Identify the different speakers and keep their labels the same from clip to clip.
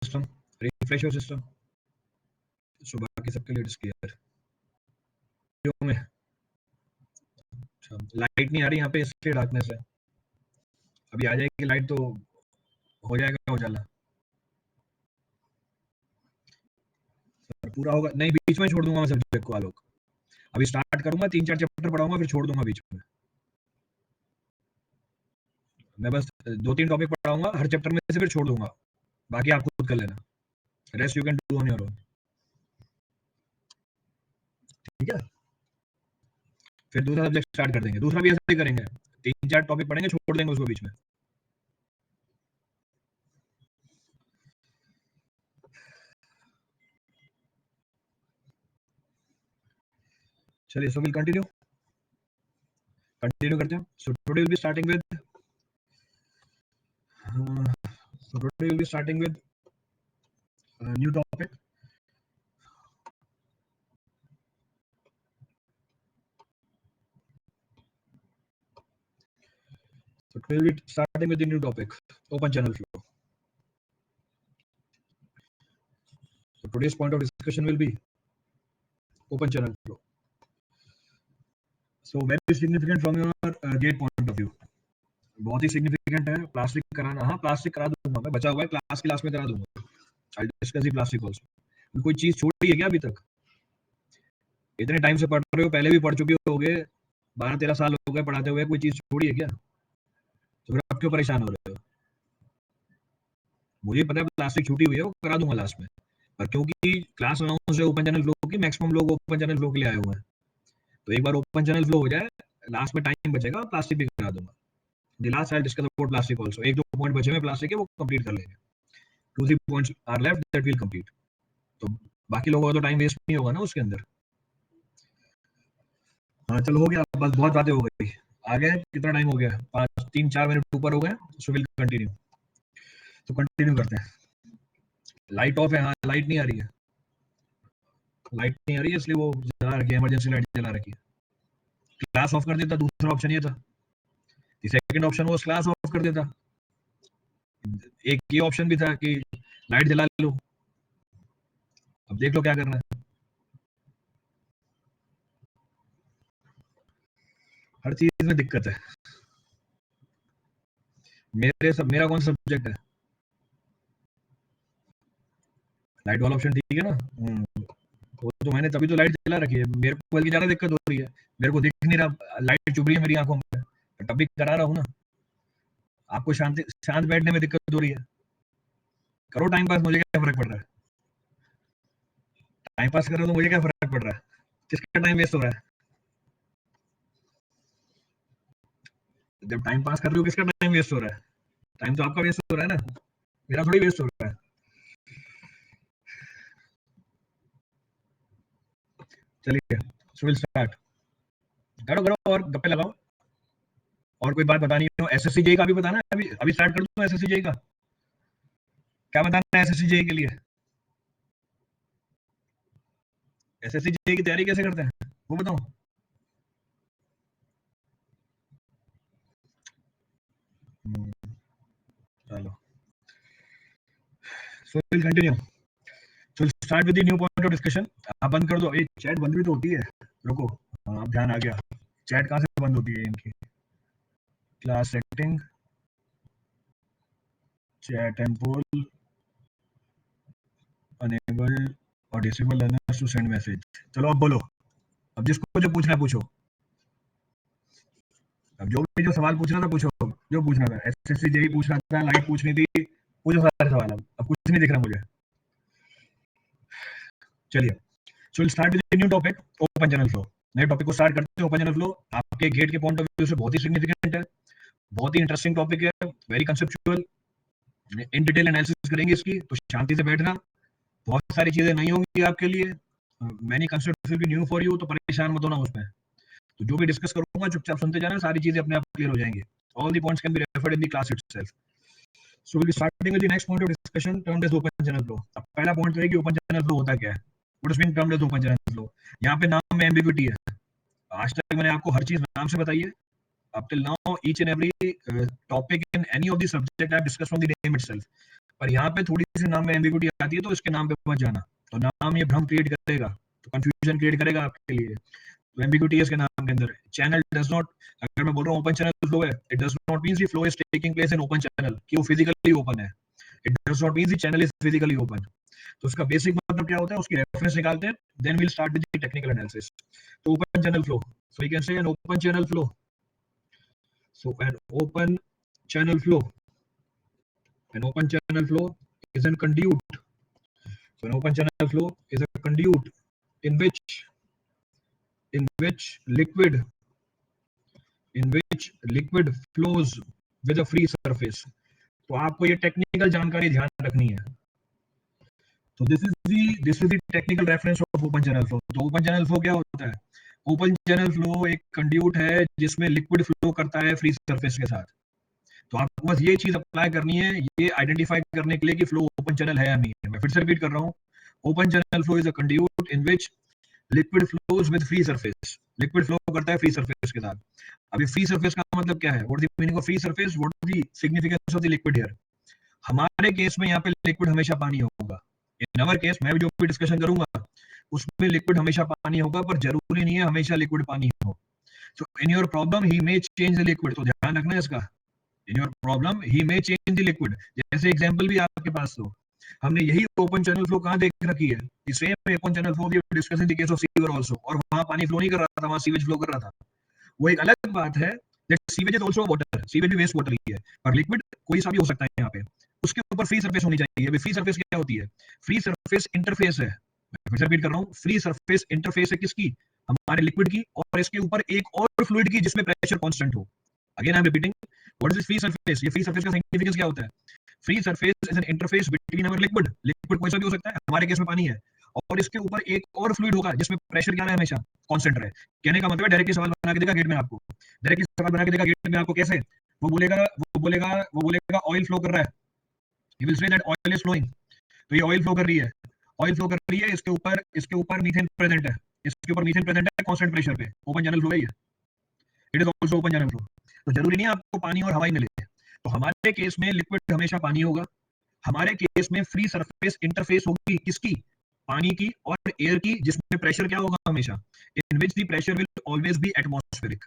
Speaker 1: System refresh your system. So बाकी सबके लिए इट्स क्लियर। क्यों में लाइट नहीं आ रही यहाँ पे, इसलिए डार्कनेस है। अभी आ जाएगी लाइट तो हो जाएगा उजाला। पूरा होगा नहीं, बीच में छोड़ दूंगा मैं सब्जेक्ट को आलोक। अभी स्टार्ट करूंगा, 3-4 चैप्टर पढ़ाऊंगा, फिर छोड़ दूंगा बीच में। मैं बस 2-3 टॉपिक पढ़ाऊंगा हर चैप्टर में से, फिर छोड़ दूंगा। बाकी आप खुद कर लेना, rest you can do on your own. ठीक है, फिर दूसरा सब्जेक्ट स्टार्ट कर देंगे। दूसरा भी ऐसा ही करेंगे, 3-4 टॉपिक पढ़ेंगे, छोड़ देंगे उसको बीच में। चलिए, सो विल कंटिन्यू करते हैं। So today will be starting with new topic. So today we'll be starting with the new topic, open channel flow. So today's point of discussion will be open channel flow. So very significant from your gate point of view. बहुत ही significant है। Plastic कराना, हाँ plastic करा दूंगा मैं, बचा हुआ है, क्लास की लास्ट में करा दूंगा। I discuss the plastic also. कोई चीज छोड़ी है क्या अभी तक? इतने टाइम से पढ़ रहे हो, पहले भी पढ़ चुके होगे, 12-13 साल हो गए पढ़ाते हुए, कोई चीज छोड़ी है क्या? तो फिर अब क्यों परेशान हो रहे हो? मुझे पता है प्लास्टिक छूटी हुई है, वो करा दूंगा लास्ट में, पर क्योंकि क्लास अनाउंस है ओपन चैनल फ्लो की, मैक्सिमम लोग ओपन चैनल फ्लो के लिए आए हुए हैं, तो एक बार ओपन चैनल फ्लो हो जाए, लास्ट में टाइम बचेगा, प्लास्टिक भी करा दूंगा। The last I will discuss about plastic also. एक दो पॉइंट बचे हुए प्लास्टिक के, वो कंप्लीट कर लेंगे। 2-3 points are left that will complete. तो बाकी लोगों का तो टाइम वेस्ट नहीं होगा ना उसके अंदर। हाँ चलो, हो गया, बस बहुत बातें हो गई। आगे कितना टाइम हो गया? 3-4 मिनट ऊपर हो गए। सो विल कंटिन्यू। तो कंटिन्यू करते हैं। लाइट ऑफ है, हाँ लाइट नहीं आ रही है, लाइट नहीं आ रही है, इसलिए वो जला रखी है, इमरजेंसी लाइट जला रखी है। क्लास ऑफ कर देता, दूसरा ऑप्शन ये था। सेकंड ऑप्शन वो क्लास ऑफ कर देता। एक ये ऑप्शन भी था कि लाइट जला लो। अब देख लो क्या करना है। हर चीज में दिक्कत है। मेरा कौन सा सब्जेक्ट है? लाइट वाला ऑप्शन ठीक है ना? वो तो मैंने तभी तो लाइट जला रखी है। मेरे को बल्कि ज्यादा दिक्कत हो रही है, मेरे को दिख नहीं रहा, लाइट चुभ रही है मेरी आंखों में, तब भी करा रहा हूँ ना। आपको शांत बैठने में दिक्कत हो रही है, करो टाइम पास, मुझे क्या फर्क पड़ रहा है? टाइम पास कर रहे हो तो मुझे क्या फर्क पड़ रहा है? किसका टाइम वेस्ट हो रहा है? जब टाइम पास कर रहे हो, किसका टाइम वेस्ट हो रहा है? टाइम तो आपका वेस्ट हो रहा है ना, मेरा थोड़ी वेस्ट हो रहा है। चलिए, सो विल स्टार्ट। करो करो और गप्पे लगाओ। और कोई बात बतानी हो, एसएससी जेई का भी बताना है। अभी अभी स्टार्ट कर दूं एसएससी जेई का? क्या बताना है एसएससी जेई के लिए? एसएससी जेई की तैयारी कैसे करते हैं वो बताओ। चलो, सो will continue. So start with the new point of discussion. आप बंद कर दो, ये चैट बंद भी तो होती है। रुको, हाँ ध्यान आ गया। चैट कहाँ से बंद होती है इनकी? Class setting, chat and poll, enable और disable learners to send message. चलो अब बोलो, अब जिसको जो पूछना पूछो। अब जो सवाल पूछना था पूछो, जो पूछना था। एसएससी जेई पूछना था, लाइट पूछनी थी, पूछो सारे सवाल। अब कुछ नहीं दिख रहा मुझे। चलिए, so will start with new topic, open channel flow. नए टॉपिक को स्टार्ट करते हैं। ओपन चैनल फ्लो आपके गेट के पॉइंट ऑफ व्यू से बहुत ही सिग्निफिकेंट है, बहुत ही इंटरेस्टिंग टॉपिक है, very conceptual. In detail analysis करेंगे इसकी, तो शांति से बैठना। बहुत सारी चीजें नहीं होंगी आपके लिए, many concept will be new for you, तो परेशान मत होना उसमें। तो जो भी डिस्कस करूंगा चुपचाप सुनते जाना, सारी चीजें अपने आप क्लियर हो जाएंगी। All the points can be referred in the class itself. So will be starting with the next point of discussion, termed as open channel flow. अब पहला पॉइंट तो है कि ओपन चैनल फ्लो होता क्या है, what is being termed as open channel flow. यहाँ पे नाम में एम्बिग्यूटी है। आज तक मैंने आपको हर चीज नाम से बताई है। Up till now, each and every topic in any of the subject I have discussed from the name itself. पर यहाँ पे थोड़ी सी नाम में एम्बिग्यूटी आती है, तो इसके नाम पे मत जाना। तो नाम ये भ्रम क्रिएट करेगा, तो कंफ्यूजन क्रिएट करेगा आपके लिए। तो एम्बिग्यूटी है इसके नाम के अंदर। चैनल डज नॉट, अगर मैं बोल रहा हूँ ओपन चैनल फ्लो है, it does not mean the flow is taking place in open channel कि वो फिजिकली ओपन है। It does not mean the channel is physically open. तो उसका बेसिक मतलब क्या होता है, उसकी रेफरेंस निकालते हैं, then will start with the technical analysis. तो open channel flow, so you can say an open channel flow. So an open channel flow is a conduit. So an open channel flow is a conduit in which liquid flows with a free surface. तो आपको ये technical जानकारी ध्यान रखनी है। तो this is the technical reference of open channel flow. तो open channel flow क्या होता है? ओपन चैनल फ्लो एक कंड्यूट है जिसमें लिक्विड फ्लो करता है फ्री सरफेस के साथ। तो आपको बस ये चीज अप्लाई करनी है, ये आइडेंटिफाई करने के लिए कि फ्लो ओपन चैनल है या नहीं है। मैं फिर से रिपीट कर रहा हूँ, open channel flow is a conduit in which liquid flows with free surface. Liquid flow करता है फ्री सरफेस के साथ। अभी फ्री सरफेस का मतलब क्या है? What is the meaning of free surface? What is the significance of the liquid here? हमारे केस में यहाँ पे लिक्विड हमेशा पानी होगा। इन अवर केस मैं जो भी डिस्कशन करूंगा उसमें लिक्विड हमेशा पानी होगा, पर जरूरी नहीं है हमेशा लिक्विड पानी हो। So in your problem he may change the liquid, तो ध्यान रखना है इसका। In your problem he may change the liquid. जैसे एग्जांपल भी आपके पास, तो हमने यही ओपन चैनल फ्लो कहां देख रखी है? The same open channel flow we are discussing the case of sewer also, और वहां पानी फ्लो नहीं कर रहा था, वहां सीवेज फ्लो कर रहा था। वो एक अलग बात है that sewage is also water, sewage भी वेस्ट वाटर ही है, पर लिक्विड कोई सा भी हो सकता है यहाँ पे। उसके ऊपर फ्री सरफेस होनी चाहिए। अभी फ्री सरफेस क्या होती है? फ्री सरफेस इंटरफेस है। मैं फिर से रिपीट कर रहा हूँ, फ्री सरफेस इंटरफेस है किसकी? हमारे लिक्विड की, और इसके ऊपर एक और फ्लूइड की जिसमें प्रेशर कांस्टेंट हो। Again I am repeating, what is free surface? ये फ्री सरफेस का सिग्निफिकेंस क्या होता है? Free surface is an interface between our liquid, liquid कोई सा भी हो सकता है, हमारे केस में पानी है, और इसके ऊपर एक और फ्लूइड होगा जिसमें प्रेशर क्या है? हमेशा कांस्टेंट रहे। कहने का मतलब है, डायरेक्टली सवाल बना के देगा गेट में आपको, डायरेक्टली सवाल बना के देगा गेट में आपको। कैसे? वो बोलेगा ऑयल फ्लो कर रहा है, he will say that oil is flowing. तो ये ऑयल फ्लो कर रही है, ऑयल फ्लो कर रही है, इसके ऊपर मीथेन प्रेजेंट है, इसके ऊपर मीथेन प्रेजेंट है कांस्टेंट प्रेशर पे। ओपन चैनल फ्लो है ये, it is also open channel flow. तो जरूरी नहीं है आपको पानी और हवा ही मिले। तो हमारे केस में लिक्विड हमेशा पानी होगा, हमारे केस में फ्री सरफेस इंटरफेस होगी किसकी? पानी की और एयर की, जिसमें प्रेशर क्या होगा? हमेशा in which the pressure will always be atmospheric.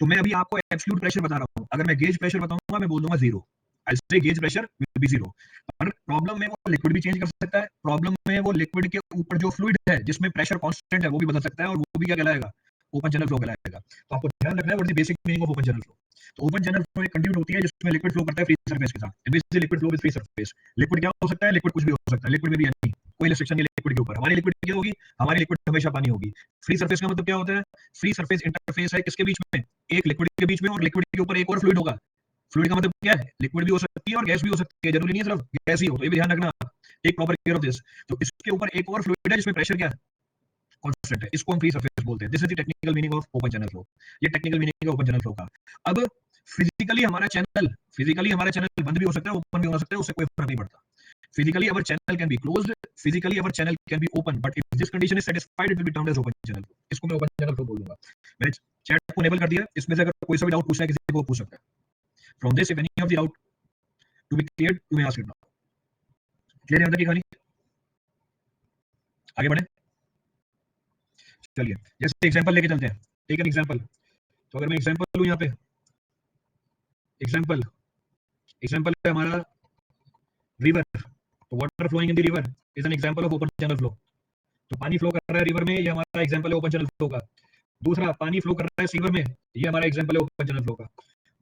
Speaker 1: तो मैं अभी आपको एब्सोल्यूट प्रेशर बता रहा हूँ, अगर मैं गेज प्रेशर बताऊंगा मैं बोल दूंगा जीरो। आई से gauge pressure will B zero. पर प्रॉब्लम में वो लिक्विड भी चेंज कर सकता है, प्रॉब्लम में वो लिक्विड के ऊपर जो फ्लूइड है जिसमें प्रेशर कांस्टेंट है वो भी बदल सकता है, और वो भी क्या कहलाएगा? ओपन चैनल फ्लो कहलाएगा। तो आपको ध्यान रखना है what is the basic meaning of open channel flow. तो ओपन चैनल फ्लो एक कंडक्ट होती है जिसमें लिक्विड फ्लो करता है फ्री सरफेस के साथ, in which the liquid flow with free surface. Liquid क्या हो सकता है? लिक्विड कुछ भी हो सकता है, लिक्विड में भी नहीं कोई रिस्ट्रिक्शन नहीं लिक्विड के ऊपर। हमारी लिक्विड क्या होगी? हमारी लिक्विड हमेशा पानी होगी। फ्री सरफेस का मतलब क्या होता है? फ्री सरफेस इंटरफेस है किसके बीच में? एक लिक्विड के बीच में, और लिक्विड के ऊपर एक और फ्लूइड होगा। फ्लूइड का मतलब क्या है? लिक्विड भी हो सकती है और गैस भी हो सकती है, जरूरी नहीं है सिर्फ गैस ही हो। तो ये भी ध्यान रखना, एक प्रॉपर केयर ऑफ दिस। तो इसके ऊपर एक और फ्लूइड है जिसमें प्रेशर क्या है? कांस्टेंट है, इसको हम फ्री सरफेस बोलते हैं। This is the technical meaning of open channel flow. ये टेक्निकल मीनिंग है ओपन चैनल फ्लो का। अब फिजिकली हमारा चैनल बंद भी हो सकता है, ओपन भी हो सकता है, उससे कोई फर्क नहीं पड़ता। Physically our channel can be closed, physically our channel can be open, but if this condition is satisfied it will be termed as open channel flow। इसको मैं ओपन चैनल फ्लो बोल दूंगा। मैंने चैट को एनेबल कर दिया, इसमें से अगर कोई सा भी डाउट पूछना है किसी को पूछ सकता है। From this if any of the doubt to be clear you may ask it now. Clear है अंदर की कहानी? आगे बढ़े, चलिए जैसे एग्जांपल लेके चलते हैं। Take an example. तो अगर मैं एग्जांपल लूं यहाँ पे, एग्जांपल है हमारा रिवर। तो water flowing in the river is an example of open channel flow. तो पानी फ्लो कर रहा है रिवर में, ये हमारा एग्जांपल है ओपन चैनल फ्लो का। दूसरा, पानी फ्लो कर रहा है सीवर में, ये हमारा एग्जांपल है ओपन चैनल फ्लो का।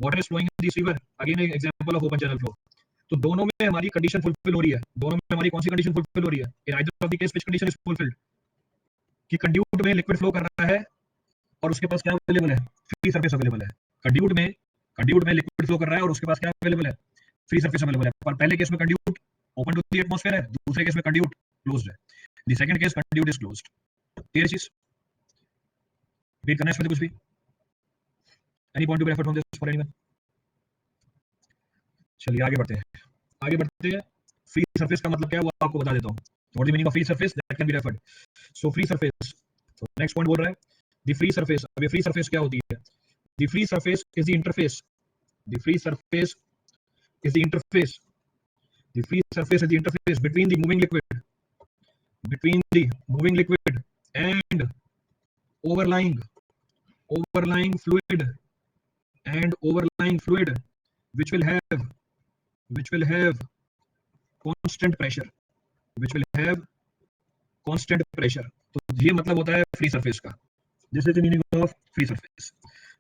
Speaker 1: Water is flowing in the sewer, again example of open channel flow. तो दोनों में हमारी कंडीशन फुलफिल हो रही है, दोनों में हमारी कौन सी कंडीशन फुलफिल हो रही है? In either of the case which condition is fulfilled? कि कंड्यूट में लिक्विड फ्लो कर रहा है और उसके पास क्या अवेलेबल है? फ्री सरफेस अवेलेबल है। कंड्यूट में लिक्विड फ्लो कर रहा है और उसके पास क्या अवेलेबल है? फ्री सरफेस अवेलेबल है। पर पहले केस में conduit open to the atmosphere है, दूसरे केस में कंड्यूट क्लोज्ड है। The second case conduit is closed. Clear चीज? रीड करना है इसमें कुछ भी? Any point to be referred from this for anyone? चलिए आगे बढ़ते हैं, आगे बढ़ते हैं। फ्री सरफेस का मतलब क्या है वो आपको बता देता हूँ। What the meaning of free surface that can be referred. So free surface, तो नेक्स्ट पॉइंट बोल रहा है द फ्री सरफेस। अब ये फ्री सरफेस क्या होती है? The free surface is the interface, the free surface is the interface, the free surface is the interface between the moving liquid, between the moving liquid and overlying overlying fluid, and overlying fluid which will have which will have constant pressure, which will have constant pressure। तो ये मतलब होता है free surface का। This is the meaning of free surface.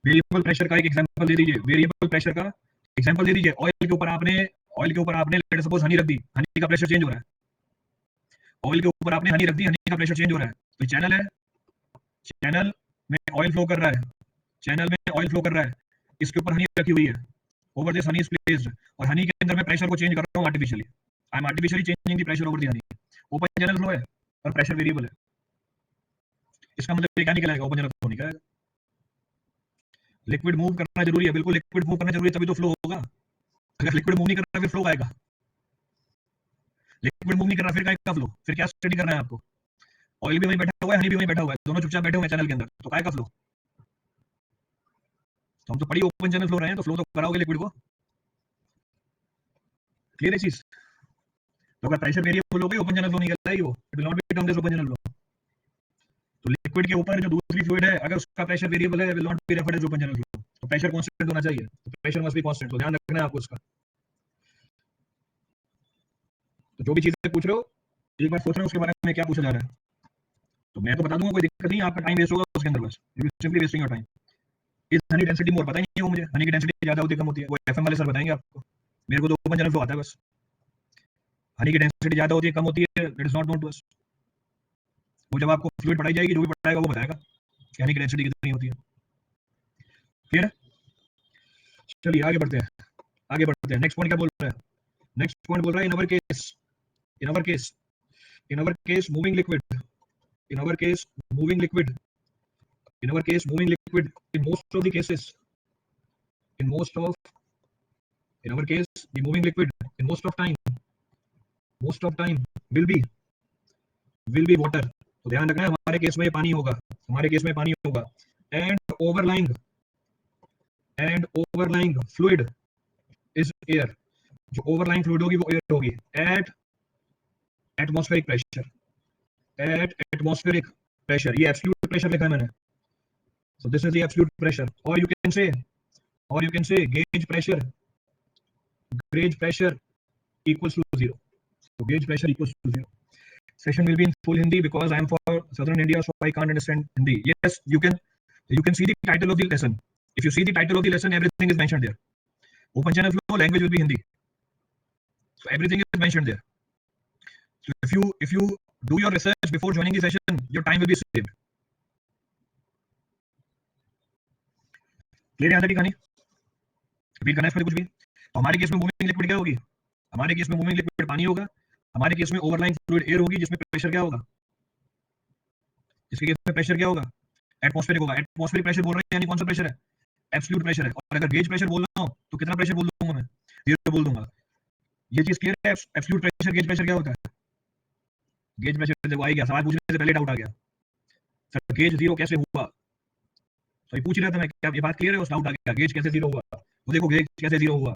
Speaker 1: Variable pressure का एक example दे दीजिए, variable pressure का एग्जांपल दे दीजिए। ऑयल के ऊपर आपने लेट सपोज हनी रख दी, हनी का प्रेशर चेंज हो रहा है। ऑयल के ऊपर आपने हनी रख दी, हनी का प्रेशर चेंज हो रहा है। तो चैनल है, चैनल में ऑयल फ्लो कर रहा है, चैनल में ऑयल फ्लो कर रहा है, इसके ऊपर हनी रखी हुई है। Over this honey is placed, और हनी के अंदर मैं प्रेशर को चेंज कर रहा हूं artificially. I am artificially changing the pressure over the honey. Open channel flow है और प्रेशर वेरिएबल है, इसका मतलब ये क्या निकल आएगा? ओपन चैनल फ्लो निकल आएगा। लिक्विड मूव करना जरूरी है, बिल्कुल लिक्विड मूव करना जरूरी है, तभी तो फ्लो होगा। अगर लिक्विड मूव नहीं कर रहा फिर फ्लो आएगा? लिक्विड मूव नहीं कर रहा फिर का फ्लो? फिर क्या स्टडी करना है आपको? ऑयल भी वहीं बैठा हुआ है, हनी भी वहीं बैठा हुआ है, दोनों चुपचाप बैठे हुए हैं चैनल के अंदर, तो काय का फ्लो? तो हम तो पड़ी ओपन चैनल फ्लो रहे हैं, तो फ्लो तो कराओगे लिक्विड को। क्लियर है चीज? तो अगर प्रेशर वेरिएबल होगी ओपन चैनल फ्लो निकल आएगी, वो it will not be termed as open channel flow. तो लिक्विड के ऊपर जो दूसरी फ्लूइड है अगर उसका प्रेशर वेरिएबल है, will not be referred as open channel flow. तो प्रेशर कांस्टेंट होना चाहिए, तो प्रेशर मस्ट बी कांस्टेंट, तो ध्यान रखना है आपको इसका। तो जो भी चीजें पूछ रहे हो एक बार सोच रहे हो उसके बारे में क्या पूछा जा रहा है, तो मैं तो बता दूंगा, कोई दिक्कत नहीं, आपका टाइम वेस्ट होगा उसके अंदर, बस you will simply wasting your time. इस हनी डेंसिटी मोर पता ही नहीं है वो मुझे, हनी की डेंसिटी ज्यादा होती है कम होती है, वो एफएम वाले सर बताएंगे आपको, मेरे को तो ओपन चैनल फ्लो आता है बस। हनी की डेंसिटी ज्यादा होती है कम होती है, that is not known to us. वो जब आपको फ्लूइड पढ़ाई जाएगी, जो भी पढ़ाएगा वो बताएगा कि हनी की डेंसिटी कितनी होती है। क्लियर है? चलिए आगे बढ़ते हैं, आगे बढ़ते हैं। नेक्स्ट पॉइंट क्या बोल रहा है? नेक्स्ट पॉइंट बोल रहा है in our case, in our case, in our case moving liquid, in our case moving liquid, in our case moving liquid, in most of the cases, in most of, in our case the moving liquid in most of time, most of time will be water। तो ध्यान रखना है हमारे case में पानी होगा, हमारे case में पानी होगा। And overlying fluid is air. जो ओवरलाइंग फ्लूइड होगी वो एयर होगी at atmospheric pressure, at atmospheric pressure. ये एब्सोल्यूट प्रेशर लिखा है मैंने, so this is the absolute pressure, or you can say, or you can say gauge pressure equals to zero। so gauge pressure equals to zero। session will be in full Hindi because I am for southern India, so I can't understand Hindi। yes, you can see the title of the lesson, if you see the title of the lesson everything is mentioned there। open channel flow language will be Hindi, so everything is mentioned there। so if you do your research before joining the session, your time will be saved। Clear है यहाँ तक की कहानी? Repeat करना है इसमें कुछ भी? तो हमारे केस में मूविंग लिक्विड क्या होगी? हमारे केस में मूविंग लिक्विड पानी होगा, हमारे केस में ओवरलाइन फ्लूइड एयर होगी, जिसमें प्रेशर क्या होगा? इसके केस में प्रेशर क्या होगा? एटमॉस्फेरिक होगा। एटमॉस्फेरिक प्रेशर बोल रहे हैं यानी कौन सा प्रेशर है? एब्सोल्यूट प्रेशर है। और अगर गेज प्रेशर बोल रहा हूं तो कितना प्रेशर बोल दूंगा मैं? जीरो बोल दूंगा। ये चीज क्लियर है? एब्सोल्यूट प्रेशर गेज प्रेशर क्या होता है? गेज प्रेशर देखो आ गया, सवाल पूछने से पहले डाउट आ गया, सर गेज जीरो कैसे हुआ? तो ये पूछ रहा था मैं, क्या ये बात क्लियर है? उस डाउट आ गया गेज कैसे जीरो हुआ। तो देखो गेज कैसे जीरो हुआ,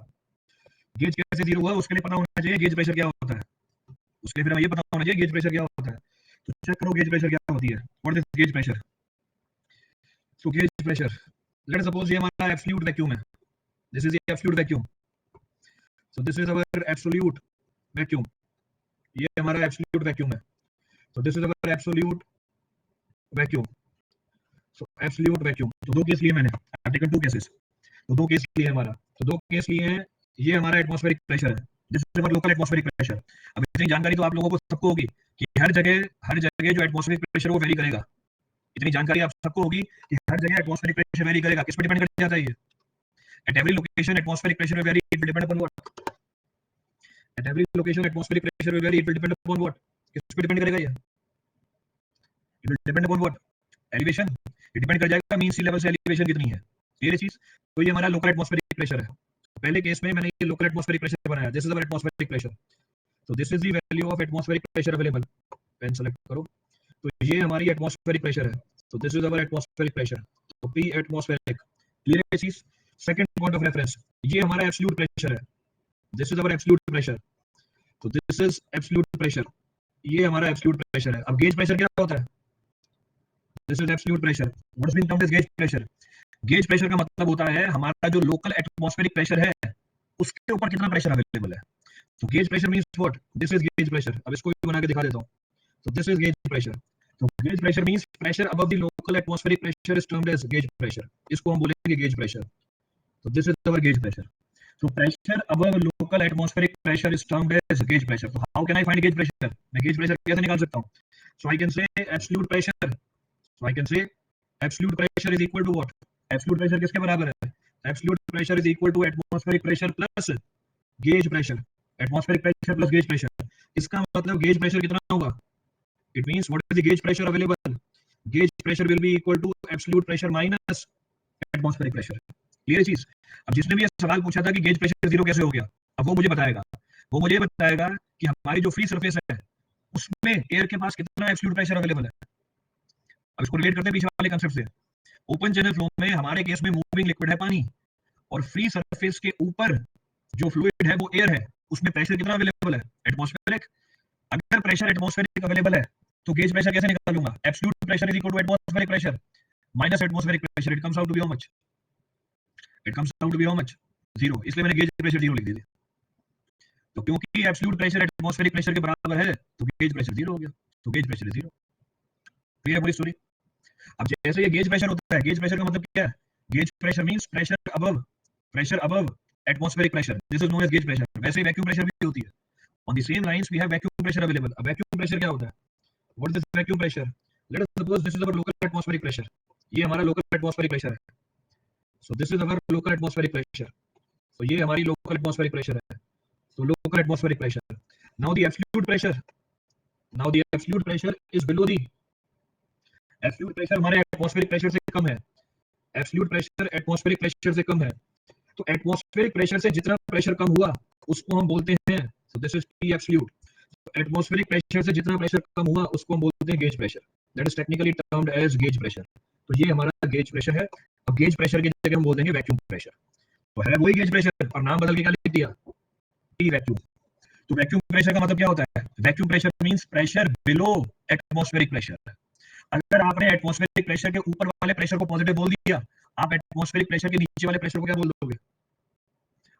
Speaker 1: गेज कैसे जीरो हुआ उसके लिए पता होना चाहिए गेज प्रेशर क्या होता है, उसके लिए फिर हमें ये पता होना चाहिए गेज प्रेशर क्या होता है। तो चेक करो गेज प्रेशर क्या होती है, what is gauge pressure. So gauge pressure, let us suppose ये हमारा एब्सोल्यूट वैक्यूम है, this is the absolute vacuum, so this is our absolute vacuum, ये हमारा एब्सोल्यूट वैक्यूम है, so this is our absolute vacuum. So absolute vacuum, तो दो case लिए मैंने, I have taken two cases, तो दो केस लिए हमारा, तो दो केस लिए हैं। ये हमारा एटमॉस्फेरिक प्रेशर है, this is our local atmospheric pressure. अब इतनी जानकारी तो आप लोगों को सबको होगी कि हर जगह जो एटमॉस्फेरिक प्रेशर वो वेरी करेगा। इतनी जानकारी आप सबको होगी कि हर जगह एटमॉस्फेरिक प्रेशर वेरी करेगा। किस पर डिपेंड कर जाता है ये? At every location atmospheric pressure will vary, it will depend upon what? At every location atmospheric pressure will vary, it will depend upon what? किस पे डिपेंड करेगा ये? It will depend upon what, elevation. ये depend कर जाएगा mean सी level से elevation कितनी है, ये चीज। तो ये हमारा लोकल एटमॉस्फेरिक प्रेशर है। पहले केस में मैंने ये लोकल एटमॉस्फेरिक प्रेशर बनाया, this is our atmospheric pressure. तो this is the value of atmospheric pressure available. Pen select करो। तो ये हमारी एटमॉस्फेरिक प्रेशर है। तो this is our atmospheric pressure. तो पी एटमॉस्फेरिक, क्लियर है चीज। सेकंड पॉइंट ऑफ रेफरेंस, ये हमारा एब्सोल्यूट प्रेशर है। This is our absolute pressure. तो दिस इज एब्सोल्यूट प्रेशर, ये हमारा एब्सोल्यूट प्रेशर है। अब गेज प्रेशर क्या होता है? This is absolute pressure. What is being termed as gauge pressure? Gauge pressure का मतलब होता है हमारा जो लोकल एटमॉस्फेरिक प्रेशर है उसके ऊपर कितना प्रेशर अवेलेबल है। तो gauge pressure means what? This is gauge pressure. अब इसको भी बना के दिखा देता हूं। तो दिस इज गेज प्रेशर। तो gauge pressure means pressure above the local atmospheric pressure is termed as gauge pressure. इसको हम बोलेंगे गेज प्रेशर। तो this is our gauge pressure. So pressure above local atmospheric pressure is termed as gauge pressure. So how can I find gauge pressure? मैं gauge pressure कैसे निकाल सकता हूँ? So I can say absolute pressure. So I can say absolute pressure is equal to what? Absolute pressure किसके बराबर है? Absolute pressure is equal to atmospheric pressure plus gauge pressure. Atmospheric pressure plus gauge pressure. इसका मतलब gauge pressure कितना होगा? It means what is the gauge pressure available? Gauge pressure will be equal to absolute pressure minus atmospheric pressure. Clear चीज। अब जिसने भी ये सवाल पूछा था कि गेज प्रेशर जीरो कैसे हो गया, अब वो मुझे बताएगा। वो मुझे बताएगा कि हमारी जो फ्री सरफेस है उसमें एयर के पास कितना एब्सोल्यूट प्रेशर अवेलेबल है। अब इसको रिलेट करते हैं पीछे वाले कांसेप्ट से। ओपन चैनल फ्लो में हमारे केस में मूविंग लिक्विड है पानी, और फ्री सरफेस के ऊपर जो फ्लूइड है वो एयर है, उसमें प्रेशर कितना अवेलेबल है? एटमॉस्फेरिक। अगर प्रेशर एटमॉस्फेरिक अवेलेबल है तो गेज प्रेशर कैसे निकालूंगा? Absolute pressure is equal to atmospheric pressure minus atmospheric pressure. It comes out to be how much? It comes out to be how much? Zero. इसलिए मैंने gauge pressure zero लिख दिया। तो क्योंकि एब्सोल्यूट प्रेशर एटमॉस्फेरिक प्रेशर के बराबर है तो गेज प्रेशर जीरो हो गया। तो गेज प्रेशर जीरो। क्लियर है पूरी स्टोरी? अब जैसे ये गेज प्रेशर होता है, गेज प्रेशर का मतलब क्या है? Gauge pressure means pressure above atmospheric pressure. This is known as gauge pressure. वैसे ही वैक्यूम प्रेशर भी होती है। On the same lines we have vacuum pressure available. अब वैक्यूम प्रेशर क्या होता है? What is this vacuum pressure? Let us suppose this is our local atmospheric pressure. ये हमारा लोकल एटमॉस्फेरिक प्रेशर है। So this is our local atmospheric pressure. तो ये हमारी लोकल एटमॉस्फेरिक प्रेशर है। So local atmospheric pressure. Now the absolute pressure. Now the absolute pressure is below the absolute pressure हमारे atmospheric pressure से कम है. Absolute pressure atmospheric pressure से कम है. तो atmospheric pressure से जितना pressure कम हुआ उसको हम बोलते हैं. So this is T absolute. Atmospheric pressure से जितना pressure कम हुआ उसको हम बोलते हैं gauge pressure. That is technically termed as gauge pressure. तो ये हमारा gauge pressure है. अब gauge pressure की जगह हम बोल देंगे vacuum pressure. तो है वही gauge pressure और नाम बदल के क्या लिख दिया? T vacuum. तो वैक्यूम प्रेशर का मतलब क्या होता है? Vacuum pressure means pressure below atmospheric pressure. अगर आपने एटमॉस्फेरिक प्रेशर के ऊपर वाले प्रेशर को पॉजिटिव बोल दिया, आप एटमॉस्फेरिक प्रेशर के नीचे वाले प्रेशर को क्या बोल दोगे?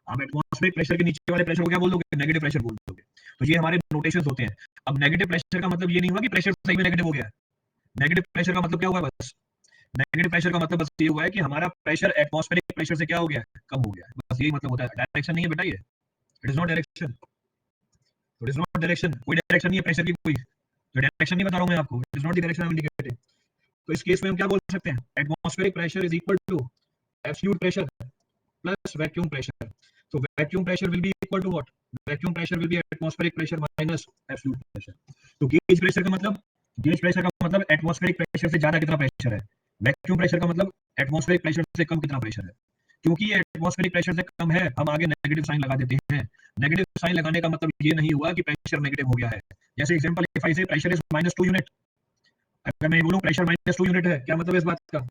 Speaker 1: आप एटमॉस्फेरिक प्रेशर के नीचे वाले प्रेशर को क्या बोल दोगे? नेगेटिव प्रेशर बोल दोगे। तो ये हमारे नोटेशंस होते हैं। अब नेगेटिव प्रेशर का मतलब ये नहीं हुआ कि प्रेशर सही में नेगेटिव हो गया है। नेगेटिव प्रेशर का मतलब क्या हुआ? बस नेगेटिव प्रेशर का मतलब बस ये हुआ है कि हमारा प्रेशर एटमॉस्फेरिक प्रेशर से क्या हो गया? कम हो गया। बस यही मतलब होता है। डायरेक्शन नहीं है बेटा, ये it is not direction. It is not direction. कोई डायरेक्शन नहीं है प्रेशर की, कोई तो डायरेक्शन नहीं बता रहा हूं मैं आपको। It is not the direction I am indicating. तो इस केस में हम क्या बोल सकते हैं? Atmospheric pressure is equal to absolute pressure plus vacuum pressure. तो vacuum pressure will be equal to what? Vacuum pressure will be atmospheric pressure minus absolute pressure. तो गेज प्रेशर का मतलब, गेज प्रेशर का मतलब एटमॉस्फेरिक प्रेशर से ज्यादा कितना pressure है। वैक्यूम प्रेशर का मतलब एटमॉस्फेरिक प्रेशर से कम कितना प्रेशर है। क्योंकि ये एटमॉस्फेरिक प्रेशर से कम है, हम आगे नेगेटिव साइन लगा देते हैं। नेगेटिव साइन लगाने का मतलब ये नहीं हुआ कि प्रेशर नेगेटिव हो गया है। जैसे example, if I say pressure is -2 unit, अगर मैं ये बोलूं प्रेशर -2 यूनिट है, क्या मतलब है इस बात का?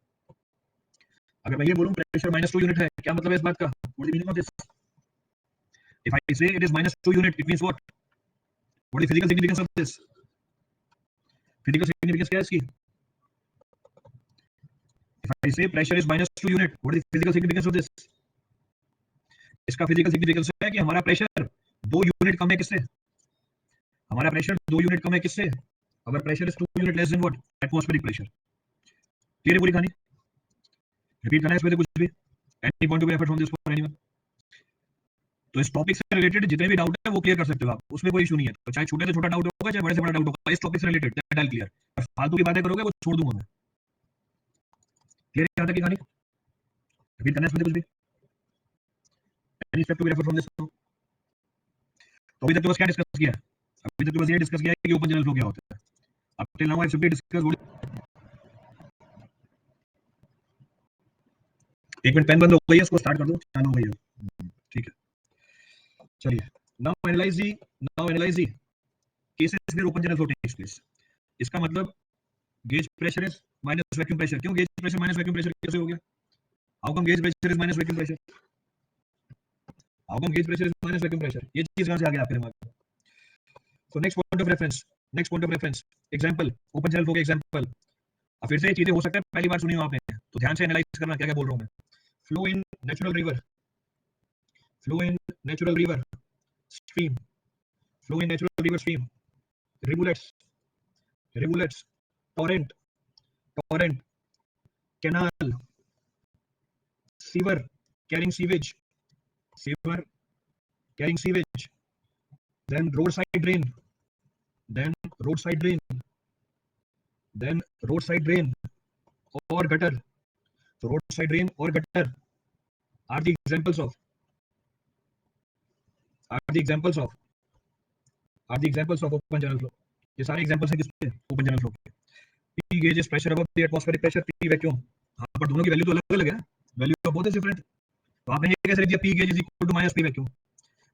Speaker 1: अगर मैं ये बोलूं प्रेशर -2 यूनिट है, क्या मतलब है इस बात का? What is meaning of this? If I say it is -2 unit, it means what? What is physical significance of this? Physical significance क्या है इसकी? If I say pressure is -2 unit, what is physical significance of this? इसका physical significance है कि हमारा pressure 2 unit कम है किससे? हमारा प्रेशर 2 यूनिट कम है किससे? अगर pressure is 2 unit less than what? Atmospheric pressure. Clear है पूरी कहानी? रिपीट करना है इसमें से कुछ भी? Any point to be referred from this for anyone? तो इस टॉपिक से रिलेटेड जितने भी डाउट है वो क्लियर कर सकते हो आप, उसमें कोई इशू नहीं है। तो चाहे छोटे से छोटा डाउट होगा, चाहे बड़े से बड़ा डाउट होगा, इस टॉपिक से रिलेटेड दैट आई क्लियर। फालतू की बातें करोगे वो छोड़ दूंगा मैं। क्लियर है यहाँ तक की कहानी? रिपीट करना है इसमें से कुछ भी? Any step to be referred from this? तो अभी तक तो बस क्या डिस्कस किया है? अभी तक तो बस ये डिस्कस किया है कि ओपन चैनल फ्लो क्या होता है। अब till now I have simply discussed एक मिनट पेन बंद हो गई है, उसको स्टार्ट कर दो, चालू हो गई है, ठीक है। चलिए, now analyse the cases where open channel flow takes place. इसका मतलब gauge pressure is minus vacuum pressure. क्यों gauge pressure minus vacuum pressure कैसे हो गया? How come gauge pressure is minus vacuum pressure? How come gauge pressure is minus vacuum pressure? ये चीज कहां से आ गया आपके दिमाग में? So next point of reference example, open channel flow के एग्जांपल। अब फिर से ये चीजें हो सकता है पहली बार सुनी हो आपने, तो ध्यान से एनालाइज करना क्या क्या बोल रहा हूं मैं। Flow in natural river, flow in natural river stream, flow in natural river stream, rivulets, rivulets, torrent, torrent, canal, sewer carrying sewage, sewer carrying sewage, then roadside drain, then roadside drain, then roadside drain or gutter. So roadside drain or gutter are the examples of are the examples of are the examples of open channel flow. ये सारे examples हैं किसके? Open channel flow के। P gauge is pressure above the atmospheric pressure, P vacuum। हाँ, पर दोनों की value तो अलग अलग है, value of both is different. तो आपने ये कैसे लिख दिया P gauge is equal to minus P vacuum?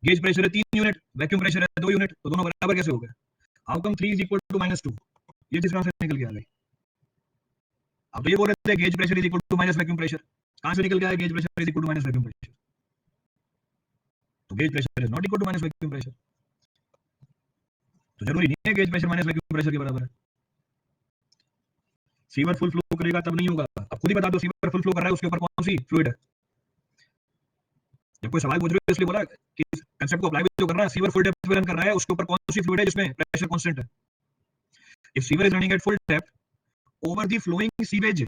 Speaker 1: Gauge pressure है 3 यूनिट, वैक्यूम प्रेशर है 2 यूनिट, तो दोनों बराबर कैसे हो गए? How come 3 is equal to -2? ये चीज कहां से निकल के आ गई? अब तो ये बोल रहे थे gauge pressure is equal to minus vacuum pressure, कहां से निकल के आया gauge pressure is equal to minus vacuum pressure? तो gauge pressure is not equal to minus vacuum pressure, तो जरूरी नहीं है gauge pressure minus vacuum pressure के बराबर है। सीवर फुल फ्लो करेगा तब नहीं होगा। अब खुद ही बता दो, सीवर फुल फ्लो कर रहा है उसके ऊपर कौन सी फ्लूइड है? जब कोई सवाल पूछ रहे हो इसलिए बोला कि कांसेप्ट को अप्लाई भी तो कर रहा है। सीवर फुल डेप्थ पे रन कर रहा है, उसके ऊपर कौन सी फ्लूइड है जिसमें प्रेशर कांस्टेंट है? If sewer is running at full depth over the flowing sewage,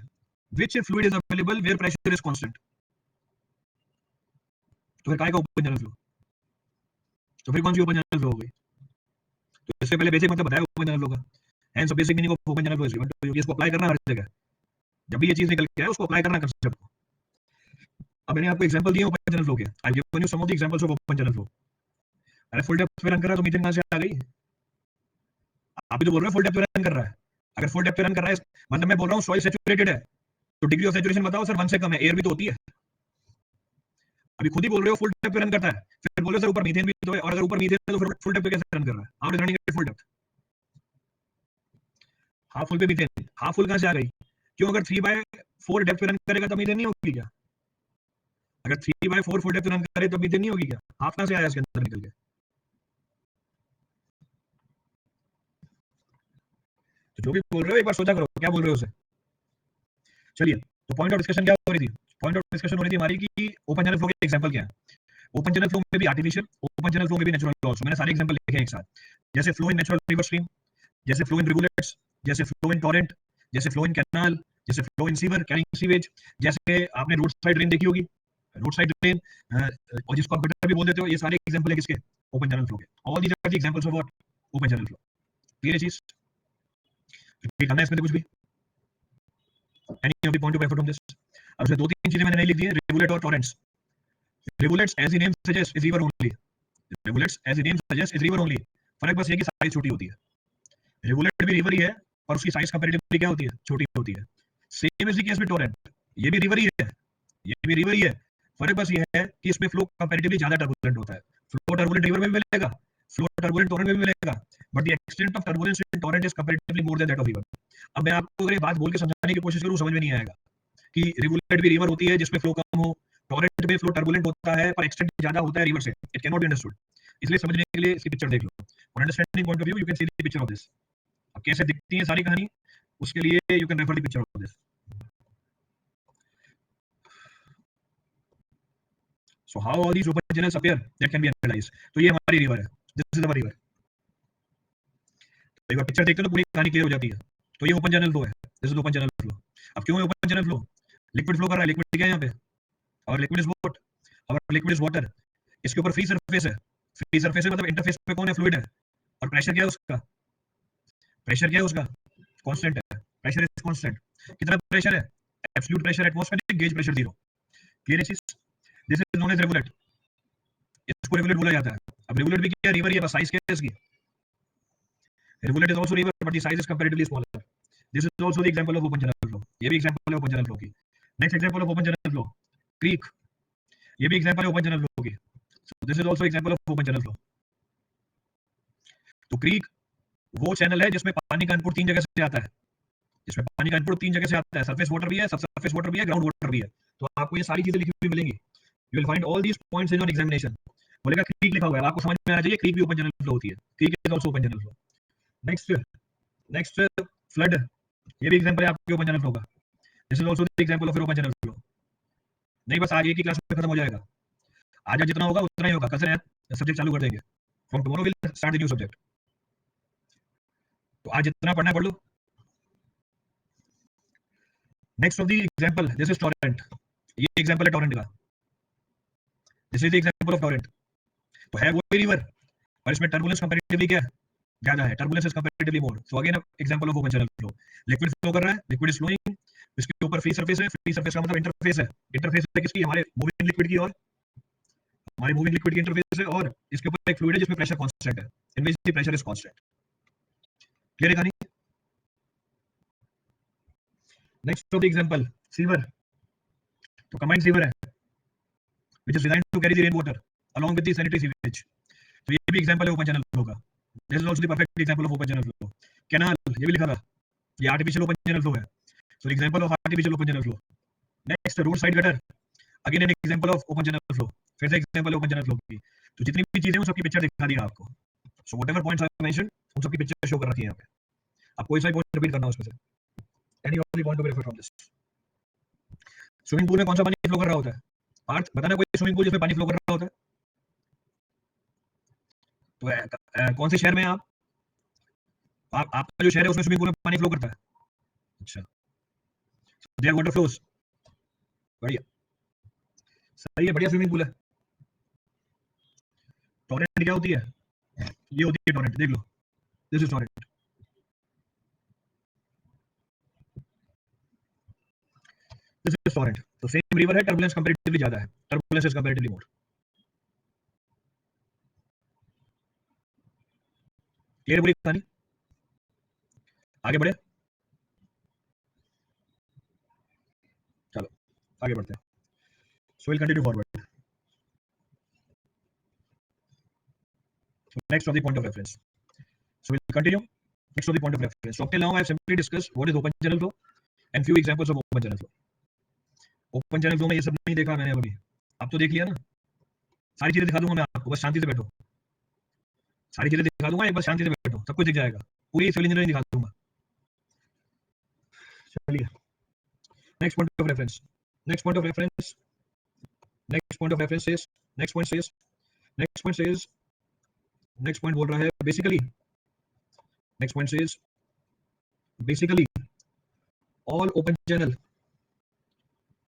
Speaker 1: which fluid is available where pressure is constant? तो फिर काय का ओपन चैनल फ्लो? तो फिर कौन सी ओपन चैनल फ्लो हो गई? तो इससे पहले बेसिक मतलब बताया ओपन चैनल फ्लो का। Hence basic meaning of open channel flow is given to you. इसको अप्लाई करना हर जगह, जब भी ये चीज निकल के आए उसको अप्लाई करना कांसेप्ट को। अब मैंने आपको एग्जांपल दिए ओपन चैनल फ्लो के, I given you some of the examples of open channel flow. अरे फुल डेप्थ पे रन कर रहा है तो मीथेन कहां से आ गई? आप भी तो बोल रहे हो फुल डेप्थ पे रन कर रहा है। अगर फुल डेप्थ पे रन कर रहा है मतलब मैं बोल रहा हूं सॉइल सैचुरेटेड है, तो डिग्री ऑफ सैचुरेशन बताओ सर 1 से कम है, एयर भी तो होती है। अभी खुद ही बोल रहे हो फुल डेप्थ पे रन करता है, फिर बोल रहे हो सर ऊपर मीथेन भी तो है, और अगर ऊपर मीथेन है तो फिर फुल डेप्थ पे कैसे रन कर रहा है? How is running at full depth? Half full पे मीथेन, हाफ फुल कहां से आ गई? क्यों? अगर 3/4 डेप्थ पे रन करेगा तो मीथेन नहीं होगी क्या? अगर 3/4 फुल डेप्थ पे रन करे तो मीथेन नहीं होगी क्या? हाफ कहां से आया इसके अंदर निकल के? तो जो भी बोल रहे हो एक बार सोचा करो क्या बोल रहे हो उसे। चलिए, तो पॉइंट ऑफ डिस्कशन क्या हो रही थी? पॉइंट ऑफ डिस्कशन हो रही थी हमारी कि ओपन चैनल फ्लो के एग्जांपल क्या है। ओपन चैनल फ्लो में भी आर्टिफिशियल, ओपन चैनल फ्लो में भी नेचुरल आल्सो। मैंने सारे एग्जांपल लिखे हैं एक साथ, जैसे flow in natural river stream, जैसे फ्लो इन रिवुलेट्स, जैसे फ्लो इन टोरेंट, जैसे फ्लो इन कैनाल, जैसे flow in sewer carrying sewage, जैसे आपने रोड साइड ड्रेन देखी होगी, रोड साइड ड्रेन, और जिसको आप गटर भी बोल देते हो। ये सारे एग्जांपल है किसके? ओपन चैनल फ्लो के। All these are the examples of what? Open channel flow. Clear है चीज? रिपीट करना है इसमें तो कुछ भी? Any of the point of effort from this? अब इसमें दो तीन चीजें मैंने नहीं लिख दी हैं, रिवुलेट और torrents. Rivulets as the name suggest is river only, rivulets as the name suggest is river only. फर्क बस ये कि साइज छोटी होती है। रिवुलेट भी रिवर ही है पर उसकी साइज कंपैरेटिवली क्या होती है? छोटी होती है। Same is the case with Torrent, ये भी रिवर ही है, ये भी रिवर ही है। फर्क बस ये है कि इसमें फ्लो कंपैरेटिवली ज्यादा टर्बुलेंट होता है। फ्लो टर्बुलेंट रिवर में भी मिलेगा, फ्लो टर्बुलेंट टोरेंट में भी मिलेगा, but the extent of turbulence in Torrent is comparatively more than that of river. अब मैं आपको अगर ये बात बोल के समझाने की कोशिश करूं समझ में नहीं आएगा कि रिवुलेट भी रिवर होती है जिसमें फ्लो कम हो, टोरेंट में फ्लो टर्बुलेंट होता है पर एक्सटेंट ज्यादा होता है रिवर से। It can not be understood. इसलिए समझने के लिए इसकी पिक्चर देख लो। For understanding point of view you can see the picture of this. अब कैसे दिखती है सारी कहानी उसके लिए you can refer the picture of this. So how all these open channels appear that can be analysed. तो ये हमारी रिवर है, दिस इज अवर रिवर। तो एक बार पिक्चर देखते हो तो पूरी कहानी क्लियर हो जाती है। तो ये ओपन चैनल फ्लो है, this is open channel flow. अब क्यों है open channel flow? Liquid flow कर रहा है, लिक्विड क्या है यहाँ पे? और लिक्विड इज व्हाट? और लिक्विड इज वाटर। इसके ऊपर फ्री सरफेस है, फ्री सरफेस है मतलब इंटरफेस पे कौन है? फ्लूइड है। और प्रेशर क्या है उसका? प्रेशर क्या है उसका? कांस्टेंट है, प्रेशर इज कांस्टेंट। कितना प्रेशर है? Absolute pressure atmospheric, gauge pressure 0। Clear है चीज? This is known as rivulet, इसको रिवुलेट बोला जाता है। अब रिवुलेट भी क्या? रिवर ही है, बस साइज क्या है इसकी? Rivulet is also river but the size is comparatively smaller. This is also the example of open channel flow. ये भी एग्जांपल है ओपन चैनल फ्लो की। Next example of open channel flow, creek, ये भी example है open channel flow की। So this is also example of open channel flow. तो creek वो चैनल है जिसमें पानी का इनपुट तीन जगह से आता है, जिसमें पानी का इनपुट तीन जगह से आता है, सरफेस वाटर भी है, सब सरफेस वाटर भी है, ग्राउंड वाटर भी है। तो आपको ये सारी चीजें लिखी हुई मिलेंगी। You will find all these points in your examination. बोलेगा क्रीक लिखा हुआ है, आपको समझ में आना चाहिए क्रीक भी ओपन चैनल फ्लो होती है। Creek is also open channel flow. Next flood, ये भी एग्जांपल है आपके ओपन चैनल फ्लो का। This is also the example of open channel flow. नहीं बस आज एक ही क्लास में खत्म हो जाएगा, आज जितना होगा उतना ही होगा, कल से नया सब्जेक्ट चालू कर देंगे। From tomorrow will start the new subject. तो आज जितना पढ़ना है पढ़ लो। Next of the example, this is torrent. ये एग्जांपल है टॉरेंट का। This is the example of torrent. तो है वो रिवर, पर इसमें टर्बुलेंस कंपैरेटिवली क्या है, ज्यादा है। Turbulence is comparatively more. So again example of open channel flow. Liquid flow कर रहा है, लिक्विड इज फ्लोइंग, इसके ऊपर फ्री सरफेस है। फ्री सरफेस का मतलब इंटरफेस है। इंटरफेस है किसकी, हमारे मूविंग लिक्विड की, और हमारे मूविंग लिक्विड की इंटरफेस है, और इसके ऊपर एक फ्लूइड है जिसमें प्रेशर कांस्टेंट है, in which the pressure is constant. Clear है कहानी? Next of the example, sewer. तो कंबाइंड सीवर है which is designed to carry the rainwater along with the sanitary sewage. तो ये भी एग्जांपल है ओपन चैनल फ्लो का। This is also the perfect example of open channel flow. Canal, ये भी लिखा था, ये आर्टिफिशियल ओपन चैनल फ्लो है। So example of artificial open channel flow. Next road side gutter, again an example of open channel flow. फिर से example open channel flow की। तो जितनी भी चीजें हैं उन सबकी पिक्चर दिखा दी है आपको। So whatever points I mention, उन सबकी पिक्चर शो कर रखी है यहाँ पे। आप कोई सा भी पॉइंट रिपीट करना उसमें से, any of the point to be refer from this. Swimming pool में कौन सा पानी फ्लो कर रहा होता है? पार्थ बताना कोई स्विमिंग पूल जिसमें पानी फ्लो कर रहा होता है। तो कौन से शहर में हैं आप? आपका जो शहर है उसमें स्विमिंग पूल में पानी फ्लो करता है? अच्छा, देयर वाटर फ्लोज, बढ़िया, सही है, बढ़िया स्विमिंग पूल है। टॉरेंट क्या होती है? ये होती है टॉरेंट, देख लो, this is torrent. This is torrent. तो सेम रिवर है, टर्बुलेंस कंपैरेटिवली ज्यादा है, turbulence is comparatively more. Clear पूरी कहानी? आगे बढ़े, चलो आगे बढ़ते हैं। So will continue forward. Next of the point of reference, so will continue. Next of the point of reference, so up till now I have simply discussed what is open channel flow and few examples of open channel flow. Open channel flow में ये सब नहीं देखा मैंने अभी, अब तो देख लिया ना। सारी चीजें दिखा दूंगा मैं आपको, बस शांति से बैठो। सारी चीजें दिखा दूंगा, एक बस शांति से बैठो, सब कुछ दिख जाएगा, पूरी सिविल इंजीनियरिंग दिखा दूंगा। चलिए next point of reference. Next point of reference, next point of reference is, next point is, next point is, next point बोल रहा है basically, next point is basically all open channel,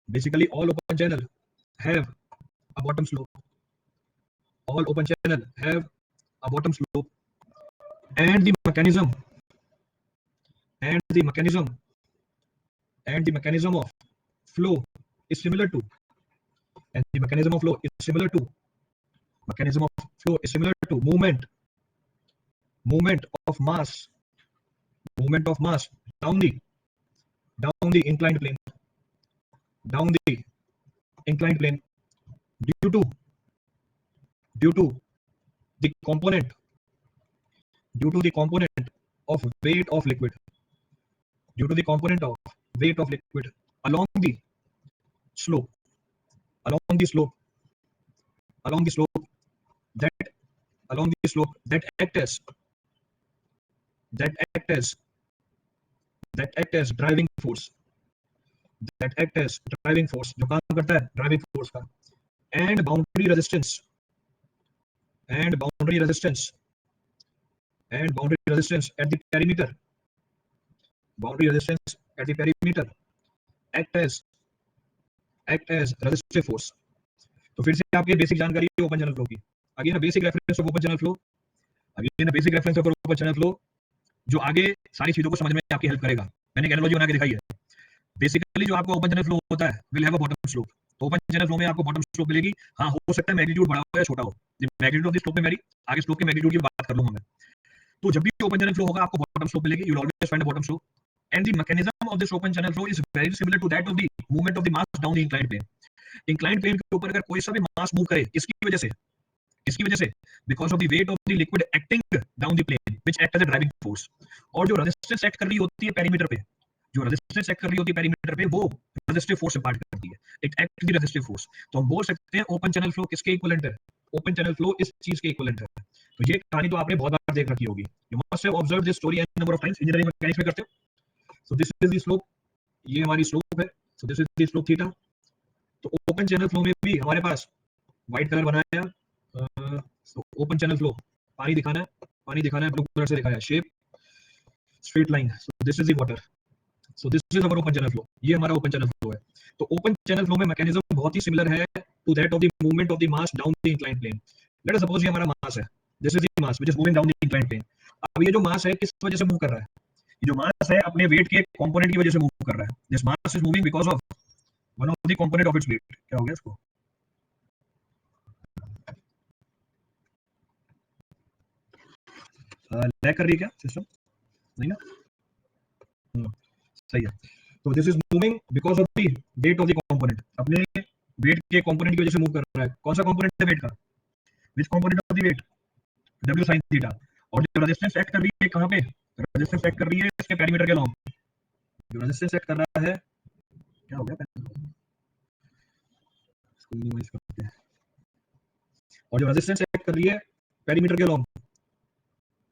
Speaker 1: basically all open channel have a bottom slope. All open channel have a bottom slope, and the mechanism and the mechanism and the mechanism of flow is similar to, and the mechanism of flow is similar to, mechanism of flow is similar to movement of mass, movement of mass down the inclined plane, down the inclined plane, due to the component, due to the component of weight of liquid, due to the component of weight of liquid along the slope, along the slope, along the slope, that along the slope that act as, that act as, that act as driving force, that act as driving force, जो काम करता है driving force का, and boundary resistance, and boundary resistance, and boundary resistance at the perimeter, boundary resistance at the perimeter act as resistive force. तो फिर से आपकी basic जानकारी है ओपन चैनल फ्लो की। Again basic reference of open channel flow, again basic reference of open channel flow, जो आगे सारी चीजों को समझने में आपकी हेल्प करेगा। मैंने एक एनालॉजी बना के दिखाई है। बेसिकली जो आपको ओपन चैनल फ्लो होता है will have a bottom slope. तो ओपन चैनल फ्लो में आपको बॉटम स्लोप मिलेगी। हाँ, हो सकता है मैग्नीट्यूड बड़ा हो या छोटा हो, मैग्नीट्यूड ऑफ द स्लोप में मेरी आगे स्लोप के मैग्नीट्यूड की बात कर लूंगा मैं। तो जब भी ओपन चैनल फ्लो होगा आपको बॉटम स्लोप मिलेगी, you will always find a bottom slope, and the mechanism of this open channel flow is very similar to that of the movement of the mass down the inclined plane. Inclined plane के ऊपर अगर कोई सा भी मास move करे, किसकी वजह से, किसकी वजह से, because of the weight of the liquid acting down the plane which act as a driving force. और जो रेजिस्टेंस एक्ट कर रही होती है पेरीमीटर पे, जो रेजिस्टेंस एक्ट कर रही होती है पेरीमीटर पे, वो रेजिस्टिव फोर्स इंपार्ट करती है, it act the resistive force. तो हम बोल सकते हैं ओपन चैनल फ्लो किसके इक्विवेलेंट है, ओपन चैनल फ्लो इस चीज के इक्विवेलेंट है। तो ये कहानी तो आपने बहुत बार देख रखी होगी, you must have observed this story an number of times, engineering mechanics में करते हो। So this is the slope, ये हमारी स्लोप है, so this is the slope theta. तो ओपन चैनल फ्लो में भी हमारे पास व्हाइट कलर बनाया, ओपन चैनल फ्लो, पानी दिखाना है, पानी दिखाना है, ब्लू कलर से दिखाया है, shape straight line, so this is the water, so this is our open channel flow, ये हमारा ओपन चैनल फ्लो है। तो ओपन चैनल फ्लो में मैकेनिज्म बहुत ही सिमिलर है to that of the movement of the mass down the inclined plane. Let us suppose ये हमारा मास है, this is the mass which is moving down the inclined plane. अब ये जो मास है किस वजह से मूव कर रहा है, ये जो मास है अपने वेट के कंपोनेंट की वजह से मूव कर रहा है, this mass is moving because of one of the component of its weight. क्या हो गया इसको, लैग कर रही है क्या सिस्टम, नहीं ना, सही है। तो this is moving because of the weight of the component, अपने वेट के कंपोनेंट की वजह से मूव कर रहा है। कौन सा कंपोनेंट है वेट का, which component of the weight, w sin थीटा। और जो रेजिस्टेंस एक्ट कर रही है कहां पे, रेजिस्टेंस एक्ट कर रही है इसके पेरीमीटर के अलोंग, जो रेजिस्टेंस एक्ट कर रहा है, क्या हो गया, इसको मिनिमाइज करते हैं, और जो रेजिस्टेंस एक्ट कर रही है पेरीमीटर के अलोंग,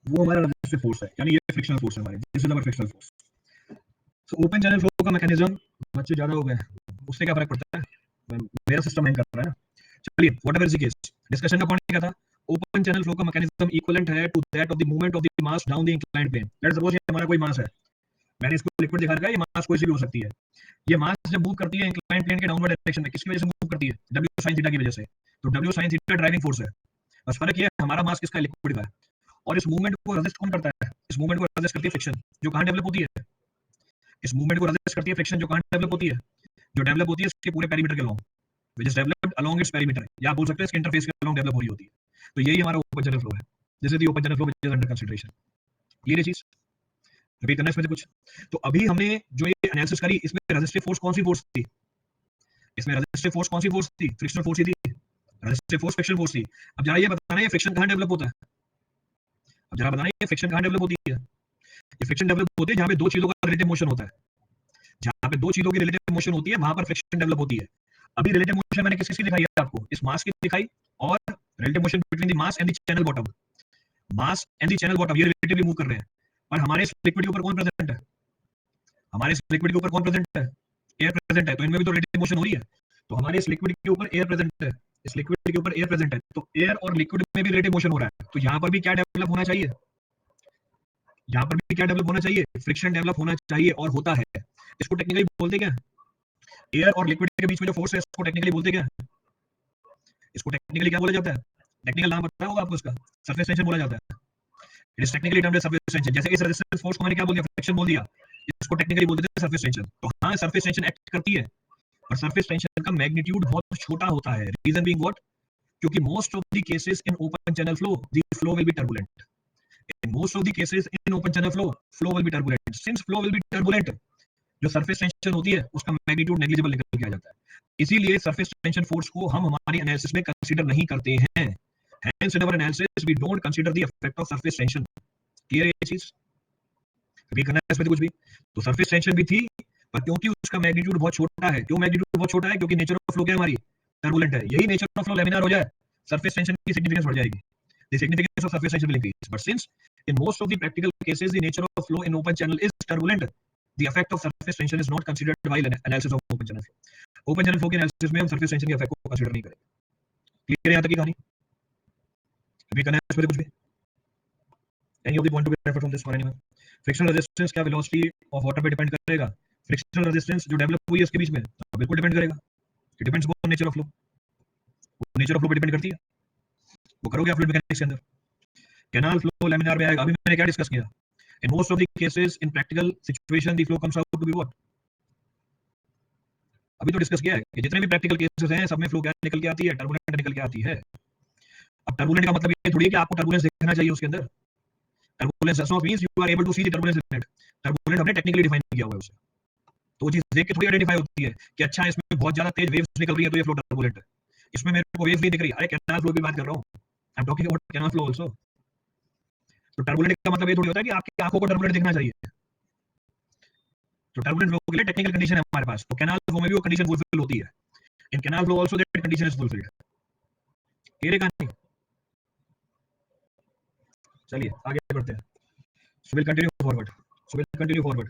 Speaker 1: वो हमारा रेजिस्टिव फोर्स है, यानी ये फ्रिक्शनल फोर्स है हमारे, this is our frictional force. So open channel flow का मैकेनिज्म, बच्चे ज्यादा हो गए, उससे क्या फर्क पड़ता है, मेरा सिस्टम हैंग कर रहा है ना। चलिए whatever is the case, discussion का पॉइंट क्या था, ओपन चैनल फ्लो का मैकेनिज्म इक्विवेलेंट है to that of the movement of the mass down the inclined plane. Let's suppose ये हमारा कोई मास है, मैंने इसको लिक्विड दिखा रखा है, ये मास कोई सी भी हो सकती है। ये मास जब मूव करती है इंक्लाइंड प्लेन के डाउनवर्ड डायरेक्शन में, किसकी वजह से मूव करती है, w sin थीटा की वजह से। तो w sin theta driving force है, बस फर्क ये है हमारा मास किसका है, लिक्विड का है। और इस मूवमेंट को रेजिस्ट कौन करता है, इस मूवमेंट को रेजिस्ट करती है फ्रिक्शन, जो कहां डेवलप होती है, इस मूवमेंट को रेजिस्ट करती है फ्रिक्शन, जो कहां डेवलप होती है, जो डेवलप होती है इसके पूरे पेरीमीटर के along, which is developed along its perimeter, या आप बोल सकते हैं इसके इंटरफेस के अलोंग डेवलप हो रही होती है। तो यही हमारा ओपन चैनल फ्लो है, this is the open channel flow which is under consideration. Clear है चीज, रिपीट करना इसमें से कुछ। तो अभी हमने जो ये एनालिसिस करी, इसमें रेजिस्टिव फोर्स कौन सी फोर्स थी, इसमें रेजिस्टिव फोर्स कौन सी फोर्स थी, फ्रिक्शनल फोर्स ही थी, रेजिस्टिव फोर्स फ्रिक्शनल फोर्स थी। अब जरा ये बताना, ये फ्रिक्शन कहां डेवलप होता है, अब जरा बताना ये फ्रिक्शन कहां डेवलप होती है, ये फ्रिक्शन डेवलप होती है जहां पे दो चीजों का रिलेटिव मोशन होता है, जहां पे दो चीजों की रिलेटिव मोशन होती है वहां पर फ्रिक्शन डेवलप होती है। अभी रिलेटिव मोशन मैंने किसकी दिखाई है आपको, इस मास की दिखाई, और relative motion between the mass and the channel bottom, mass and the channel bottom ये रिलेटिवली मूव कर रहे हैं। और हमारे इस लिक्विड के ऊपर कौन प्रेजेंट है, हमारे इस लिक्विड के ऊपर कौन प्रेजेंट है, एयर प्रेजेंट है, तो इनमें भी तो रिलेटिव मोशन हो रही है। तो हमारे इस लिक्विड के ऊपर एयर प्रेजेंट है, इस लिक्विड के ऊपर एयर प्रेजेंट है, तो एयर और लिक्विड में भी रिलेटिव मोशन हो रहा है। तो यहाँ पर भी क्या डेवलप होना चाहिए, यहाँ पर भी क्या डेवलप होना चाहिए, फ्रिक्शन डेवलप होना चाहिए, और होता है। इसको टेक्निकली बोलते क्या, एयर और लिक्विड के बीच में जो फोर्स है इसको टेक्निकली बोलते क्या, इसको टेक्निकली क्या बोला जाता है, टेक्निकल नाम पता होगा आपको इसका, सरफेस टेंशन बोला जाता है। It is technically termed as surface tension. जैसे इस रेजिस्टेंस फोर्स को मैंने क्या बोल दिया, फ्रिक्शन बोल दिया, इसको टेक्निकली बोलते हैं सरफेस टेंशन। तो हाँ सरफेस टेंशन एक्ट करती है, और सरफेस टेंशन का मैग्नीट्यूड बहुत छोटा होता है, रीजन बीइंग व्हाट, क्योंकि most of the cases in open channel flow the flow will be turbulent, in most of the cases in open channel flow will be turbulent, since flow will be turbulent, जो surface tension होती है उसका magnitude negligible निकल के आ जाता है। इसीलिए surface tension force को हम हमारी एनालिसिस में कंसीडर नहीं करते हैं, hence in our analysis we don't consider the effect of surface tension। Clear है ये चीज, भी करना है इसमें कुछ भी। तो सरफेस टेंशन भी थी, पर क्योंकि उसका मैग्नीट्यूड बहुत छोटा है, क्यों मैग्नीट्यूड बहुत छोटा है, क्योंकि नेचर ऑफ फ्लो क्या है हमारी, टर्बुलेंट है। यही नेचर ऑफ फ्लो लैमिनार हो जाए, सरफेस टेंशन की सिग्निफिकेंस बढ़ जाएगी, the significance of surface tension will increase, but since in most of the practical cases the nature of flow in open channel is turbulent, the effect of surface tension is not considered while analysis of open channel flow। open channel flow के analysis में हम surface tension के effect को consider नहीं करेंगे। Clear है यहां तक की कहानी, अभी करना है इसमें कुछ भी, any of the point to be referred from this for anyone। Frictional resistance क्या वेलोसिटी ऑफ वाटर पे डिपेंड करेगा, फ्रिक्शनल रेजिस्टेंस जो डेवलप हुई है इसके बीच में तो बिल्कुल डिपेंड करेगा, it depends upon nature of flow, वो नेचर ऑफ फ्लो पे डिपेंड करती है, वो करोगे आप फ्लूइड मैकेनिक्स के अंदर। कैनाल फ्लो लैमिनार में आएगा, अभी मैंने क्या डिस्कस किया, in most of the cases in practical situation the flow comes out to be what, अभी तो डिस्कस किया है कि जितने भी प्रैक्टिकल केसेस हैं सब में फ्लो क्या निकल के आती है, टर्बुलेंट निकल के आती है। अब टर्बुलेंट का मतलब ये थोड़ी है कि आपको टर्बुलेंस देखना चाहिए उसके अंदर, turbulence does not means you are able to see the turbulence in it, turbulent हमने टेक्निकली डिफाइन किया हुआ है उसे। तो वो चीज देख के थोड़ी आइडेंटिफाई होती है कि अच्छा इसमें बहुत ज्यादा तेज वेव्स निकल रही है तो ये फ्लो टर्बुलेंट है, इसमें मेरे को वेव्स नहीं दिख रही, अरे कैनाल फ्लो की बात कर रहा हूँ, आई am talking about canal flow also. तो टर्बुलेंट का मतलब ये थोड़ी होता है कि आपकी आंखों को टर्बुलेंट दिखना चाहिए। तो टर्बुलेंट फ्लो के लिए टेक्निकल कंडीशन है हमारे पास, तो कैनाल फ्लो में भी वो कंडीशन फुलफिल होती है। In canal flow also that condition is fulfilled. ये रे कहानी। चलिए आगे बढ़ते हैं। So we'll continue forward.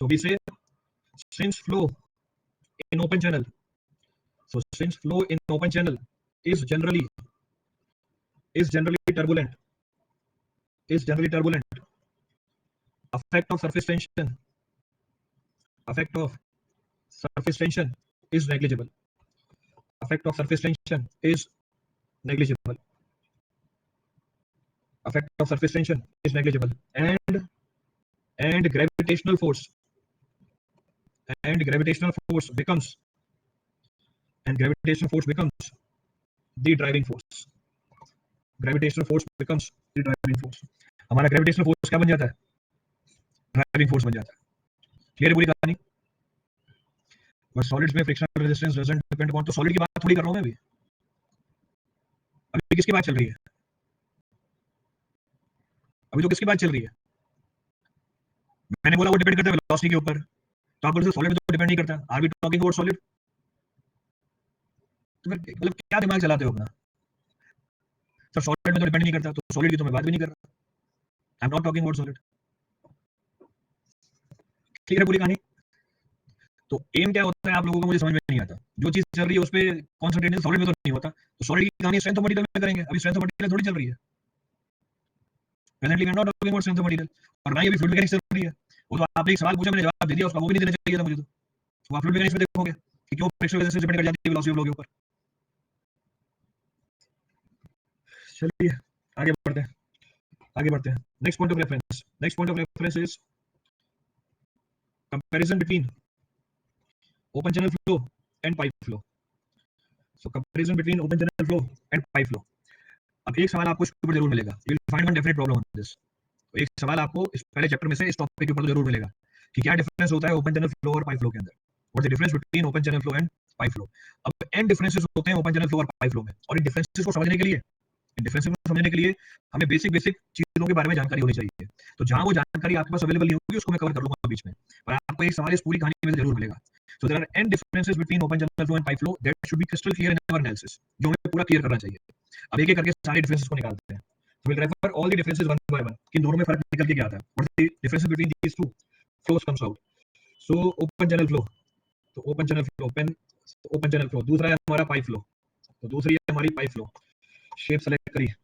Speaker 1: So we say since flow in open channel. So since flow in open channel is generally is generally turbulent, is generally turbulent. Effect of surface tension. Effect of surface tension is negligible. Effect of surface tension is negligible. Effect of surface tension is negligible. And gravitational force and gravitational force becomes and gravitational force becomes the driving force. Gravitational force becomes the driving force. हमारा gravitational force क्या बन जाता है? Driving force बन जाता है। Clear है पूरी कहानी? बस सॉलिड्स में frictional resistance doesn't depend upon, तो सॉलिड की बात थोड़ी कर रहा हूं मैं अभी। अभी किसकी बात चल रही है? अभी तो किसकी बात चल रही है? मैंने बोला वो डिपेंड करता है वेलोसिटी के ऊपर, तो आप बोलते हो सॉलिड तो डिपेंड नहीं करता। Are we talking about solid? तो मतलब क्या दिमाग चलाते हो अपना? सर सॉलिड में तो डिपेंड नहीं करता, तो सॉलिड की तो मैं बात भी नहीं कर रहा। आई am not talking about solid. Clear है पूरी कहानी? तो एम क्या होता है आप लोगों को मुझे समझ में नहीं आता। जो चीज चल रही है उस पे कॉन्सेंट्रेट सॉलिड में तो नहीं होता, तो सॉलिड की कहानी स्ट्रेंथ ऑफ मटेरियल में करेंगे। अभी स्ट्रेंथ ऑफ मटेरियल थोड़ी चल रही है, presently I am not talking about strength of material, और ना ही अभी फ्लूइड मैकेनिक्स चल रही है। वो तो आपने एक सवाल पूछा, मैंने जवाब दे दिया उसका, वो भी नहीं देना चाहिए था मुझे। तो आप फ्लूइड मैकेनिक्स में देखोगे कि क्यों फ्रिक्शनल रेजिस्टेंस डिपेंड कर जाती है वेलोसिटी ऑफ फ्लो के ऊपर। चलिए आगे बढ़ते हैं, आगे बढ़ते हैं। Next point of reference, next point of reference is comparison between open channel flow and pipe flow. So comparison between open channel flow and pipe flow. अब एक सवाल आपको इसके ऊपर जरूर मिलेगा, you will find one definite problem on this. तो एक सवाल आपको इस पहले चैप्टर में से इस टॉपिक के ऊपर तो जरूर मिलेगा कि क्या डिफरेंस होता है ओपन चैनल फ्लो और पाइप फ्लो के अंदर। What is the difference between open channel flow and pipe flow. अब एंड डिफरेंसेस होते हैं ओपन चैनल फ्लो और पाइप फ्लो में, और इन डिफरेंसेस को समझने के लिए हमें बेसिक बेसिक चीजों के बारे में जानकारी होनी चाहिए। तो जहां वो जानकारी आपके पास अवेलेबल नहीं होगी उसको मैं कवर कर लूंगा बीच में, पर आपको एक सवाल इस पूरी कहानी में जरूर मिलेगा। So there are n differences between open channel flow and pipe flow that should be crystal clear in our analysis, जो हमें पूरा क्लियर करना चाहिए। अब एक एक करके सारे डिफरेंसेस को निकालते हैं। So we'll refer all the differences one by one, कि दोनों में फर्क निकल के क्या आता है, what the differences between these two flows comes out. So open channel flow, तो open channel flow, open channel flow। दूसरा है हमारा पाइप फ्लो, तो दूसरी है हमारी पाइप फ्लो। शेप सेलेक्ट करिए।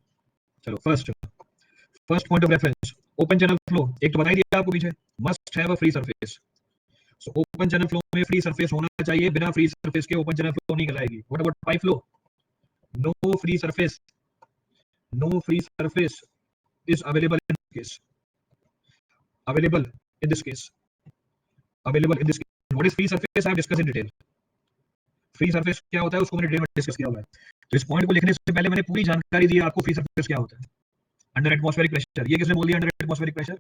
Speaker 1: चलो first point of reference open channel flow. एक तो बताई दिया आपको पीछे, must have a free surface. So open channel flow में फ्री सरफेस होना चाहिए, बिना फ्री सरफेस के ओपन चैनल फ्लो नहीं कहलाएगी। What about pipe flow? No free surface, no free surface is available in this case, available in this case, available in this case. What is free surface? I have discuss in detail. Free surface क्या होता है उसको मैंने detail में discuss किया हुआ है। तो इस पॉइंट को लिखने से पहले मैंने पूरी जानकारी दी आपको फ्री सरफेस क्या होता है। अंडर एटमॉस्फेरिक प्रेशर, ये किसने बोल दिया अंडर एटमॉस्फेरिक प्रेशर?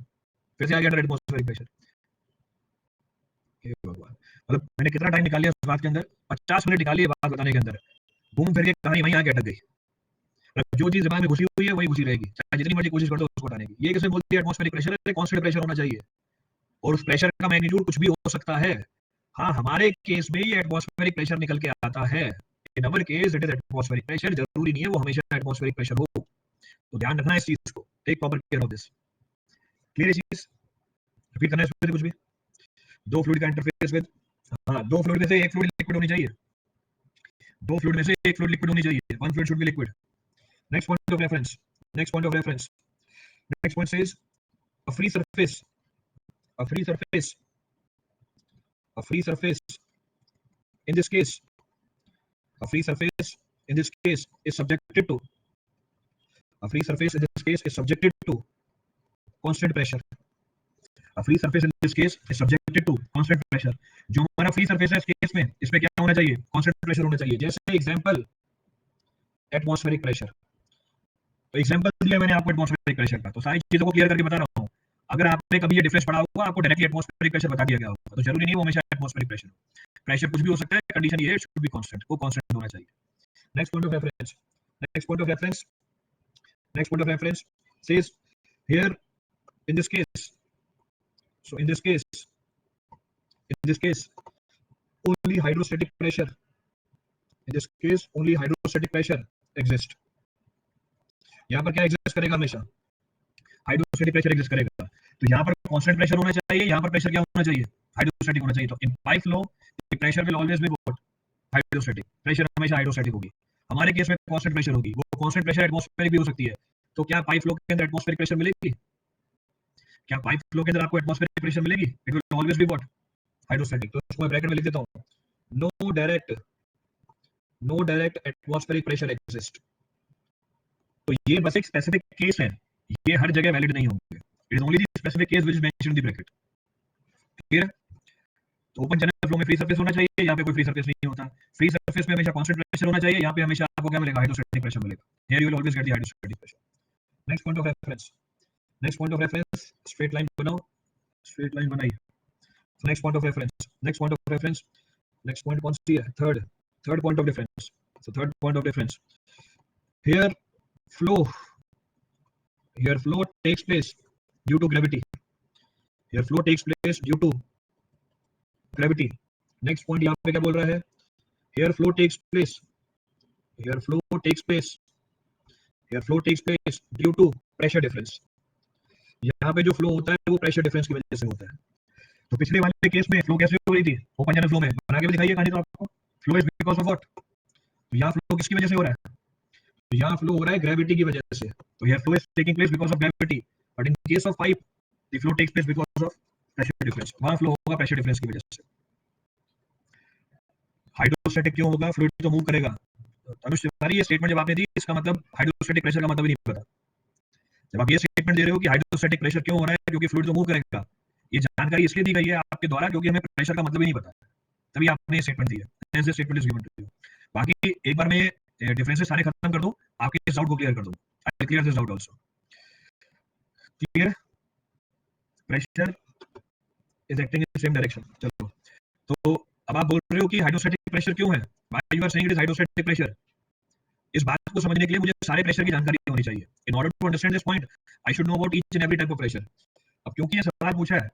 Speaker 1: फिर से आ गया अंडर एटमॉस्फेरिक प्रेशर। हे भगवान, मतलब मैंने कितना टाइम निकाल लिया उस बात के अंदर, 50 मिनट निकाल लिए बात बताने के अंदर, घूम फिर के कहानी वहीं आके अटक गई। मतलब जो चीज दिमाग में घुसी हुई है वही घुसी रहेगी, चाहे जितनी मर्जी कोशिश कर दो उसको हटाने की। ये किसने बोल दिया एटमॉस्फेरिक प्रेशर? कांस्टेंट प्रेशर होना चाहिए, और उस प्रेशर का मैग्नीट्यूड कुछ भी हो सकता है। हाँ, हमारे केस में ये एटमॉस्फेरिक प्रेशर निकल के आता है। In our case it is atmospheric pressure, जरूरी नहीं है वो हमेशा एटमॉस्फेरिक प्रेशर हो। तो ध्यान रखना इस चीज को, take proper care of this. Clear है चीज? रिपीट करना है इसमें कुछ भी? दो फ्लूइड का इंटरफेस विद, हाँ, दो फ्लूइड में से एक फ्लूइड लिक्विड होनी चाहिए, दो फ्लूइड में से एक फ्लूइड लिक्विड होनी चाहिए, one fluid should be liquid. Next point of reference, next point of reference, next point says a free surface, a free surface, a free surface in this case, a free surface in this case is subjected to, a free surface in this case is subjected to constant pressure, a free surface in this case is subjected to constant pressure। जो हमारा free surface है इस case में, इस पे क्या होना चाहिए? कांस्टेंट प्रेशर होना चाहिए। जैसे एग्जांपल एटमॉस्फेरिक प्रेशर, तो एग्जांपल दिया मैंने आपको एटमॉस्फेरिक प्रेशर का, तो सारी चीजों को क्लियर करके बता रहा हूं। अगर आपने कभी ये डिफरेंस पढ़ा होगा, आपको डायरेक्टली एटमॉस्फेरिक प्रेशर बता दिया गया होगा, तो जरूरी नहीं वो हमेशा एटमॉस्फेरिक प्रेशर हो। प्रेशर कुछ भी हो सकता है, कंडीशन ये है, शुड बी कांस्टेंट, वो कांस्टेंट होना चाहिए। Next point of reference, next point of reference, next point of reference says here in this case, so in this case only hydrostatic pressure, in this case only hydrostatic pressure exist। यहाँ पर क्या exist करेगा, हमेशा hydrostatic pressure exist करेगा। तो यहाँ पर constant pressure होना चाहिए, यहाँ पर प्रेशर क्या होना चाहिए, हाइड्रोस्टेटिक होना चाहिए। तो in pipe flow the pressure will always be what, hydrostatic, pressure हमेशा हाइड्रोस्टेटिक होगी। हमारे केस में कांस्टेंट प्रेशर होगी, वो कांस्टेंट प्रेशर एटमॉस्फेरिक भी हो सकती है। तो क्या पाइप फ्लो के अंदर एटमॉस्फेरिक प्रेशर मिलेगी, क्या पाइप फ्लो के अंदर आपको एटमॉस्फेरिक प्रेशर मिलेगी, it will always be what, hydrostatic. तो इसको मैं ब्रैकेट में लिख देता हूं, no direct, no direct atmospheric pressure exist. तो ये बस एक स्पेसिफिक केस है, ये हर जगह वैलिड नहीं होंगे, it is only the specific case which is mentioned in the bracket. Clear है? तो ओपन चैनल फ्लो में फ्री सरफेस होना चाहिए, यहाँ पे कोई फ्री सरफेस नहीं होता। फ्री सरफेस में हमेशा कांस्टेंट प्रेशर होना चाहिए, यहाँ पे हमेशा आपको क्या मिलेगा, हाइड्रोस्टेटिक प्रेशर मिलेगा। Here you will always get the hydrostatic pressure. Next point of reference, next point of reference, straight line बनाओ, स्ट्रेट लाइन बनाइए। Next point of reference, next point of reference, next point कौन सी है, third, third point of difference. So third point of difference, here flow, here flow takes place due to gravity, here flow takes place due to gravity. Next point यहाँ पे क्या बोल रहा है, here flow takes place, here flow takes place, here flow takes place due to pressure difference. यहाँ पे जो flow होता है वो प्रेशर डिफरेंस की वजह से होता है। तो पिछले वाले केस में फ्लो कैसे हो रही थी, ओपन चैनल फ्लो में, बना के भी दिखाइए कहानी तो आपको। Flow is because of what, तो यहाँ फ्लो किसकी वजह से हो रहा है, तो यहाँ फ्लो हो रहा है ग्रेविटी की वजह से। तो यहाँ flow is taking place because of gravity, but in case of pipe the flow takes place because of pressure difference, वहां फ्लो होगा प्रेशर डिफरेंस की वजह से। हाइड्रोस्टैटिक क्यों होगा, फ्लूइड तो मूव करेगा। अनुज तिवारी ये स्टेटमेंट जब आपने दी, इसका मतलब हाइड्रोस्टैटिक प्रेशर का मतलब ही नहीं पता। जब आप ये स्टेटमेंट दे रहे हो कि हाइड्रोस्टैटिक प्रेशर क्यों हो रहा है, क्योंकि फ्लूइड तो मूव करेगा, ये जानकारी इसलिए दी गई है आपके द्वारा क्योंकि हमें प्रेशर का मतलब ही नहीं पता, तभी आपने ये स्टेटमेंट दी है, as the statement is given to you. बाकी एक बार मैं ये डिफरेंसेस सारे खत्म कर दूं, आपके इस डाउट को क्लियर कर दूं, I clear this doubt also. Clear, pressure is acting in the same direction. चलो, तो अब आप बोल रहे हो कि हाइड्रोस्टैटिक प्रेशर क्यों है, why you are saying it is hydrostatic pressure. इस बात को समझने के लिए मुझे सारे प्रेशर की जानकारी होनी चाहिए। In order to understand this point I should know about each and every type of pressure. अब क्योंकि ये सवाल पूछा है,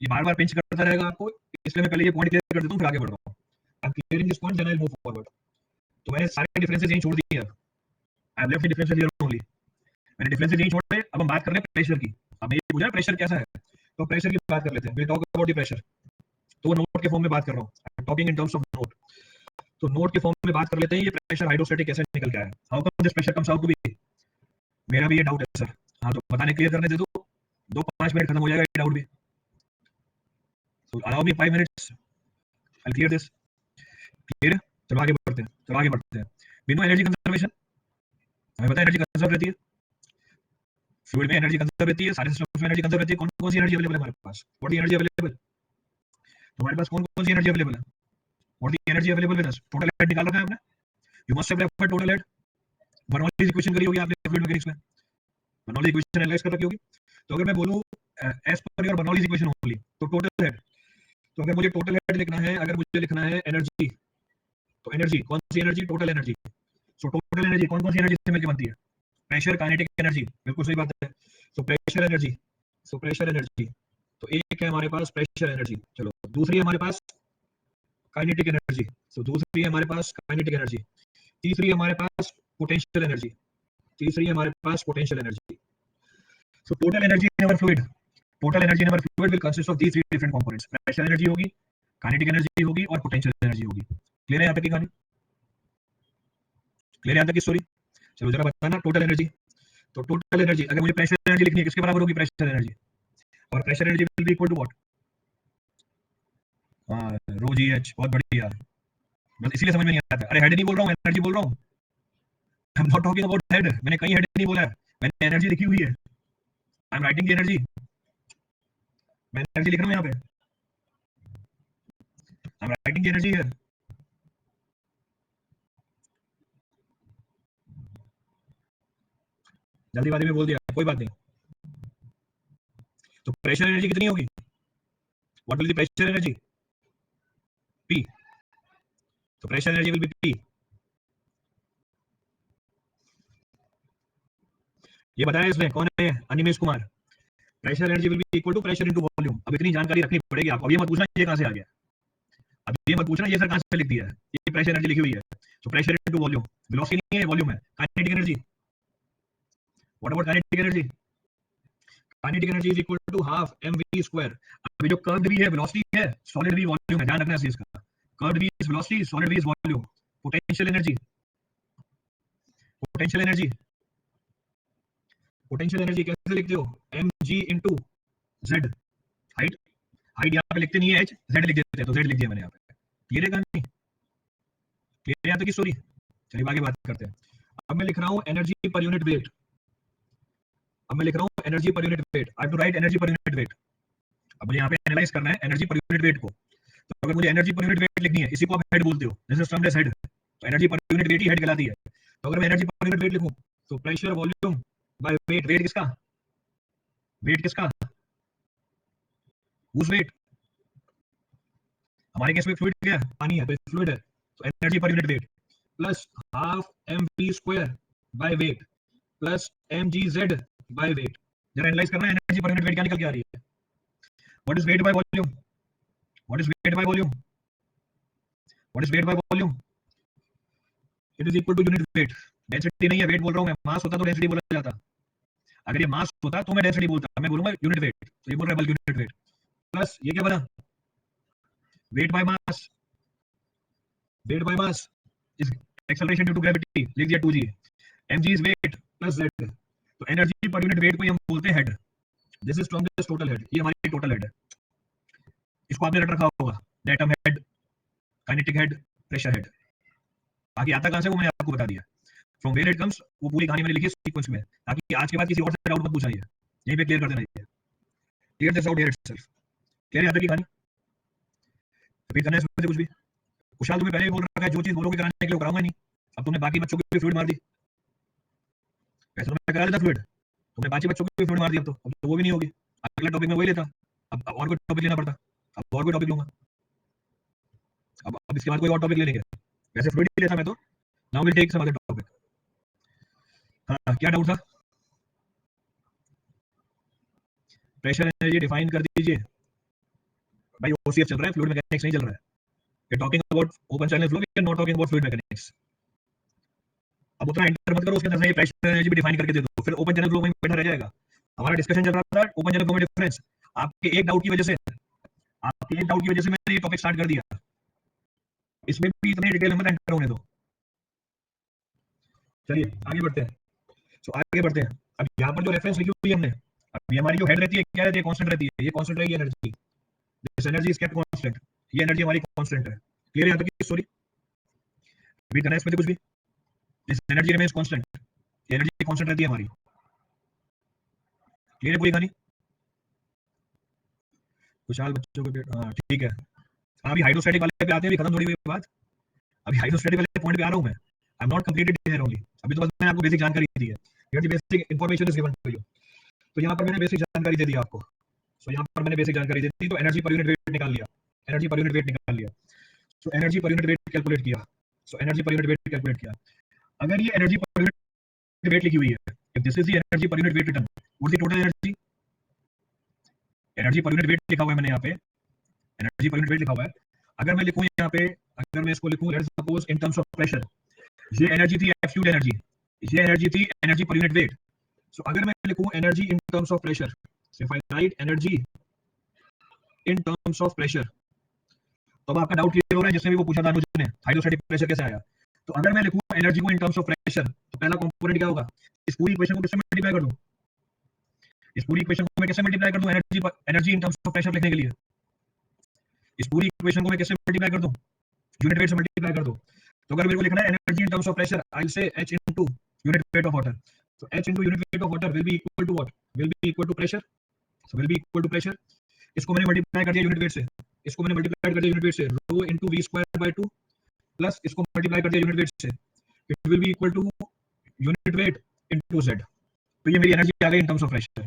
Speaker 1: ये बार-बार पिंच करता रहेगा आपको, इसलिए मैं पहले ये पॉइंट क्लियर कर देता हूं, फिर आगे बढ़ रहा हूं। I am clearing this point, then I will move forward. तो मैंने सारे डिफरेंसेस यहीं छोड़ दिए अब, I have left the differences here only. मैंने डिफरेंसेस यहीं छोड़े, अब हम बात कर रहे हैं प्रेशर की। अब ये पूछा प्रेशर कैसा है, तो प्रेशर की बात कर लेते हैं। We talk about the pressure, तो नोट के फॉर्म में बात कर रहा हूं, I am talking in terms of note. तो नोट के फॉर्म में बात कर लेते हैं, ये प्रेशर हाइड्रोस्टैटिक कैसे निकल के आया, how come this pressure comes out to be. मेरा भी ये डाउट है सर, हाँ तो बताने क्लियर करने दे दो, 2-5 मिनट खत्म हो जाएगा ये डाउट भी। सो allow me 5 minutes, I clear this. Clear है, चलो आगे बढ़ते हैं, चलो आगे बढ़ते हैं। वी नो एनर्जी कंजर्वेशन, हमें पता है एनर्जी कंजर्व रहती है, फ्लूइड में एनर्जी कंजर्व रहती है, सारे सिस्टम्स में एनर्जी कंजर्व रहती है। कौन कौन सी एनर्जी अवेलेबल है हमारे पास, व्हाट द एनर्जी अवेलेबल, हमारे पास कौन कौन सी एनर्जी अवेलेबल है, what the energy available with us. Total head निकाल रखा है आपने, you must have referred total head, Bernoulli's equation करी होगी आपने फ्लूइड मैकेनिक्स में, बर्नौलीज इक्वेशन एनालाइज कर रखी होगी। तो अगर मैं बोलूं as per your Bernoulli's equation only, तो टोटल हेड, तो अगर मुझे टोटल हेड लिखना है, अगर मुझे लिखना है एनर्जी, तो एनर्जी कौन सी energy, total energy. So total energy कौन कौन सी एनर्जी से मिलकर बनती है, प्रेशर, काइनेटिक एनर्जी, बिल्कुल सही बात है। So pressure energy, so pressure energy, तो एक है हमारे पास प्रेशर एनर्जी। चलो दूसरी है हमारे पास काइनेटिक एनर्जी, सो दूसरी है हमारे पास काइनेटिक एनर्जी। तीसरी है हमारे पास पोटेंशियल एनर्जी, तीसरी है हमारे पास potential energy. So total energy in our fluid, total energy in our fluid will consist of these three different components, pressure energy होगी, काइनेटिक एनर्जी होगी और पोटेंशियल एनर्जी होगी। क्लियर है यहाँ तक की कहानी, क्लियर है यहाँ तक की स्टोरी। चलो जरा बताना टोटल एनर्जी, तो टोटल एनर्जी अगर मुझे प्रेशर एनर्जी लिखनी है, किसके बराबर होगी प्रेशर एनर्जी, और pressure energy will be equal to what, rho g h, बहुत बढ़िया, बस इसीलिए समझ में नहीं आता। अरे हेड नहीं बोल रहा हूँ, एनर्जी बोल रहा हूँ, आई am not talking about head, मैंने कहीं हेड नहीं बोला है, मैंने एनर्जी लिखी हुई है, I am writing the energy, मैं एनर्जी लिख रहा हूँ यहाँ पे, I am writing the energy है। जल्दीबाजी में बोल दिया, कोई बात नहीं, तो प्रेशर एनर्जी कितनी होगी? What will be pressure energy? P. तो pressure energy will be P. ये बताया इसने, कौन है? Animesh Kumar. Pressure energy will be equal to pressure into volume. अब इतनी जानकारी रखनी पड़ेगी आपको। अब ये मत पूछना ये कहां से आ गया, अब ये मत पूछना ये सर कहां से लिख दिया है, ये प्रेशर एनर्जी लिखी हुई है। तो प्रेशर इनटू वॉल्यूम, वेलोसिटी नहीं है, वॉल्यूम है। Kinetic energy, what about kinetic energy? Kinetic energy is equal to half mv square. अभी जो कर्व्ड v है वेलोसिटी है, सॉलिड v वॉल्यूम है, ध्यान रखना है इसका। Curved v is velocity, solid v is volume. Potential energy, potential energy, potential energy कैसे लिखते हो? mg into z। Height, height यहाँ पे लिखते नहीं है h, z लिख देते हैं, तो z लिख दिया मैंने यहाँ पे। क्लियर है कहानी? क्लियर है यहाँ तक की स्टोरी? चलिए आगे बात करते हैं। अब मैं लिख रहा हूँ एनर्जी पर यूनिट वेट। अब मैं लिख रहा हूँ energy per unit weight. I have to write energy per unit weight. अब मुझे यहाँ पे एनालाइज करना है एनर्जी पर यूनिट वेट को। तो अगर मुझे एनर्जी पर यूनिट वेट लिखनी है, इसी को आप हेड बोलते हो, this is termed as head. तो एनर्जी पर यूनिट वेट ही हेड कहलाती है। तो अगर मैं एनर्जी पर यूनिट वेट लिखूं तो pressure volume by weight. Weight किसका? वेट किसका? उस वेट, हमारे केस में फ्लूइड क्या है? पानी है, तो फ्लूइड है। तो energy per unit weight plus half mv square by weight plus mgz by weight. जरा एनालाइज करना है एनर्जी पर यूनिट वेट क्या निकल के आ रही है। What is weight by volume? What is weight by volume? What is weight by volume? It is equal to unit weight. Density नहीं है, वेट बोल रहा हूं मैं। मास होता तो डेंसिटी बोला जाता। अगर ये मास होता तो मैं डेंसिटी बोलता, मैं बोलूंगा यूनिट वेट। तो ये बोल रहा है बल्कि यूनिट वेट प्लस ये क्या बना? Weight by mass. Weight by mass is acceleration due to gravity, लिख दिया 2g। mg is weight plus z। तो एनर्जी पर यूनिट वेट को हम बोलते हैं हेड। This is from this total head, ये हमारी टोटल हेड है। इसको आपने रट रखा होगा, datum head, kinetic head, pressure head. बाकी आता कहां से वो मैंने आपको बता दिया। फ्रॉम वेयर इट कम्स वो पूरी कहानी मैंने लिखी है सीक्वेंस में, ताकि आज के बाद किसी और से डाउट मत पूछना। यहीं पे क्लियर कर देना है। Clear this out here itself. Clear है की कहानी? रिपीट करना है इसमें से कुछ भी? कुशाल तुम्हें पहले ही बोल रखा है, जो चीज बोलोगे कराने के लिए कराऊंगा नहीं। अब तुमने बाकी बच्चों की फ्लूइड मार दी। वैसे तो मैं करा लेता फ्लूइड, तुमने बाकी बच्चों की फ्लूइड मार दी। अब तो वो भी नहीं होगी। अगला टॉपिक में वही लेता। अब और कोई टॉपिक लेना पड़ता। अब और कोई टॉपिक लूंगा। अब इसके बाद कोई और टॉपिक ले लेंगे। वैसे फ्लूइड ही लेता मैं तो। Now will take some other topic. हाँ, क्या डाउट था? प्रेशर एनर्जी डिफाइन कर दीजिए। भाई ओसीएफ चल रहा है, फ्लूइड मैकेनिक्स नहीं चल रहा है। We are talking about open channel flow, we are not talking about fluid mechanics. अब उतना इंटर मत करो, उसके अंदर से प्रेशर एनर्जी भी डिफाइन करके दे दो, फिर ओपन चैनल फ्लो में बैठा रह जाएगा। हमारा डिस्कशन चल रहा था ओपन चैनल फ्लो में डिफरेंस। आपके एक डाउट की वजह से, आपके एक डाउट की वजह से मैंने ये टॉपिक स्टार्ट कर दिया। इसमें भी इतने डिटेल में एंटर होने दो। चलिए आगे बढ़ते हैं। तो आगे बढ़ते हैं। अब यहाँ पर जो रेफरेंस लिखी हुई है हमने, अब ये हमारी जो हेड रहती है क्या रहती है? कांस्टेंट रहती है। ये कांस्टेंट रहेगी energy. This energy is kept constant. ये एनर्जी हमारी कांस्टेंट है। क्लियर है यहाँ तक की स्टोरी? रिपीट करना है इसमें से कुछ भी? This energy remains constant. ये एनर्जी कांस्टेंट रहती है हमारी। क्लियर है पूरी कहानी? खुशहाल बच्चों को हाँ ठीक है। अभी हाइड्रोस्टैटिक वाले पे आते हैं, अभी खत्म थोड़ी हुई बात। अभी हाइड्रोस्टैटिक वाले पॉइंट पे आ रहा हूं मैं। I am not completed here only. अभी तो बस मैंने आपको बेसिक जानकारी दी है। Here the basic information is given to you. तो यहाँ पर मैंने बेसिक जानकारी दे दी आपको। सो यहाँ पर मैंने बेसिक जानकारी दे दी, तो एनर्जी पर यूनिट वेट निकाल लिया। एनर्जी पर यूनिट वेट निकाल लिया। So energy per unit weight calculate किया। So energy per unit weight calculate किया। अगर ये एनर्जी पर यूनिट वेट लिखी हुई है, if this is the energy per unit wait return, what is the total energy? Energy per unit wait लिखा हुआ है मैंने यहाँ पे, एनर्जी पर यूनिट वेट लिखा हुआ है। अगर मैं लिखूं यहाँ पे, अगर मैं इसको लिखूं let's suppose in terms of pressure, ये एनर्जी थी एब्सोल्यूट एनर्जी, ये एनर्जी थी एनर्जी पर यूनिट वेट। सो अगर मैं लिखूं energy in terms of pressure, so if I right energy in terms of pressure, तो अब आपका डाउट क्लियर हो रहा है जिसने भी वो पूछा था अनुज ने, हाइड्रोस्टैटिक प्रेशर कैसे आया। तो अगर मैं लिखूं एनर्जी को इन टर्म्स ऑफ प्रेशर, तो पहला कंपोनेंट क्या होगा? इस पूरी इक्वेशन को किससे मल्टीप्लाई कर दूं? इस पूरी इक्वेशन को मैं किससे मल्टीप्लाई कर दूं energy in terms of pressure लिखने के लिए? इस पूरी इक्वेशन को मैं किससे मल्टीप्लाई कर दूं? यूनिट वेट से मल्टीप्लाई कर दो। तो अगर मेरे को लिखना है energy in terms of pressure, I will say h into unit weight of water. So h into unit weight of water will be equal to what? Will be equal to pressure. So will be equal to pressure. इसको मैंने multiply कर दिया unit weight से, इसको मैंने multiply कर दिया unit weight से, rho into v square by 2 plus इसको मल्टीप्लाई कर दिया यूनिट वेट से, it will be equal to unit weight into z। तो ये मेरी एनर्जी आ गई in terms of pressure.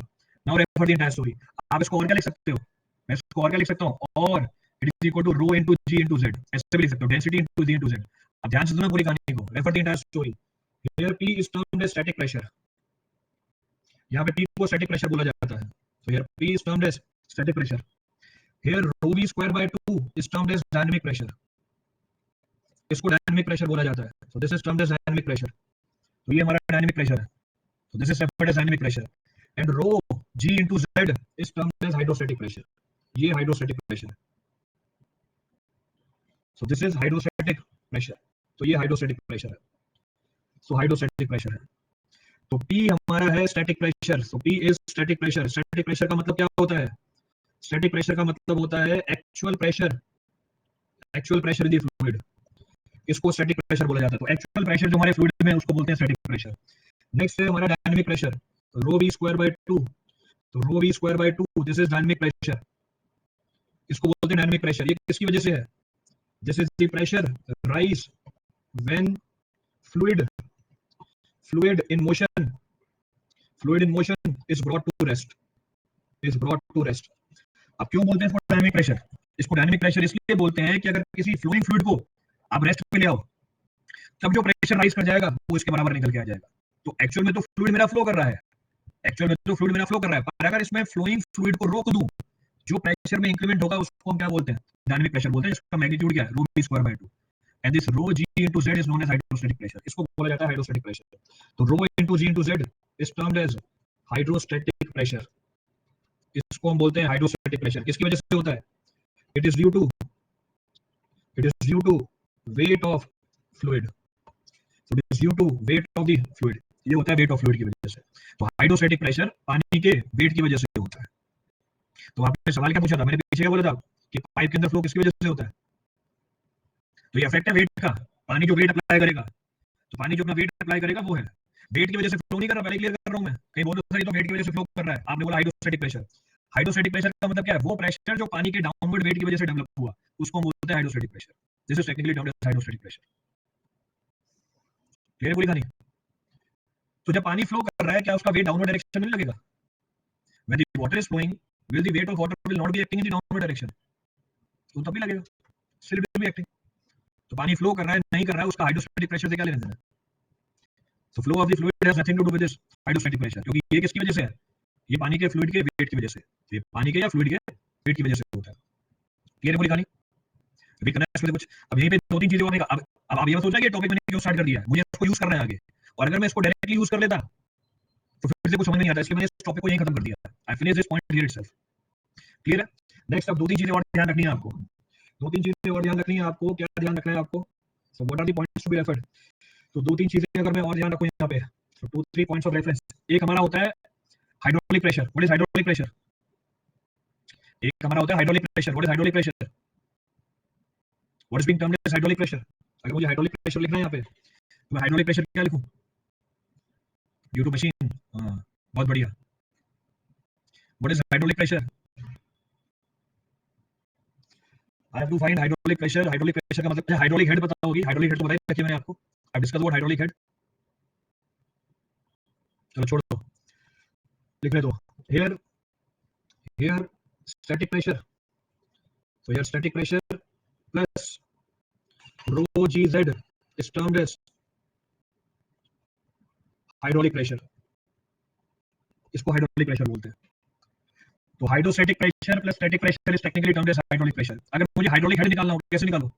Speaker 1: Now refer the entire story. आप इसको और क्या लिख सकते हो, मैं इसको और क्या लिख सकता हूँ, और it is equal to rho into g into z, ऐसे भी लिख सकते हो, density into g into z. अब ध्यान से सुनो पूरी कहानी को, refer the entire story. Here p is termed as static pressure, यहाँ पे पी को स्टैटिक प्रेशर बोला जाता है, so here p is termed as static pressure, here rho v square by 2 is termed as dynamic pressure, इसको dynamic pressure बोला जाता है, so this is termed as dynamic pressure, तो ये हमारा डायनामिक प्रेशर है, so this is referred as dynamic pressure, and rho g into z is termed as hydrostatic pressure, ये hydrostatic pressure है, so this is hydrostatic pressure, तो ये hydrostatic pressure है, so hydrostatic pressure है, तो P हमारा है static pressure, so P is static pressure, static pressure का मतलब क्या होता है, स्टैटिक प्रेशर का मतलब होता है actual pressure in the fluid, इसको स्टैटिक प्रेशर बोला जाता है, तो एक्चुअल प्रेशर जो हमारे फ्लूइड में है उसको बोलते हैं स्टैटिक प्रेशर। नेक्स्ट है हमारा dynamic pressure, rho v square by 2, तो rho v square by 2 this is dynamic pressure, इसको बोलते हैं डायनामिक प्रेशर, ये किसकी वजह से है, this is the pressure rise when fluid in motion is brought to rest, अब क्यों बोलते हैं इसको डायनामिक प्रेशर, इसको डायनामिक प्रेशर इसलिए बोलते हैं कि अगर किसी फ्लोइंग फ्लूइड को आप रेस्ट पे ले आओ, तब जो प्रेशर राइज कर जाएगा वो इसके बराबर निकल के आ जाएगा, तो एक्चुअल में तो फ्लूइड मेरा फ्लो कर रहा है, पर अगर इसमें फ्लोइंग फ्लूइड को रोक दूं, जो प्रेशर में इंक्रीमेंट होगा उसको हम क्या बोलते हैं, डायनामिक प्रेशर बोलते हैं, इसका मैग्नीट्यूड क्या है, rho v square by 2, and this rho g into z is known as hydrostatic pressure, इसको बोला जाता है हाइड्रोस्टैटिक प्रेशर, तो रो into g into z is termed as hydrostatic pressure, इसको हम बोलते हैं हाइड्रोस्टैटिक प्रेशर, किसकी वजह से होता है, it is due to weight of fluid, so it is due to weight of the fluid, ये होता है वेट ऑफ फ्लूइड की वजह से, तो हाइड्रोस्टैटिक प्रेशर पानी के वेट की वजह से होता है, तो आपने सवाल क्या पूछा था, मैंने पीछे क्या बोला था कि पाइप के अंदर फ्लो किसकी वजह से होता है, तो ये इफेक्ट है वेट का, पानी जो वेट अप्लाई करेगा, तो पानी जो अपना वेट अप्लाई करेगा वो है, वेट की वजह से फ्लो नहीं कर रहा, पहले क्लियर कर रहा हूं मैं, कहीं बोलो सही तो वेट की वजह से फ्लो कर रहा है, आपने बोला हाइड्रोस्टैटिक प्रेशर, हाइड्रोस्टैटिक प्रेशर का मतलब क्या है, वो प्रेशर जो पानी के डाउनवर्ड वेट की वजह से डेवलप हुआ उसको हम बोलते हैं hydrostatic pressure, this is technically termed as hydrostatic pressure, clear पूरी कहानी, तो जब पानी फ्लो कर रहा है क्या उसका वेट डाउनवर्ड डायरेक्शन में नहीं लगेगा, when the water is flowing will the weight of water will not be acting in the downward direction, तो तभी लगेगा, still it will be acting, तो पानी फ्लो कर रहा है नहीं कर रहा है उसका हाइड्रोस्टैटिक प्रेशर से क्या लेना देना, so flow of the fluid has nothing to do with this hydrostatic pressure, क्योंकि ये किसकी वजह से है, ये पानी के फ्लूइड के वेट की वजह से, ये पानी के या फ्लूइड के वेट की वजह से होता है, क्लियर है पूरी कहानी, अभी कनेक्ट कुछ, अब यहीं पे दो तीन चीजें होने का, अब आप ये सोचा कि टॉपिक मैंने क्यों स्टार्ट कर दिया है, मुझे इसको यूज करना है आगे, और अगर मैं इसको डायरेक्टली यूज कर लेता तो फिर से कुछ समझ नहीं आता, इसलिए मैंने इस टॉपिक को यहीं खत्म कर दिया, I finish this point here itself, clear है। नेक्स्ट अब दो तीन चीजें और ध्यान रखनी है आपको, क्या ध्यान रखना है आपको, so what are the points to be referred, तो दो तीन चीजें अगर मैं और ध्यान रखूं यहाँ पे, तो 2-3 पॉइंट्स ऑफ रेफरेंस, एक हमारा होता है hydraulic pressure, what is hydraulic pressure, एक हमारा होता है hydraulic pressure, what is hydraulic pressure, what is being termed as hydraulic pressure, अगर मुझे हाइड्रोलिक प्रेशर लिखना है यहाँ पे तो मैं हाइड्रोलिक प्रेशर क्या लिखूं, ड्यू टू मशीन, बहुत बढ़िया, what is hydraulic pressure, I have to find hydraulic pressure, hydraulic pressure का मतलब हाइड्रोलिक हेड पता होगी, हाइड्रोलिक हेड तो बताया था मैंने आपको, I discuss what hydraulic head, चलो छोड़ दो, लिख ले दो, here static pressure, so here static pressure plus rho gz is termed as hydraulic pressure, इसको हाइड्रोलिक प्रेशर बोलते हैं, तो hydrostatic pressure plus static pressure is technically termed as hydraulic pressure, अगर मुझे हाइड्रोलिक हेड निकालना हो कैसे निकालूं,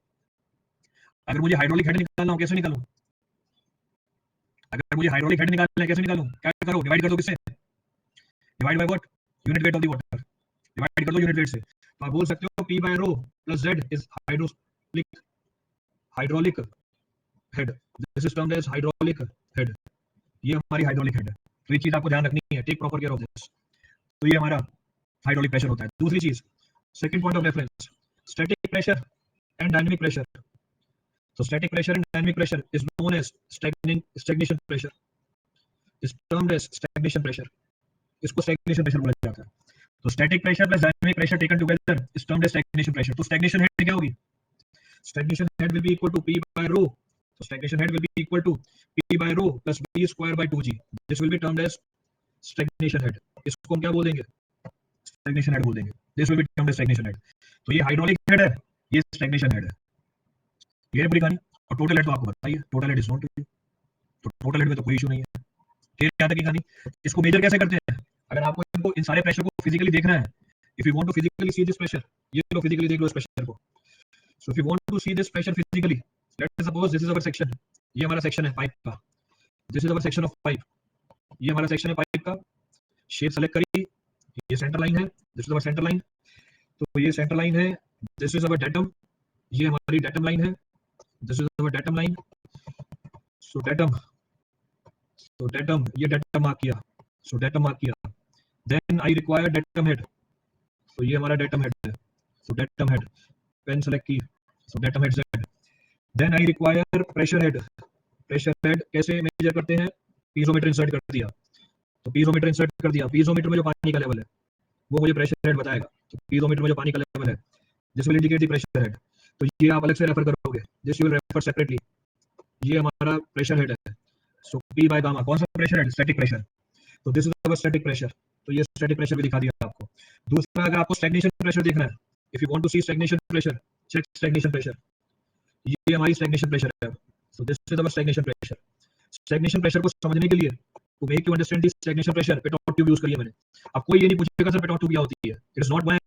Speaker 1: अगर मुझे हाइड्रोलिक हेड निकालना हो कैसे निकालूं, अगर मुझे हाइड्रोलिक हेड निकालना है कैसे निकालूं, क्या करो, डिवाइड कर दो, किससे, divide by what, unit weight of the water, divide कर दो यूनिट वेट से, तो आप बोल सकते हो p by rho plus z is hydraulic head, this is termed as hydraulic head, ये हमारी हाइड्रोलिक हेड है, तो ये चीज आपको ध्यान रखनी है, take proper care of this, तो ये हमारा हाइड्रोलिक प्रेशर होता है। दूसरी चीज, second point of reference, static pressure and dynamic pressure, so static pressure and dynamic pressure is known as stagnation pressure, is termed as stagnation pressure, इसको stagnation pressure बोला जाता है, तो static pressure plus dynamic pressure taken together is termed as stagnation pressure, तो stagnation head क्या होगी, stagnation head will be equal to p by rho, so stagnation head will be equal to p by rho plus v square by 2g, this will be termed as stagnation head, इसको हम क्या बोल देंगे, stagnation head बोल देंगे। This will be termed as stagnation head. तो ये hydraulic head है, ये स्टैग्नेशन हेड है, ये है पूरी कहानी। और टोटल हेड तो आपको बताइए, total head is not to you, तो टोटल हेड में तो कोई इशू नहीं है। फिर क्या तक की कहानी, इसको मेजर कैसे करते हैं, अगर आपको इनको इन सारे प्रेशर को फिजिकली देखना है, if you want to physically see this pressure, ये लो फिजिकली देख लो इस प्रेशर को। So if you want to see this pressure physically, let us suppose this is our section, ये हमारा सेक्शन है पाइप का, this is our section of pipe, ये हमारा सेक्शन है पाइप का, शेप सेलेक्ट करिए, ये सेंटर लाइन है, this is our centre line, तो ये सेंटर लाइन है, दिस इज आवर डेटम, ये हमारी डेटम लाइन है, this is our datum line, so datum, तो डेटम, ये डेटम मार्क किया, सो डेटम मार्क किया, then I require datum head, तो ये हमारा डेटम हेड है, so datum head, pen select की, so datum head z, then I require pressure head, pressure head कैसे मेजर करते हैं, पीजोमीटर इंसर्ट कर दिया, तो पीजोमीटर इंसर्ट कर दिया, पीजोमीटर में जो पानी का लेवल है वो मुझे प्रेशर हेड बताएगा, तो पीजोमीटर में जो पानी का लेवल है this will indicate the pressure head, तो ये आप अलग से रेफर करोगे, this you will refer separately, ये हमारा प्रेशर हेड है, सो पी बाय गामा, कौन सा प्रेशर हेड, स्टैटिक प्रेशर, तो this is our static pressure, तो ये स्टैटिक प्रेशर भी दिखा दिया आपको। दूसरा, अगर आपको स्टैग्नेशन प्रेशर देखना है, if you want to see stagnation pressure, check stagnation pressure, ये हमारी स्टैग्नेशन प्रेशर है, so this is our stagnation pressure. Stagnation pressure को समझने के लिए, to make you understand this stagnation pressure, pitot tube use करिए मैंने। अब कोई ये नहीं पूछेगा सर पेटोट ट्यूब क्या होती है, it is not my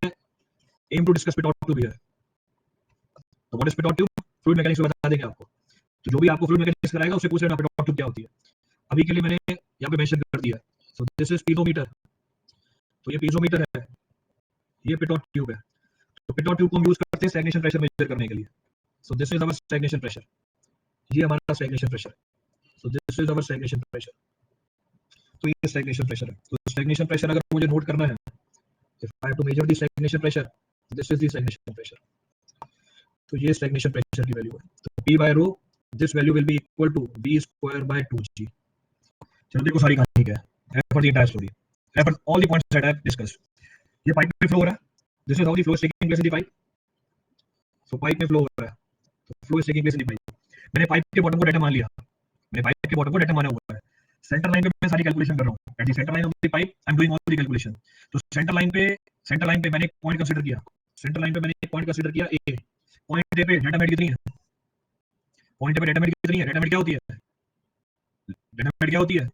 Speaker 1: aim to discuss pitot tube here, तो what is pitot tube, fluid mechanics में बता देंगे आपको, तो जो भी आपको फ्लूइड मैकेनिक्स कराएगा उससे पूछ लेना पेटोट ट्यूब क्या होती है। अभी के लिए मैंने यहाँ पे मेंशन कर दिया, सो दिस इज पीजोमीटर, तो ये पीजोमीटर है, ये पेटोट ट्यूब है, तो पेटोट ट्यूब को हम यूज करते हैं स्टैग्नेशन प्रेशर मेजर करने के लिए, सो this is our stagnation pressure, ये हमारा stagnation pressure, so this is our stagnation pressure, तो ये स्टैग्नेशन प्रेशर है। तो स्टैग्नेशन प्रेशर अगर मुझे नोट करना है, if I have to measure the stagnation pressure, this is the stagnation pressure, तो ये स्टैग्नेशन प्रेशर की वैल्यू है, तो P by rho, this value will be equal to V square by 2G। चलो देखो सारी कहानी क्या है, refer the entire story, refer all the points that I have discussed. ये पाइप में फ्लो हो रहा है, this is how the flow is taking place in the pipe, so pipe में फ्लो हो रहा है, तो flow is taking place in the pipe, मैंने पाइप के बॉटम को डेटा मान लिया, मैंने पाइप के बॉटम को डेटा माना हुआ है, सेंटर लाइन पे मैं सारी कैलकुलेशन कर रहा हूं, at the centre line of the pipe I am doing all the calculation, तो सेंटर लाइन पे मैंने एक पॉइंट कंसीडर किया, सेंटर लाइन पे मैंने एक पॉइंट कंसीडर किया ए, पॉइंट ए पे डेटा मेड कितनी है, पॉइंट पे डेटा मेड कितनी है, डेटा मेड क्या होती है, डेटा मेड क्या होती है,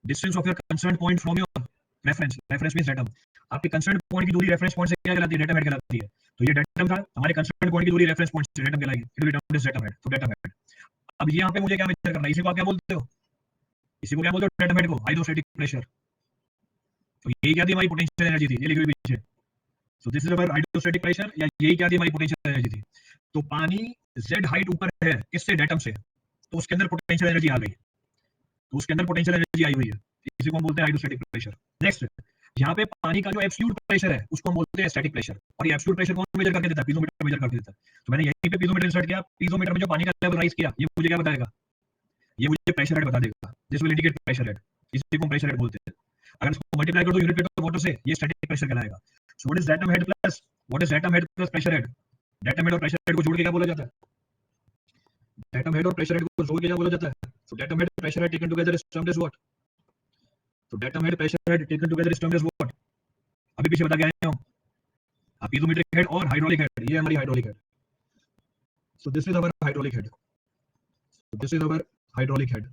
Speaker 1: distance of your concern point from your reference, reference means datum, आपके कंसर्न पॉइंट की दूरी रेफरेंस पॉइंट से क्या कहलाती है, डेटा मेड कहलाती है, तो ये डेटम था, हमारे कंसर्न पॉइंट की दूरी रेफरेंस पॉइंट से डेटम कहलाएगी, it will be termed as datum head, तो डेटम हेड। अब यहाँ पे मुझे क्या मेजर करना है, इसी को आप क्या बोलते हो, इसी को क्या बोलते हो, डेटम हेड को, हाइड्रोस्टैटिक प्रेशर, तो ये क्या थी हमारी पोटेंशियल एनर्जी थी, ये लिखी हुई पीछे, सो this is our hydrostatic pressure, या यही क्या थी हमारी पोटेंशियल एनर्जी थी, तो पानी z हाइट ऊपर है किससे, डेटम से, तो उसके अंदर पोटेंशियल एनर्जी आ गई, तो उसके अंदर पोटेंशियल एनर्जी आई हुई है, इसी को हम बोलते हैं हाइड्रोस्टैटिक प्रेशर। नेक्स्ट, यहाँ पे पानी का जो एब्सोल्यूट प्रेशर है उसको हम बोलते हैं स्टैटिक प्रेशर, और ये एब्सोल्यूट प्रेशर कौन मेजर करके देता है, पीजोमीटर मेजर करके देता है, तो मैंने यहीं पे पीजोमीटर इंसर्ट किया, पीजोमीटर में जो पानी का लेवल राइज किया, ये मुझे क्या बताएगा, ये मुझे प्रेशर हेड बता देगा, this will indicate pressure head, इसी को हम प्रेशर हेड बोलते हैं। अगर इसको मल्टीप्लाई कर दो यूनिट वेट ऑफ वाटर से, ये स्टैटिक प्रेशर कहलाएगा। So what is datum head plus, what is datum head plus pressure head, datum head और प्रेशर हेड को जोड़ के क्या बोला जाता है, डेटम हेड और प्रेशर हेड को जोड़ के क्या बोला जाता है, so datum head pressure head taken together is termed as what, तो datum head pressure head taken together is termed as what, अभी पीछे बता के आए हम, आप पीजोमेट्रिक हेड और हाइड्रोलिक हेड, ये हमारी hydraulic head, so this is our hydraulic head, so this is our hydraulic head,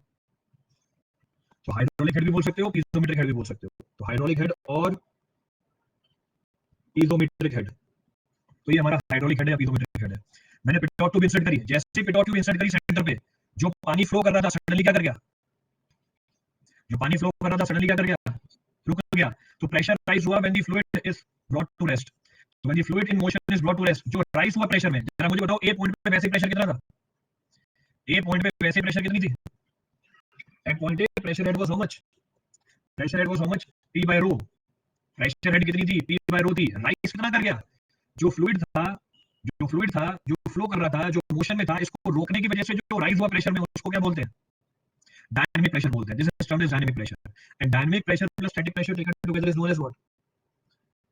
Speaker 1: तो हाइड्रोलिक हेड भी बोल सकते हो, पीजोमेट्रिक हेड भी बोल सकते हो, तो हाइड्रोलिक हेड और पीजोमेट्रिक हेड, तो ये हमारा हाइड्रोलिक हेड है या पीजोमेट्रिक हेड है। मैंने पिटोट ट्यूब इंसर्ट करी, जैसे पिटोट ट्यूब इंसर्ट करी सेंटर पे, जो पानी फ्लो कर रहा था सडनली क्या कर गया, जो पानी फ्लो कर रहा था सडनली क्या कर गया, रुक गया, तो प्रेशर राइज हुआ when the fluid is brought to rest, तो when the fluid in motion is brought to rest, जो राइज हुआ प्रेशर में, जरा मुझे बताओ ए पॉइंट पे वैसे प्रेशर कितना था, ए पॉइंट पे वैसे प्रेशर कितनी थी, at point A pressure head was how much, pressure head was how much, P by rho, pressure head कितनी थी, P by rho थी, राइज कितना कर गया, जो फ्लूइड था, जो फ्लो कर रहा था, जो मोशन में था, इसको रोकने की वजह से जो राइज हुआ प्रेशर में, उसको क्या बोलते हैं, डायनामिक प्रेशर बोलते हैं, this is termed as dynamic pressure, and dynamic pressure plus static pressure taken together is known as what,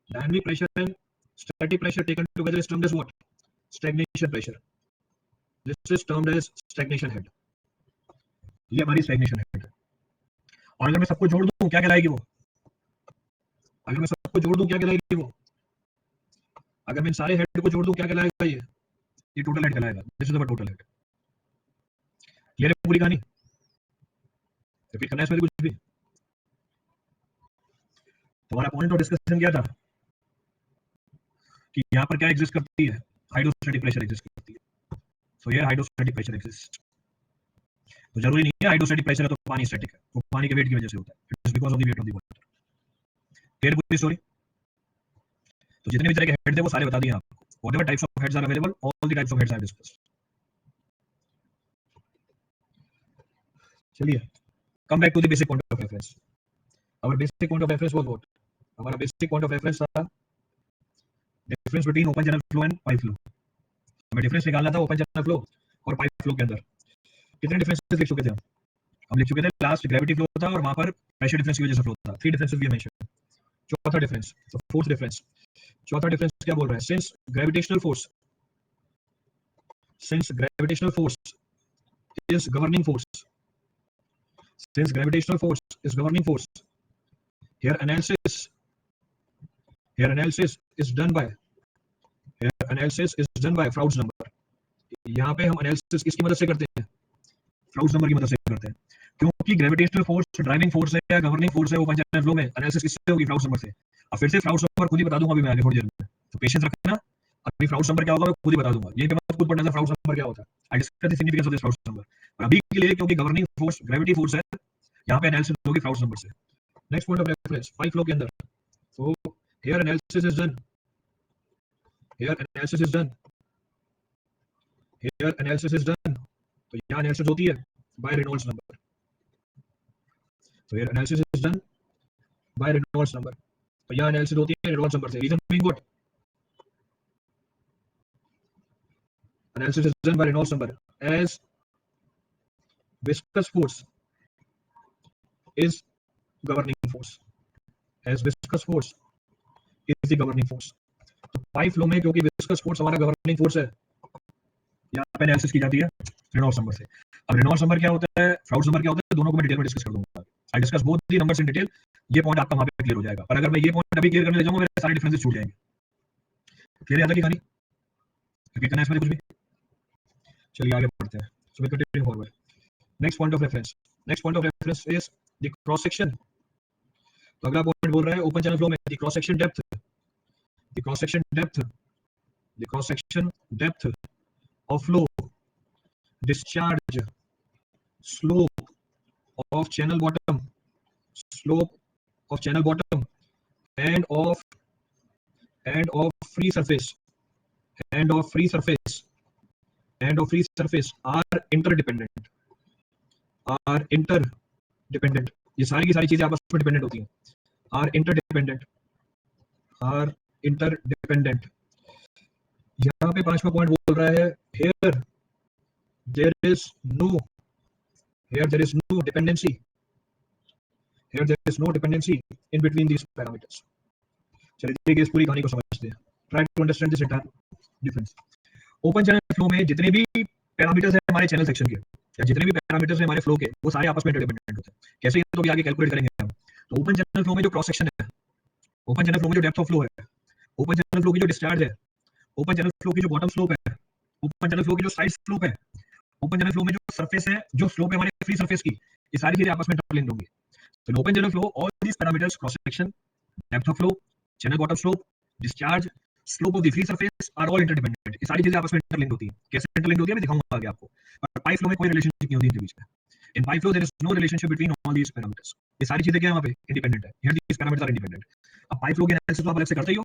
Speaker 1: dynamic pressure and static pressure taken together is termed as what, stagnation pressure, this is termed as stagnation head, ये हमारी stagnation head है। और अगर मैं सबको जोड़ दूं क्या कहलाएगी वो, अगर मैं सबको जोड़ दूं क्या कहलाएगी वो? अगर मैं इन सारे हेड को जोड़ दूं क्या कहलाएगा ये टोटल हेड कहलाएगा। This is the total head. Clear है पूरी कहानी? रिपीट करना है इसमें कुछ भी? तुम्हारा पॉइंट ऑफ डिस्कशन क्या था कि यहाँ पर क्या एग्जिस्ट करती है? हाइड्रोस्टैटिक प्रेशर एग्जिस्ट करती है। सो ये हाइड्रोस्टैटिक प्रेशर एग्जिस्ट। तो जरूरी नहीं है हाइड्रोस्टैटिक प्रेशर है तो पानी स्टैटिक है, वो पानी के वेट की वजह से होता है। It is because of the weight of the water. Clear पूरी स्टोरी? तो जितने भी तरह के हेड थे वो सारे बता दिए आपको। Whatever types of heads are available, all the types of heads are discussed. चलिए, come back to the basic point of reference. Our basic point of reference was what? हमारा बेसिक पॉइंट ऑफ रेफरेंस था difference between open channel flow and pipe flow. हमें difference निकालना था open channel flow और pipe flow के अंदर। कितने differences लिख चुके थे हम लिख चुके थे। लास्ट ग्रेविटी फ्लो था और वहां पर प्रेशर डिफरेंस की वजह से फ्लो था। 3 डिफरेंसेस वी मेंशन। चौथा डिफरेंस, तो फोर्थ डिफरेंस, चौथा डिफरेंस क्या बोल रहा है? Since gravitational force is governing force, since gravitational force is governing force, here analysis is done by Froude's number. यहाँ पे हम एनालिसिस किसकी मदद से करते हैं? फ्राउड्स नंबर की मदद से करते हैं, क्योंकि ग्रेविटेशनल फोर्स ड्राइविंग फोर्स है या गवर्निंग फोर्स है ओपन चैनल फ्लो में। एनालिसिस किससे होगी? फ्राउड्स नंबर से। अब फिर से फ्राउड्स नंबर खुद ही बता दूंगा अभी मैं आगे थोड़ी देर में, तो पेशेंस रखना। अभी फ्राउड्स नंबर क्या होगा मैं खुद ही बता दूंगा, यहीं पे मत खुद पढ़ना था फ्राउड्स नंबर क्या होता है। I discuss the significance of this Froude's number. और अभी के लिए क्योंकि गवर्निंग फोर्स ग्रेविटी फोर्स है, यहाँ पे एनालिसिस होगी फ्राउड्स नंबर से। Next point of reference pipe flow के अंदर। So here analysis is done, here analysis is done, here analysis is done. तो यहाँ एनालिसिस होती है by Reynolds number. So here analysis is done by Reynolds number. तो यहाँ analysis होती है रेनॉल्ड्स नंबर से। Reason being what? Analysis is done by Reynolds number as viscous force is governing force, as viscous force is the governing force. तो pipe flow में क्योंकि viscous force हमारा governing force है, यहाँ पे एनालिसिस की जाती है रेनॉल्ड्स नंबर से। अब रेनॉल्ड्स नंबर क्या होता है, फ्राउड्स नंबर क्या होता है, दोनों को मैं डिटेल में डिस्कस कर दूंगा। I discuss both the numbers in detail. ये पॉइंट आपका वहां पे क्लियर हो जाएगा। पर अगर मैं ये पॉइंट अभी क्लियर करने ले जाऊंगा मेरे सारे डिफरेंसेस छूट जाएंगे। क्लियर है आता की कहानी? रिपीट करना है इसमें कुछ भी? चलिए आगे बढ़ते हैं। So we continue forward. Next point of reference, next point of reference is the cross section. तो अगला पॉइंट बोल रहा है ओपन चैनल फ्लो में the cross section depth, the cross section depth, the cross section depth of flow, discharge, slope of channel bottom, slope of channel bottom, and of free surface, and of free surface, and of free surface are interdependent, are interdependent। ये सारी की सारी चीजें आपस में dependent होती हैं। are interdependent, are interdependent। यहाँ पे 5वां पॉइंट बोल रहा है here there is no, here there is no dependency, here there is no dependency in between these parameters। चलिए देखिए इस पूरी कहानी को समझते हैं। Try to understand this entire difference. Open channel flow में जितने भी पैरामीटर्स हैं हमारे चैनल सेक्शन के, या जितने भी पैरामीटर्स हैं हमारे फ्लो के, वो सारे आपस में इंटरडिपेंडेंट होते हैं। कैसे, ये तो भी आगे कैलकुलेट करेंगे हम। तो ओपन चैनल फ्लो में जो क्रॉस सेक्शन है, ओपन चैनल फ्लो में जो डेप्थ ऑफ फ्लो है, ओपन चैनल फ्लो की जो डिस्चार्ज है, ओपन चैनल फ्लो की जो बॉटम स्लोप है, ओपन चैनल फ्लो की जो साइड स्लोप है, ओपन चैनल फ्लो में जो सरफेस है, जो स्लोप है हमारे फ्री सरफेस की, ये सारी चीजें आपस में इंटरलिंक्ड होंगी। तो open channel flow all these parameters, cross section, depth of flow, channel bottom slope, discharge, slope of the free surface are all interdependent. ये सारी चीजें आपस में इंटरलिंक्ड होती हैं। कैसे इंटरलिंक्ड होती है मैं दिखाऊंगा आगे आपको। पर पाइप फ्लो में कोई रिलेशनशिप नहीं होती इनके बीच में। In pipe flow there is no relationship between all these parameters. ये सारी चीजें क्या है वहां पे इंडिपेंडेंट है। Here these parameters are independent. अब पाइप फ्लो की एनालिसिस तो आप अलग से करते ही हो,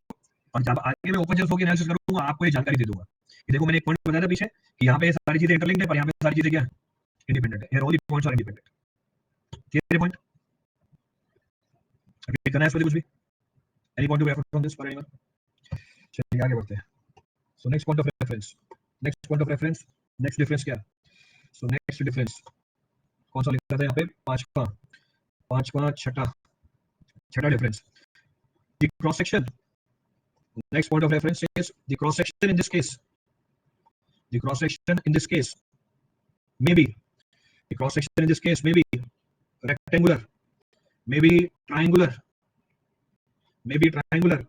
Speaker 1: और जब आगे मैं ओपन चैनल फ्लो की एनालिसिस करूंगा आपको ये जानकारी दे दूंगा। ये देखो मैंने एक पॉइंट बताया था पीछे कि यहाँ पे सारी चीजें इंटरलिंक्ड है, पर यहाँ पे सारी चीजें क्या है इंडिपेंडेंट है। Here all the points are independent. Clear point? अभी करना है इसमें कुछ भी? Any point to refer from this for anyone? चलिए आगे बढ़ते हैं। So next point of reference, next point of reference, next difference क्या? सो नेक्स्ट डिफरेंस कौन सा लिखा था यहाँ पे? पांचवा छठा difference, the cross section. Next point of reference is the cross section in this case, the cross section in this case may be, the cross section in this case may be rectangular, may be triangular, may be triangular,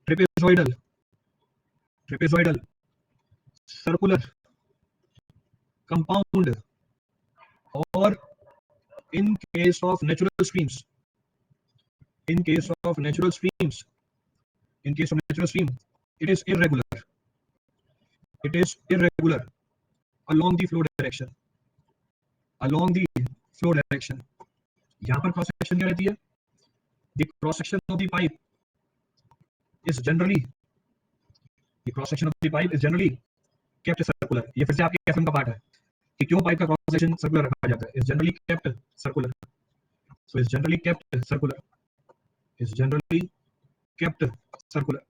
Speaker 1: trapezoidal, circular, compound, or in case of natural streams, in case of natural streams, it is irregular. It is irregular along the flow direction. Along the flow direction. यहाँ पर cross section क्या रहती है? The cross section of the pipe is generally kept circular. ये फिर से आपके FM का पार्ट है कि क्यों पाइप का क्रॉस सेक्शन सर्कुलर रखा जाता है. Is generally kept circular. So is generally kept circular. Is generally kept circular.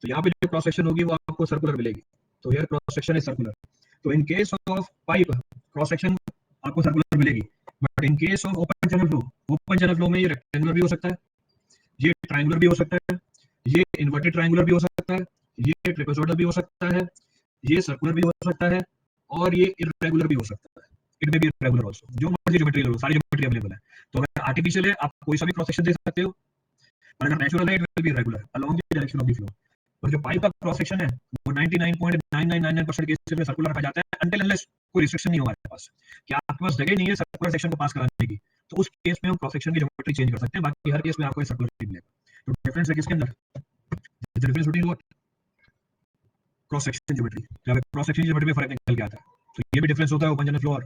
Speaker 1: तो यहाँ पे जो क्रॉस सेक्शन होगी वो आपको सर्कुलर मिलेगी. तो here cross section is circular. तो in case of pipe cross section आपको सर्कुलर मिलेगी. But in case of open channel flow में ये रेक्टेंगुलर भी हो सकता है, ये ट्रायंगुलर भी हो सकता है, ये इन्वर्टेड ट्रायंगुलर भी हो सकता है, ये ट्रेपेजोइडल भी हो सकता है, ये सर्कुलर भी हो सकता है, और ये इर्रेगुलर भी हो सकता है. इट में भी इर्रेगुलर आल्सो. जो मर्जी ज्योमेट्री लो, सारी ज्योमेट्री अवेलेबल है. तो अगर आर्टिफिशियल है आप कोई सा भी क्रॉस सेक्शन दे सकते हो, और अगर नेचुरल है it will B irregular along the direction of the flow. और जो पाइप का क्रॉस सेक्शन है वो 99.9999% केसेस में सर्कुलर रखा जाता है अनटिल अनलेस कोई रिस्ट्रिक्शन नहीं हो हमारे पास कि आपके पास जगह नहीं है सर्कुलर सेक्शन को पास कराने की. तो उस केस में हम क्रॉस सेक्शन की ज्योमेट्री चेंज कर सकते हैं. बाकी हर केस में आपको सर्कुलर ही मिलेगा. तो डिफरेंस है किसके अंदर? The difference between what? Cross section geometry. जब क्रॉस सेक्शन ज्योमेट्री में फर्क निकल के आता है तो ये भी डिफरेंस होता है ओपन चैनल फ्लो और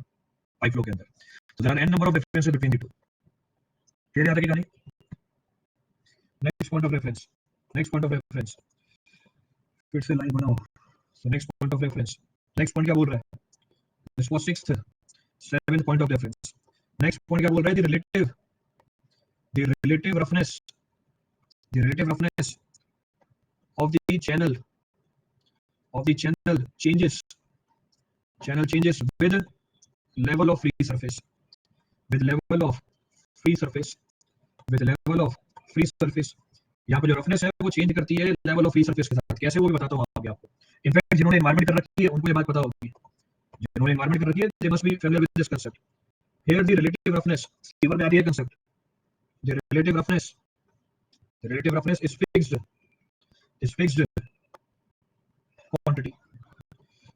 Speaker 1: पाइप फ्लो के अंदर. तो there are n number of differences between the two. Clear है? कहानी. Next point of reference. फिर से लाइन बनाओ. So next point of reference. Next point क्या बोल रहा है? This was 6th 7th point of reference. Next point क्या बोल रहा है? The relative roughness of the channel changes with level of free surface. यहाँ पे जो रफनेस है वो चेंज करती है लेवल ऑफ फ्री सरफेस के साथ. कैसे वो भी बताता हूँ आगे आपको. इनफैक्ट जिन्होंने एनवायरनमेंट कर रखी है उनको ये बात पता होगी. जिन्होंने एनवायरनमेंट कर रखी है दे must be familiar with this concept. Here the relative roughness sewer में आ रही है concept. The relative roughness is fixed quantity.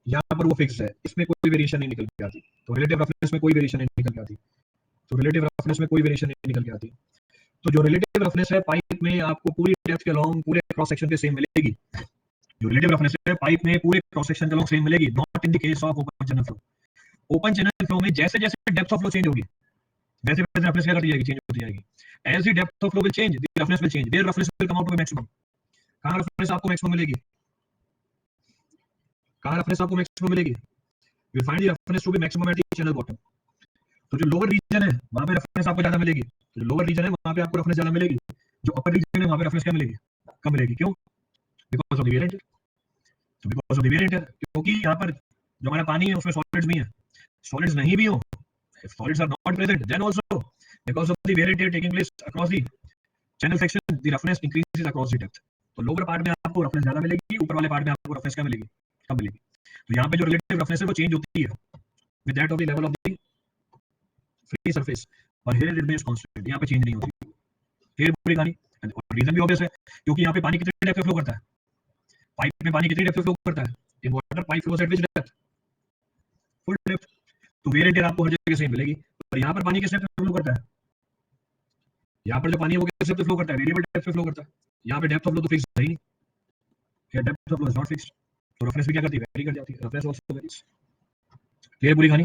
Speaker 1: यहाँ पर वो फिक्स्ड है, इसमें कोई वेरिएशन नहीं निकल के आती. तो रिलेटिव रफनेस में कोई वेरिएशन नहीं निकल के आती. तो जो रिलेटिव रफनेस है पाइप में आपको पूरी डेप्थ के अलोंग पूरे क्रॉस सेक्शन के सेम मिलेगी. जो रिलेटिव रफनेस है पाइप में पूरे क्रॉस सेक्शन के अलोंग सेम मिलेगी. Not in the case of open channel flow. Open channel flow में जैसे जैसे डेप्थ ऑफ फ्लो चेंज होगी वैसे वैसे रफनेस क्या करती जाएगी? चेंज होती जाएगी. As the depth of flow will change the roughness will change. There roughness will come out to maximum. कहां रफनेस आपको मैक्सिमम मिलेगी? You find the roughness to be maximum at the channel bottom. तो जो lower reason है वहां पे roughness आपको ज्यादा मिलेगी. जो लोअर रीजन है वहां पे आपको रफनेस ज्यादा मिलेगी. जो अपर रीजन है वहां पे रफनेस क्या मिलेगी? कम मिलेगी. क्यों? Because of the variant. क्योंकि यहाँ पर जो हमारा पानी है उसमें सॉलिड्स भी हैं. सॉलिड्स नहीं भी हो, if solids are not present then also because of the variation taking place across the channel section the roughness increases across the depth. तो लोअर पार्ट में आपको रफनेस ज्यादा मिलेगी, ऊपर वाले पार्ट में आपको रफनेस क्या मिलेगी? कम मिलेगी. तो यहाँ पे जो रिलेटिव रफनेस है वो चेंज होती है with that of the level of the free surface और here it remains constant. यहाँ पे चेंज नहीं होती. फिर पूरी कहानी. और रीजन भी ऑब्वियस है क्योंकि यहाँ पे पानी कितनी डेप्थ में फ्लो करता है. पाइप में पानी कितनी डेप्थ में फ्लो करता है? In water pipe flows eight which depth? Full depth. तो वेरिएंट आपको हर जगह सेम मिलेगी. और यहाँ पर पानी किस डेप्थ में फ्लो करता है? यहाँ पर जो पानी है वो किस डेप्थ में फ्लो करता है? वेरिएबल डेप्थ में फ्लो करता है. यहाँ पे डेप्थ ऑफ फ्लो तो फिक्स है ही नहीं. Here depth of flow is not fixed. तो रफनेस भी क्या करती है? वेरी कर जाती है. Roughness also varies. क्लियर पूरी कहानी.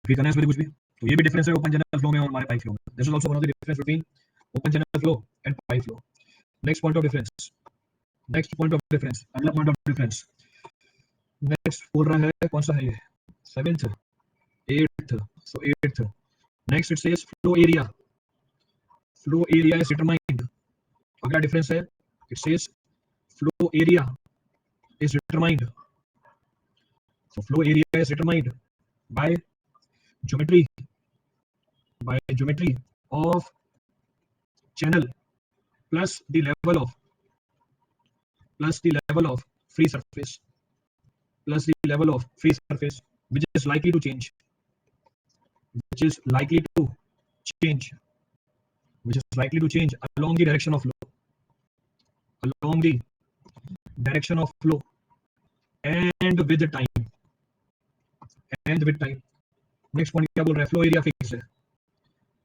Speaker 1: फिर करना है इसमें कुछ भी. तो ये भी डिफरेंस है ओपन चैनल फ्लो में और हमारे पाइप फ्लो में. This is also one of the difference between open channel flow and pipe flow. Next point of difference. अगला पॉइंट ऑफ डिफरेंस. नेक्स्ट बोल रहा है कौन सा है ये? 7th 8th. So 8th. Next it says flow area. Flow area is determined. अगला difference है. It says flow area is determined. So flow area is determined by geometry of channel plus the level of free surface which is likely to change which is likely to change along the direction of flow, along the direction of flow, and with the time, and with time. Next point क्या बोल रहा है, flow area fixed है,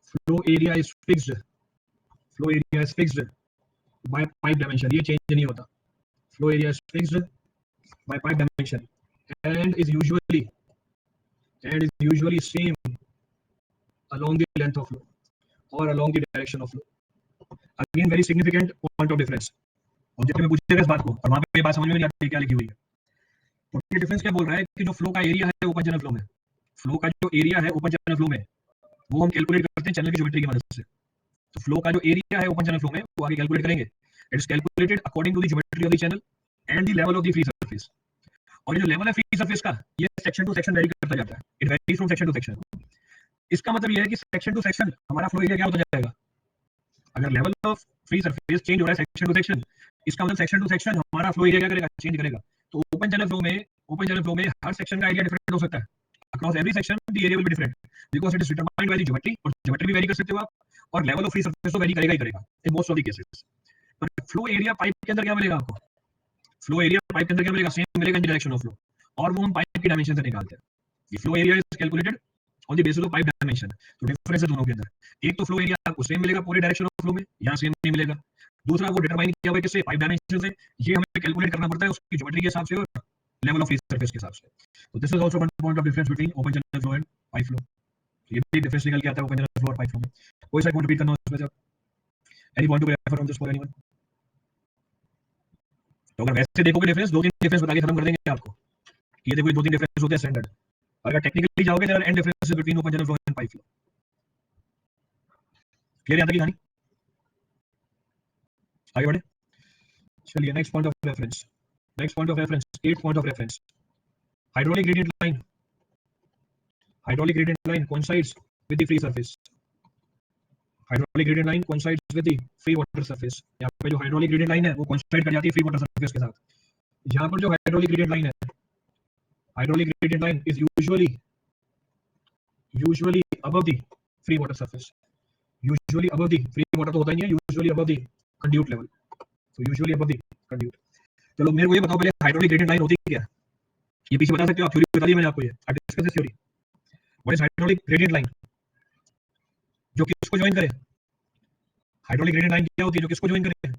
Speaker 1: flow area is fixed, flow area is fixed by pipe dimension, ये change नहीं होता, flow area is fixed by pipe dimension and is usually same along the length of flow or along the direction of flow. Again very significant point of difference. Object में पूछेगा इस बात को और वहां पे ये बात समझ में नहीं आती क्या लिखी हुई है। तो ये डिफरेंस क्या बोल रहा है कि जो फ्लो का एरिया है ओपन चैनल फ्लो में, फ्लो का जो एरिया है ओपन चैनल फ्लो में वो हम कैलकुलेट करते हैं चैनल की ज्योमेट्री की मदद से। तो फ्लो का जो एरिया है ओपन चैनल फ्लो में वो आगे कैलकुलेट करेंगे, it is calculated according to the geometry of the channel and the level of the free surface. और ये जो लेवल है फ्री सरफेस का ये सेक्शन टू सेक्शन वेरी करता जाता है, it varies from section two section. इसका मतलब ये है कि सेक्शन टू सेक्शन हमारा फ्लो एरिया क्या होता जाएगा, अगर level of free surface change हो रहा है सेक्शन टू सेक्शन, इसका मतलब सेक्शन टू सेक्शन हमारा फ्लो एरिया क्या करेगा, चेंज करेगा। तो ओपन चैनल फ्लो में हर सेक्शन का एरिया डिफरेंट हो सकता है, across every section the area will be different because it is determined by the geometry, और ज्योमेट्री भी वेरी कर सकते हो आप, और लेवल ऑफ फ्री सरफेस तो वेरी करेगा ही करेगा in most of the cases. पर फ्लो एरिया पाइप के अंदर क्या मिलेगा आपको, फ्लो एरिया पाइप के अंदर क्या मिलेगा, सेम मिलेगा in the direction of flow, और वो हम पाइप की डायमेंशन से निकालते हैं। ये flow area is calculated on the basis of pipe dimension. तो डिफरेंस है दोनों के अंदर, एक तो फ्लो एरिया आपको सेम मिलेगा पूरे डायरेक्शन ऑफ फ्लो में, यहाँ सेम नहीं मिलेगा। दूसरा वो डिटरमाइन किया हुआ है किससे, पाइप डायमेंशन से, ये हमें कैलकुलेट करना पड़ता है उसकी ज्योमेट्री के हिसाब से और लेवल ऑफ फ्री सरफेस के हिसाब से। तो this is also one point of difference between open channel flow and pipe flow. ये भी डिफरेंस निकल के आता है ओपन चैनल फ्लो और पाइप फ्लो में। कोई सा पॉइंट रिपीट करना हो इसमें से, any point to refer on this for anyone. तो अगर वैसे देखोगे डिफरेंस, दो तीन डिफरेंस बता के खत्म कर देंगे आपको, ये देखो दो तीन डिफरेंस होते हैं स्टैंडर्ड। अगर टेक्निकली जाओगे there are n differences between open channel flow and pipe flow. Clear है की कहानी, आगे बढ़े। चलिए next point of reference, next point of reference, 8th point of reference, hydraulic gradient line, hydraulic gradient line coincides with the free surface, hydraulic gradient line coincides with the free water surface। यहाँ पे जो hydraulic gradient line है वो coincide कर जाती है free water surface के साथ। यहाँ पर जो hydraulic gradient line है, hydraulic gradient line is usually above the free water surface, usually above the free water तो होता ही नहीं है, usually above the conduit level, so usually above the conduit। चलो मेरे को ये बताओ पहले hydraulic gradient line होती क्या है, ये पीछे बता सकते हो आप, थ्योरी बता दी मैंने आपको, ये आई discuss this theory. What is hydraulic gradient line, जो किसको ज्वाइन करे, हाइड्रोलिक ग्रेडियंट लाइन क्या होती है जो किसको ज्वाइन करे,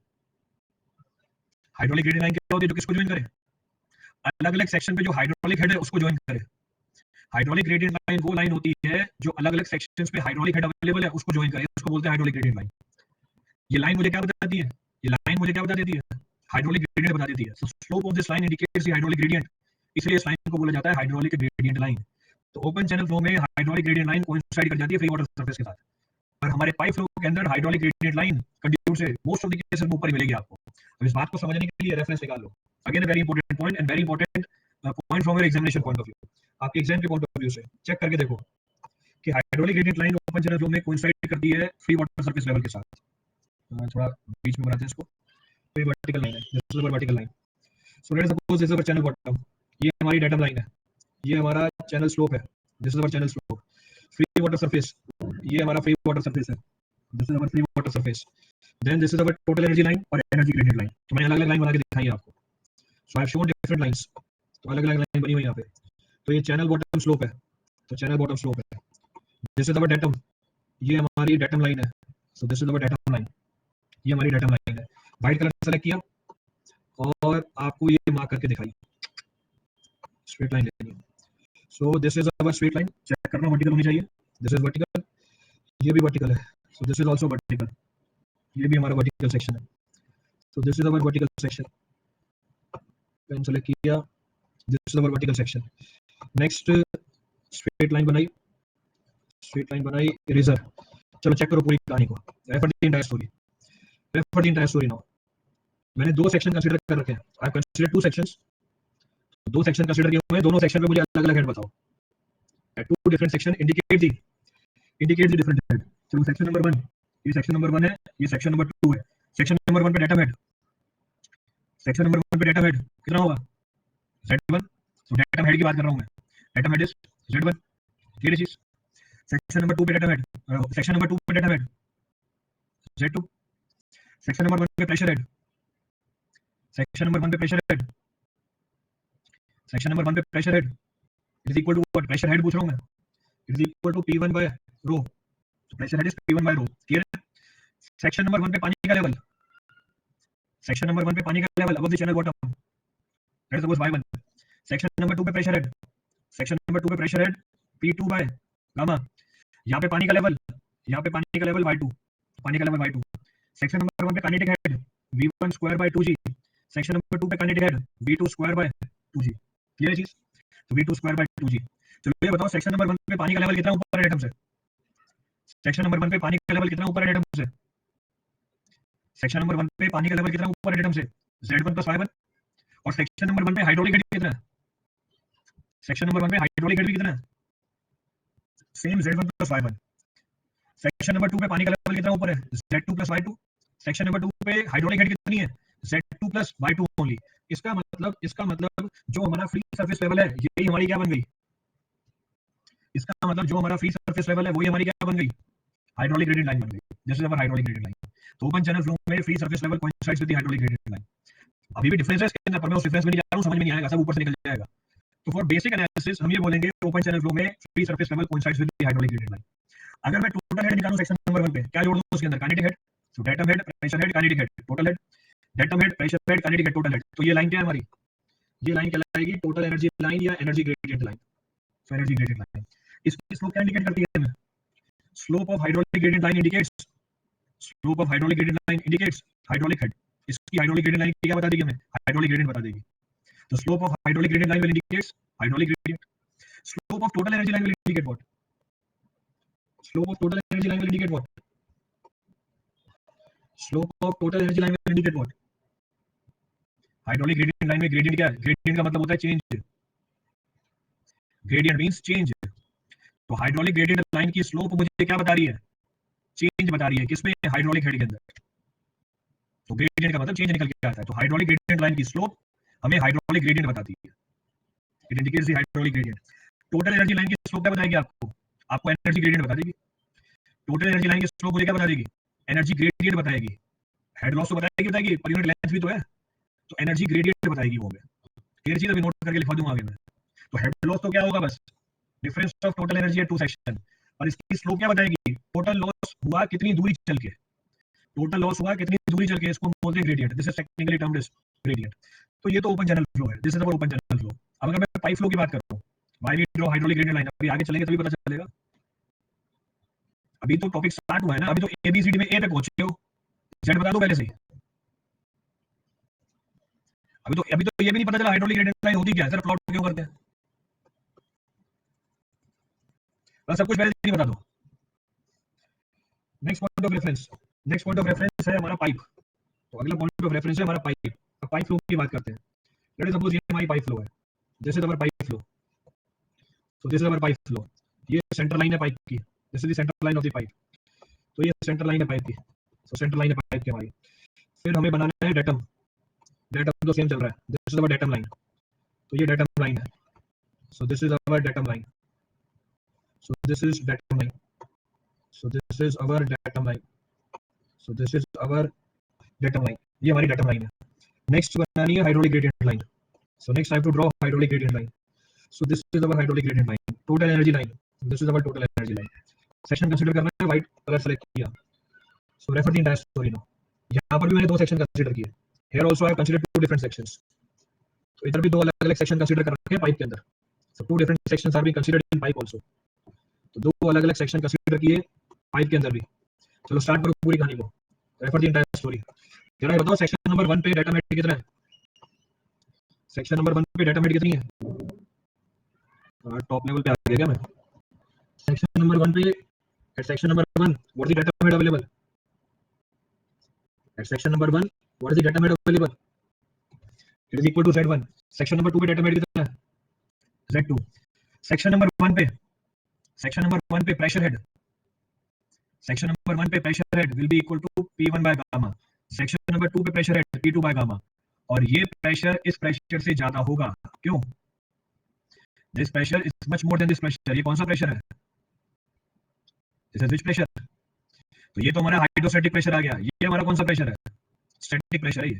Speaker 1: हाइड्रोलिक ग्रेडियंट लाइन क्या होती है जो किसको ज्वाइन करे, अलग अलग सेक्शन पे जो हाइड्रोलिक हेड है उसको ज्वाइन करे। हाइड्रोलिक ग्रेडियंट लाइन वो लाइन होती है जो अलग अलग सेक्शंस पे हाइड्रोलिक हेड अवेलेबल है उसको ज्वाइन करे, उसको बोलते हैं हाइड्रोलिक ग्रेडियंट लाइन। ये लाइन मुझे क्या बताती है, ये लाइन मुझे क्या बता देती है, हाइड्रोलिक ग्रेडियंट बता देती है। सो slope of this line indicates the hydraulic gradient, इसलिए इस लाइन को बोला जाता है हाइड्रोलिक ग्रेडियंट लाइन। तो ओपन चैनल फ्लो में हाइड्रोलिक ग्रेडियंट लाइन कोइंसाइड कर जाती है फ्री वाटर सरफेस के साथ, और हमारे पाइप फ्लो के अंदर हाइड्रोलिक ग्रेडियंट लाइन कंटिन्यू से मोस्ट ऑफ द केसेस में ऊपर मिलेगी आपको। अब इस बात को समझने के लिए रेफरेंस निकाल लो, again very important point and very important point from your examination point of view, आपके एग्जाम के पॉइंट ऑफ व्यू से चेक करके देखो कि hydraulic gradient line open channel flow में कोइंसाइड करती है फ्री वाटर सरफेस लेवल के साथ। थोड़ा बीच में बनाते हैं इसको, तो ये वर्टिकल लाइन है, this is vertical line. So let us suppose this is our channel bottom, ये हमारी डेटम लाइन है, ये हमारा चैनल स्लोप है, this is our channel slope. Free water surface, ये हमारा फ्री वाटर सरफेस है, this is our free water surface. Then this is our total energy line और एनर्जी ग्रेडियंट लाइन। तो मैंने अलग अलग लाइन बना के दिखाई है आपको, so I have shown different lines, तो अलग अलग लाइन बनी हुई है यहाँ पे। तो ये चैनल बॉटम स्लोप है, तो चैनल बॉटम स्लोप है, दिस इज अवर डेटम, ये हमारी डेटम लाइन है, so this is our datum line, ये हमारी डेटम लाइन है। व्हाइट कलर सेलेक्ट किया और आपको ये मार्क करके दिखाई, स्ट्रेट लाइन लेनी है। So this is our straight line, check करना वर्टिकल होनी चाहिए, दिस इज वर्टिकल, ये भी वर्टिकल है, so this is also vertical, ये भी हमारा वर्टिकल सेक्शन है, so this is our vertical section, pen select किया, this is our vertical section. Next straight line बनाई, स्ट्रेट लाइन बनाई, इरेजर। चलो चेक करो पूरी कहानी को, refer the entire story, refer the entire story now. मैंने दो सेक्शन कंसीडर कर रखे हैं, आई हैव कंसीडर्ड टू सेक्शंस, दो सेक्शन कंसीडर किए हुए हैं, दोनों सेक्शन पे मुझे अलग अलग हेड बताओ, two different section indicate the different head. चलो सेक्शन नंबर 1, ये सेक्शन नंबर 1 है, ये सेक्शन नंबर 2 है। सेक्शन नंबर 1 पे डेटम हेड, सेक्शन नंबर 1 पे डेटम हेड कितना होगा, Z1, तो डेटम हेड की बात कर रहा हूं मैं, datum head is Z1, clear चीज। सेक्शन नंबर 2 पे डेटम हेड, सेक्शन नंबर 2 पे datum head Z2। Section number 1 पे प्रेशर हेड, सेक्शन नंबर 1 पे प्रेशर हेड, सेक्शन नंबर 1 पे pressure head is equal to what? Pressure head पूछ रहा हूं मैं, is equal to P1 by rho. तो pressure head is P1 by rho. Clear है? Section number 1 पे पानी का लेवल, सेक्शन नंबर 1 पे पानी का level above the channel bottom, that is suppose y1। Section number 2 पे प्रेशर हेड, सेक्शन नंबर 2 पे pressure head P2 by gamma. यहाँ पे पानी का लेवल, यहाँ पे पानी का लेवल y2, पानी का लेवल y2। सेक्शन नंबर 1 पे kinetic head v1 square by 2g, section number 2 पे kinetic head v2 square by 2g। Clear है चीज? तो v2 स्क्वायर बाय 2g। चलो ये बताओ सेक्शन नंबर 1 पे पानी का लेवल कितना ऊपर है एटम से? सेक्शन नंबर 1 पे पानी का लेवल कितना ऊपर है एटम से? सेक्शन नंबर 1 पे पानी का लेवल कितना ऊपर है एटम से? Z1 plus y1। और सेक्शन नंबर 1 पे हाइड्रोलिक हेड कितना है? सेक्शन नंबर 1 पे हाइड्रोलिक हेड भी कितना है? Same Z1 plus y1। Section number 2 पे पानी का लेवल कितना ऊपर है? Z2 plus y2। Section number 2 पे हाइड्रोलिक हेड कितनी है? Z2 plus y2 only. इसका मतलब जो हमारा फ्री सरफेस लेवल है यही हमारी क्या बन गई? इसका मतलब जो हमारा फ्री सरफेस लेवल है वही हमारी क्या बन गई? हाइड्रोलिक ग्रेडियंट लाइन बन गई। This is our hydraulic gradient line. तो ओपन चैनल फ्लो में free surface level coincides with the hydraulic gradient line. अभी भी डिफरेंस है इसके अंदर, पर मैं उस डिफरेंस में नहीं जा रहा हूं, समझ में नहीं आएगा, सब ऊपर से निकल जाएगा। तो फॉर बेसिक एनालिसिस हम ये बोलेंगे ओपन चैनल फ्लो में free surface level coincides with the hydraulic gradient line. अगर मैं टोटल हेड निकालूं सेक्शन नंबर 1 पे, क्या जोड़ दूं उसके अंदर? Kinetic head. तो datum head, pressure head, kinetic head, total head. Datum head, pressure head, kinetic head, total head. तो ये लाइन क्या है हमारी? ये लाइन कहलाएगी टोटल एनर्जी लाइन या energy gradient line. So energy gradient line इसकी स्लोप क्या इंडिकेट करती है? Slope of hydraulic gradient line indicates, slope of hydraulic gradient line indicates hydraulic head. इसकी हाइड्रोलिक ग्रेडियंट लाइन क्या बता देगी हमें? हाइड्रोलिक ग्रेडियंट बता देगी। तो slope of hydraulic gradient line will indicates hydraulic gradient. Slope of total energy line will indicate what? Slope of total energy line will indicate what? Slope of total energy line will indicate what? Hydraulic gradient line में gradient क्या है? Gradient का मतलब होता है change. Gradient means change. तो hydraulic gradient line की slope मुझे क्या बता रही है? चेंज बता रही है। किसमें? हाइड्रोलिक हेड के अंदर। तो ग्रेडियंट का मतलब चेंज निकल के आता है। तो हाइड्रोलिक ग्रेडियंट लाइन की स्लोप हमें हाइड्रोलिक ग्रेडियंट बताती है। It indicates the hydraulic gradient. Total energy line की स्लोप क्या बताएगी आपको? आपको एनर्जी ग्रेडियंट बता देगी। टोटल एनर्जी लाइन की स्लोप मुझे क्या बता देगी? एनर्जी ग्रेडियंट बताएगी। हेड लॉस तो बताएगी पर यूनिट लेंथ भी तो है, तो एनर्जी ग्रेडियंट बताएगी वो हमें। क्लियर चीज? अभी नोट करके लिखवा दूंगा आगे मैं। तो हेड लॉस तो क्या होगा? बस difference of total energy at two section. और इसकी स्लोप क्या बताएगी? टोटल लॉस हुआ कितनी दूरी चल के, टोटल लॉस हुआ कितनी दूरी चल के, इसको बोलते हैं gradient. This is technically termed as gradient. तो ये तो ओपन चैनल फ्लो है। This is our open channel flow. अब अगर मैं पाइप फ्लो की बात करता हूं, why we draw hydraulic gradient line, अभी आगे चलेंगे तभी पता चलेगा। अभी तो टॉपिक स्टार्ट हुआ है ना, अभी तो एबीसीडी में ए तक पहुंचे हो। जेड बता दो पहले से ही। अभी तो ये भी नहीं पता चला हाइड्रोलिक ग्रेडियंट लाइन होती क्या है, सिर्फ प्लॉट क्यों करते हैं। बस सब कुछ पहले से ही बता दो। Next point of reference, next point of reference है हमारा पाइप। तो अगला पॉइंट ऑफ रेफरेंस है हमारा पाइप। अब पाइप फ्लो की बात करते हैं। लेट अस सपोज ये हमारी पाइप फ्लो है, this is our pipe flow. So this is our pipe flow. ये सेंटर लाइन है पाइप की, this is the centre line of the pipe. तो ये सेंटर लाइन है पाइप की। सो सेंटर लाइन है पाइप की हमारी। फिर हमें बनाना है डेटम। डेटम तो सेम चल रहा है, this is our datum line. तो ये डेटम लाइन है। So this is our datum line. So this is datum line. So this is our datum line. So this is our datum line. ये हमारी datum line है। Next बनानी है hydraulic gradient line. So next I have to draw hydraulic gradient line. So this is our hydraulic gradient line. Total energy line, this is our total energy line. Section consider करना है, white colour select किया। So refer the entire story now. यहाँ पर भी मैंने दो section consider किए। Here also I have considered two different sections. तो इधर भी दो अलग अलग सेक्शन कंसीडर कर रखे हैं पाइप के अंदर। So two different sections are being considered in pipe also. तो दो अलग अलग सेक्शन कंसीडर किए पाइप के अंदर भी। चलो स्टार्ट करो पूरी कहानी को। Refer the entire story. जरा बताओ सेक्शन नंबर 1 पे डेटा मेट कितना है? सेक्शन नंबर 1 पे डेटा मेट कितनी है? टॉप लेवल पे आ गया क्या मैं? सेक्शन नंबर 1 पे, at section number 1 what is the datum head available? At section number 1 what is the datum head available? It is equal to Z1। Section number 2 पे data met कितना है? Z2। Section number 1 पे, section number 1 पे pressure head, section number 1 पे pressure head will be equal to P1 by gamma. Section number 2 पे pressure head P2 by gamma. और ये pressure इस प्रेशर से ज्यादा होगा। क्यों? This pressure is much more then this pressure. ये कौन सा प्रेशर है? This is which pressure? तो ये तो हमारा हाइड्रोस्टैटिक प्रेशर आ गया। ये हमारा कौन सा प्रेशर है? स्टैटिक प्रेशर है ये।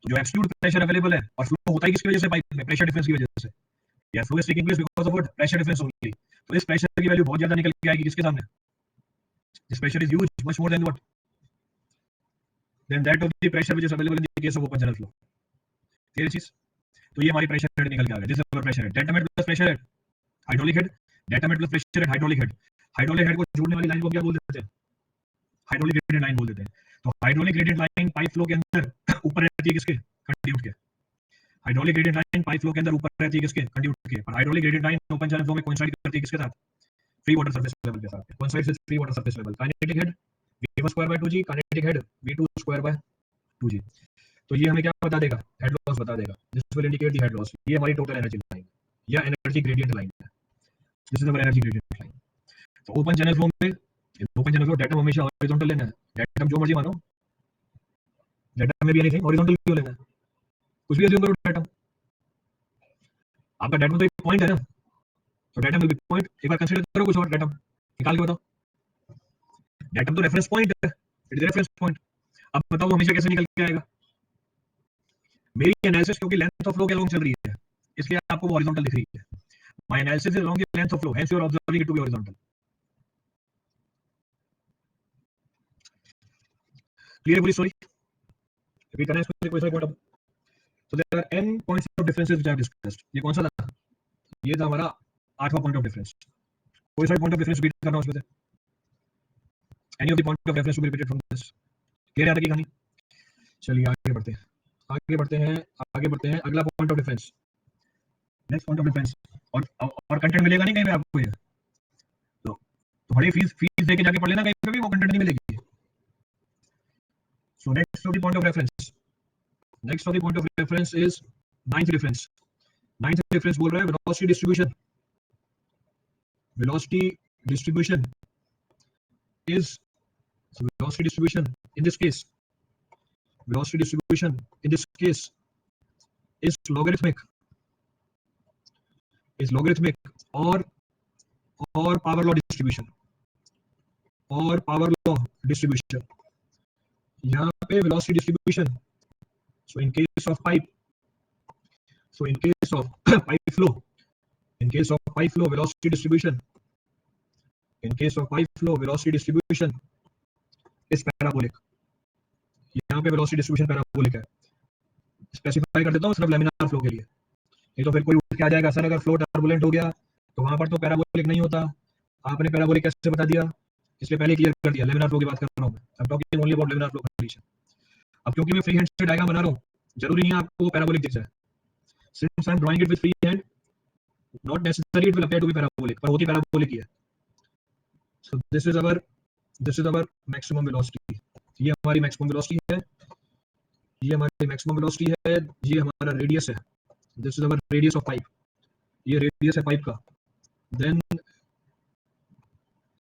Speaker 1: तो जो एब्सोल्यूट प्रेशर अवेलेबल है, और फ्लो होता है किसकी वजह से? पाइप में प्रेशर डिफरेंस की वजह से। या flow is taking place because of what? Pressure difference only. तो इस प्रेशर की वैल्यू बहुत ज्यादा निकल के आएगी किसके सामने? This pressure is huge, much more than what? Then that of the pressure which is available in the case of open channel flow. Clear चीज? तो ये हमारी प्रेशर हेड निकल के आ गया। This is our pressure head, delta head plus pressure head, hydraulic head, delta head plus pressure head, hydraulic head. Hydraulic head को जोड़ने वाली लाइन को क्या बोल देते हैं? हाइड्रोलिक ग्रेडियंट लाइन बोल देते हैं। तो hydraulic gradient line pipe flow के अंदर ऊपर रहती है किसके? कंड्यूट के। Hydraulic gradient line pipe flow के अंदर ऊपर रहती है किसके? कंड्यूट के। और hydraulic gradient line open channel flow में कोइंसाइड करती है किसके साथ? फ्री वाटर सरफेस लेवल के साथ। Coincides with free water surface level. Kinetic head v1 square by 2g, kinetic head v2 square by 2g। तो ये हमें क्या बता देगा? हेड लॉस बता देगा। This will indicate the head loss. ये हमारी टोटल एनर्जी लाइन या एनर्जी ग्रेडियंट लाइन है। This is our energy gradient line. तो ओपन चैनल फ्लो में, ओपन चैनल फ्लो डेटम हमेशा हॉरिजॉन्टल लेना है। डेटम जो मर्जी मानो, डेटम में भी एनीथिंग हॉरिजॉन्टल क्यों लेना है? कुछ भी अज्यूम करो डेटम। आपका डेटम तो एक पॉइंट है ना, तो डेटम विल बी पॉइंट। एक बार कंसीडर करो कुछ और डेटम निकाल के बताओ। डेटम तो रेफरेंस पॉइंट है, इट इज रेफरेंस पॉइंट। अब बताओ हमेशा कैसे निकल के आएगा? मेरी एनालिसिस क्योंकि लेंथ ऑफ फ्लो के अलोंग चल रही है, इसलिए आपको वो हॉरिजॉन्टल दिख रही है। My analysis is along the length of flow, hence you are observing it to be horizontal. Clear पूरी स्टोरी? रिपीट करें इसको कोई सा पॉइंट अब। So there are n points of differences which I have discussed. ये कौन सा था? ये था हमारा 8वां पॉइंट ऑफ डिफरेंस। कोई सा पॉइंट ऑफ डिफरेंस रिपीट करना उसमें से? Any of the point of reference to be repeated from this. Clear है आगे की कहानी? चलिए आगे बढ़ते हैं, आगे बढ़ते हैं, आगे बढ़ते हैं। अगला point of difference, next point of difference. और कंटेंट मिलेगा नहीं कहीं पे आपको ये, तो बड़ी फीस फीस देके जाके पढ़ लेना, कहीं पे भी वो कंटेंट नहीं मिलेगी। So next of the point of reference, next of the point of reference is ninth difference. Ninth difference बोल रहा है velocity distribution. Velocity distribution is, velocity distribution in this case, velocity distribution in this case is logarithmic, or power law distribution, और power law distribution। यहाँ पे velocity distribution, so in case of pipe, so in case of pipe flow, in case of pipe flow velocity distribution, in case of pipe flow velocity distribution is parabolic। यहाँ पे velocity distribution parabolic है। Specify कर देता हूँ सिर्फ laminar flow के लिए, नहीं तो फिर कोई उठ के आ जाएगा सर अगर फ्लो टर्बुलेंट हो गया तो वहां पर तो पैराबोलिक नहीं होता। आपने पैराबोलिक कैसे बता दिया? इसलिए पहले क्लियर कर दिया, लेमिनार फ्लो की बात कर रहा हूं मैं। I am talking only about laminar flow condition. अब क्योंकि मैं फ्री हैंड से डायग्राम बना रहा हूं, जरूरी नहीं है आपको पैराबोलिक दिख जाए। Since I am drawing it with free hand, not necessary it will appear to be parabolic, पर होती पैराबोलिक ही है। So this is our maximum velocity. ये हमारी मैक्सिमम वेलोसिटी है, ये हमारी मैक्सिमम वेलोसिटी है, ये हमारा रेडियस है। This is our radius of pipe, ये रेडियस है पाइप का। देन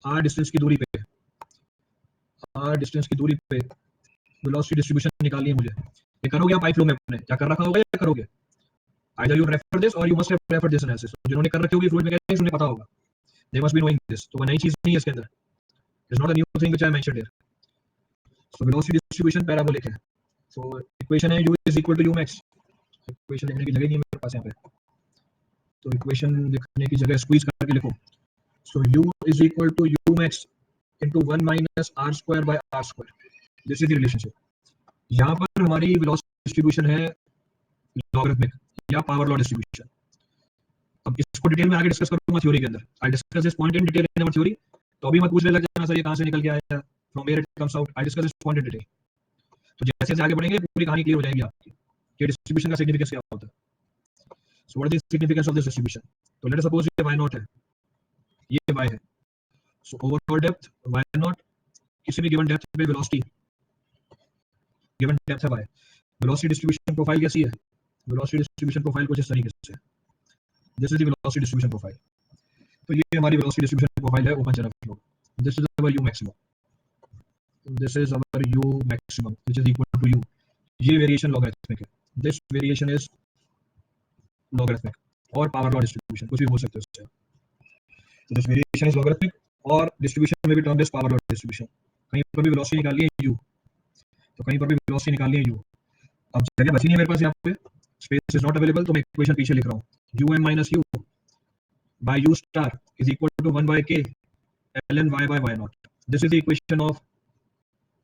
Speaker 1: आर डिस्टेंस की दूरी पे, आर डिस्टेंस की दूरी पे वेलोसिटी डिस्ट्रीब्यूशन निकालनी है मुझे। ये करोगे आप पाइप फ्लो में अपने, क्या कर रखा होगा या करोगे? Either you refer this or you must have refer this analysis. जिन्होंने कर रखी होगी फ्लूइड मैकेनिक्स उन्हें पता होगा, they must be knowing this. तो वो नई चीज नहीं है इसके अंदर, it's not a new thing which I mentioned here. So velocity distribution parabolic है। सो इक्वेशन है u is equal to u max। Equation लिखने की जगह नहीं है मेरे पास यहाँ पे, तो इक्वेशन लिखने की जगह स्क्वीज करके लिखो। So u is equal to u max into 1 minus r square by r square। This is the relationship. यहाँ पर हमारी वेलोसिटी डिस्ट्रीब्यूशन है लॉगरिथमिक या पावर लॉ डिस्ट्रीब्यूशन। अब इसको डिटेल में आगे डिस्कस करूंगा थ्योरी के अंदर। I discuss this point in detail in our theory. तो अभी मत पूछ ले लग जाना सर ये कहां से निकल के आया, from where it comes out. I discuss this point in detail. तो जैसे जैसे आगे बढ़ेंगे पूरी कहानी क्लियर हो जाएगी आपकी कि डिस्ट्रीब्यूशन का सिग्निफिकेंस क्या होता है। सो what is the significance of this distribution? तो लेट अस सपोज ये y नॉट है, ये y है। So overall depth y not, किसी भी गिवन डेप्थ पे वेलोसिटी, गिवन डेप्थ है y, वेलोसिटी डिस्ट्रीब्यूशन प्रोफाइल कैसी है? वेलोसिटी डिस्ट्रीब्यूशन प्रोफाइल कुछ इस तरीके से, this is the velocity distribution profile. तो ये हमारी वेलोसिटी डिस्ट्रीब्यूशन प्रोफाइल है open channel flow. This is our u maximum, this is our u maximum which is equal to u। ये वेरिएशन लॉगरिथमिक है, दिस वेरिएशन इज लॉगरिथमिक और power law distribution, कुछ भी बोल सकते हो उससे। तो दिस वेरिएशन इज लॉगरिथमिक और डिस्ट्रीब्यूशन में भी term this power law distribution. कहीं पर भी वेलोसिटी निकालनी है u, तो कहीं पर भी वेलोसिटी निकालनी है u। अब जगह बची नहीं है मेरे पास यहाँ पे, स्पेस इज नॉट अवेलेबल, तो मैं इक्वेशन पीछे लिख रहा हूँ, um minus u by u star is equal to 1 by k ln y by y naught. This is the equation of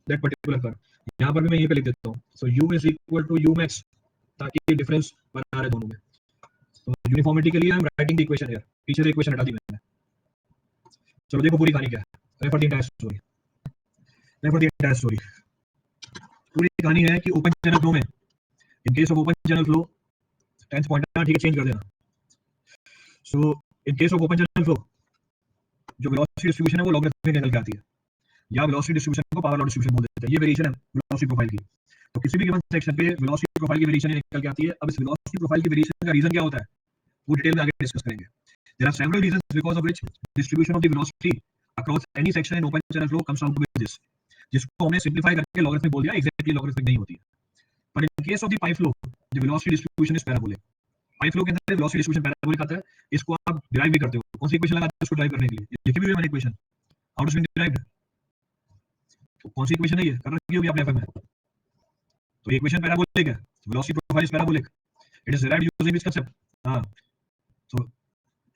Speaker 1: that particular curve. यहाँ पर भी मैं यहीं पे लिख देता हूँ, so u is equal to u max, ताकि डिफरेंस बना रहे दोनों में। तो यूनिफॉर्मिटी के लिए I am writing the equation here, पीछे से इक्वेशन हटा दी मैंने। चलो देखो पूरी कहानी क्या है, refer the entire story, refer the entire story. पूरी कहानी है कि ओपन चैनल फ्लो में, in case of open channel flow, 10th point ठीक है, चेंज कर देना। So in case of open channel flow, जो वेलोसिटी डिस्ट्रीब्यूशन है वो लॉगरिथमिक निकल के आती है, या वेलोसिटी डिस्ट्रीब्यूशन को पावर लॉ डिस्ट्रीब्यूशन बोल देते हैं। ये वेरिएशन है वेलोसिटी प्रोफाइल की। तो किसी भी गिवन सेक्शन पे वेलोसिटी प्रोफाइल की वेरिएशन निकल के आती है। अब इस वेलोसिटी प्रोफाइल की वेरिएशन का रीजन क्या होता है वो डिटेल में आगे डिस्कस करेंगे। There are several reasons because of which distribution of the velocity across any section in open channel flow comes out with this, जिसको हमने सिंपलीफाई करके लॉगरिथमिक बोल दिया। एग्जैक्टली लॉगरिथमिक नहीं होती है, पर इन case of the pipe flow the velocity distribution is parabolic. Pipe flow के अंदर वेलोसिटी डिस्ट्रीब्यूशन पैराबोलिक आता है। इसको आप डिराइव भी करते हो, कौन सी इक्वेशन लगाते हो इसको डिराइव करने के लिए, लिखी भी है मैंने equation, how do we derive, तो कौन सी इक्वेशन है ये, कर रखी होगी आपने एफएम में। तो ये इक्वेशन पैराबोलिक है, velocity profile is parabolic, it is derived using this concept. हां, तो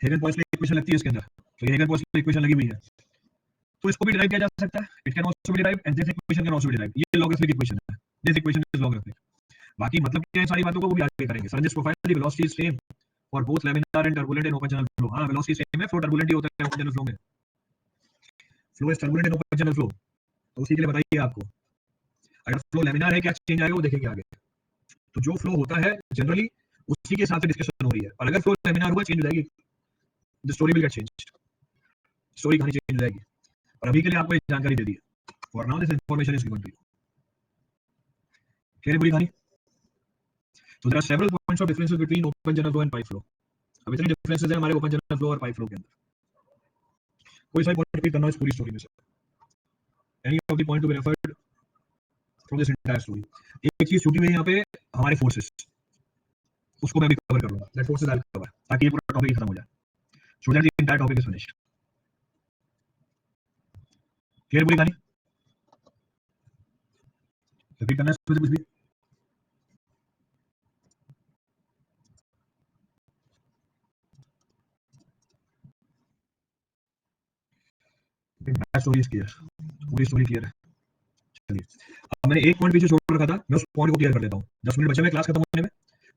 Speaker 1: हेगन-पॉइसले इक्वेशन लगती है इसके अंदर, तो ये हेगन-पॉइसले इक्वेशन लगी हुई है, तो इसको भी डिराइव किया जा सकता है। It can also be derived and this equation can also be derived. ये लॉगरिथमिक इक्वेशन है, दिस इक्वेशन इज लॉगरिथमिक। बाकी मतलब क्या है सारी बातों को वो भी आगे करेंगे। Sir this profile the velocity is same for both laminar and turbulent in open channel flow. हां, वेलोसिटी सेम है, फ्लो टर्बुलेंट ही होता है ओपन चैनल फ्लो में, flow is turbulent in open channel flow. तो उसी के लिए बताइए आपको, अगर फ्लो लैमिनार है क्या चेंज आएगा वो देखेंगे आगे। तो जो फ्लो होता है जनरली उसी के हिसाब से डिस्कशन हो रही है, और अगर फ्लो लैमिनार हुआ चेंज हो जाएगी, the story will get changed, story कहानी चेंज हो जाएगी। और अभी के लिए आपको एक जानकारी दे दी है, for now this information is given to you. Clear है पूरी कहानी। तो there are several points of differences between open channel flow and pipe flow. अब इतने डिफरेंसेस हैं हमारे ओपन चैनल फ्लो और पाइप फ्लो के अंदर, कोई सा पॉइंट पिक करना है इस पूरी स्टोरी में से, any of the point to be referred from this entire story. एक चीज छूटी हुई है यहाँ पे, हमारे फोर्सेस, उसको मैं भी कवर कर लूंगा, that forces I will cover, ताकि ये पूरा टॉपिक खत्म हो जाए, so that the entire topic is finished. Clear पूरी कहानी, रिपीट करना है इसमें से कुछ भी। एंटायर स्टोरी इज क्लियर, पूरी स्टोरी क्लियर है। चलिए, अब मैंने एक पॉइंट पीछे छोड़ रखा था, मैं उस पॉइंट को क्लियर कर देता हूँ। 10 मिनट बचे हुए क्लास खत्म होने में,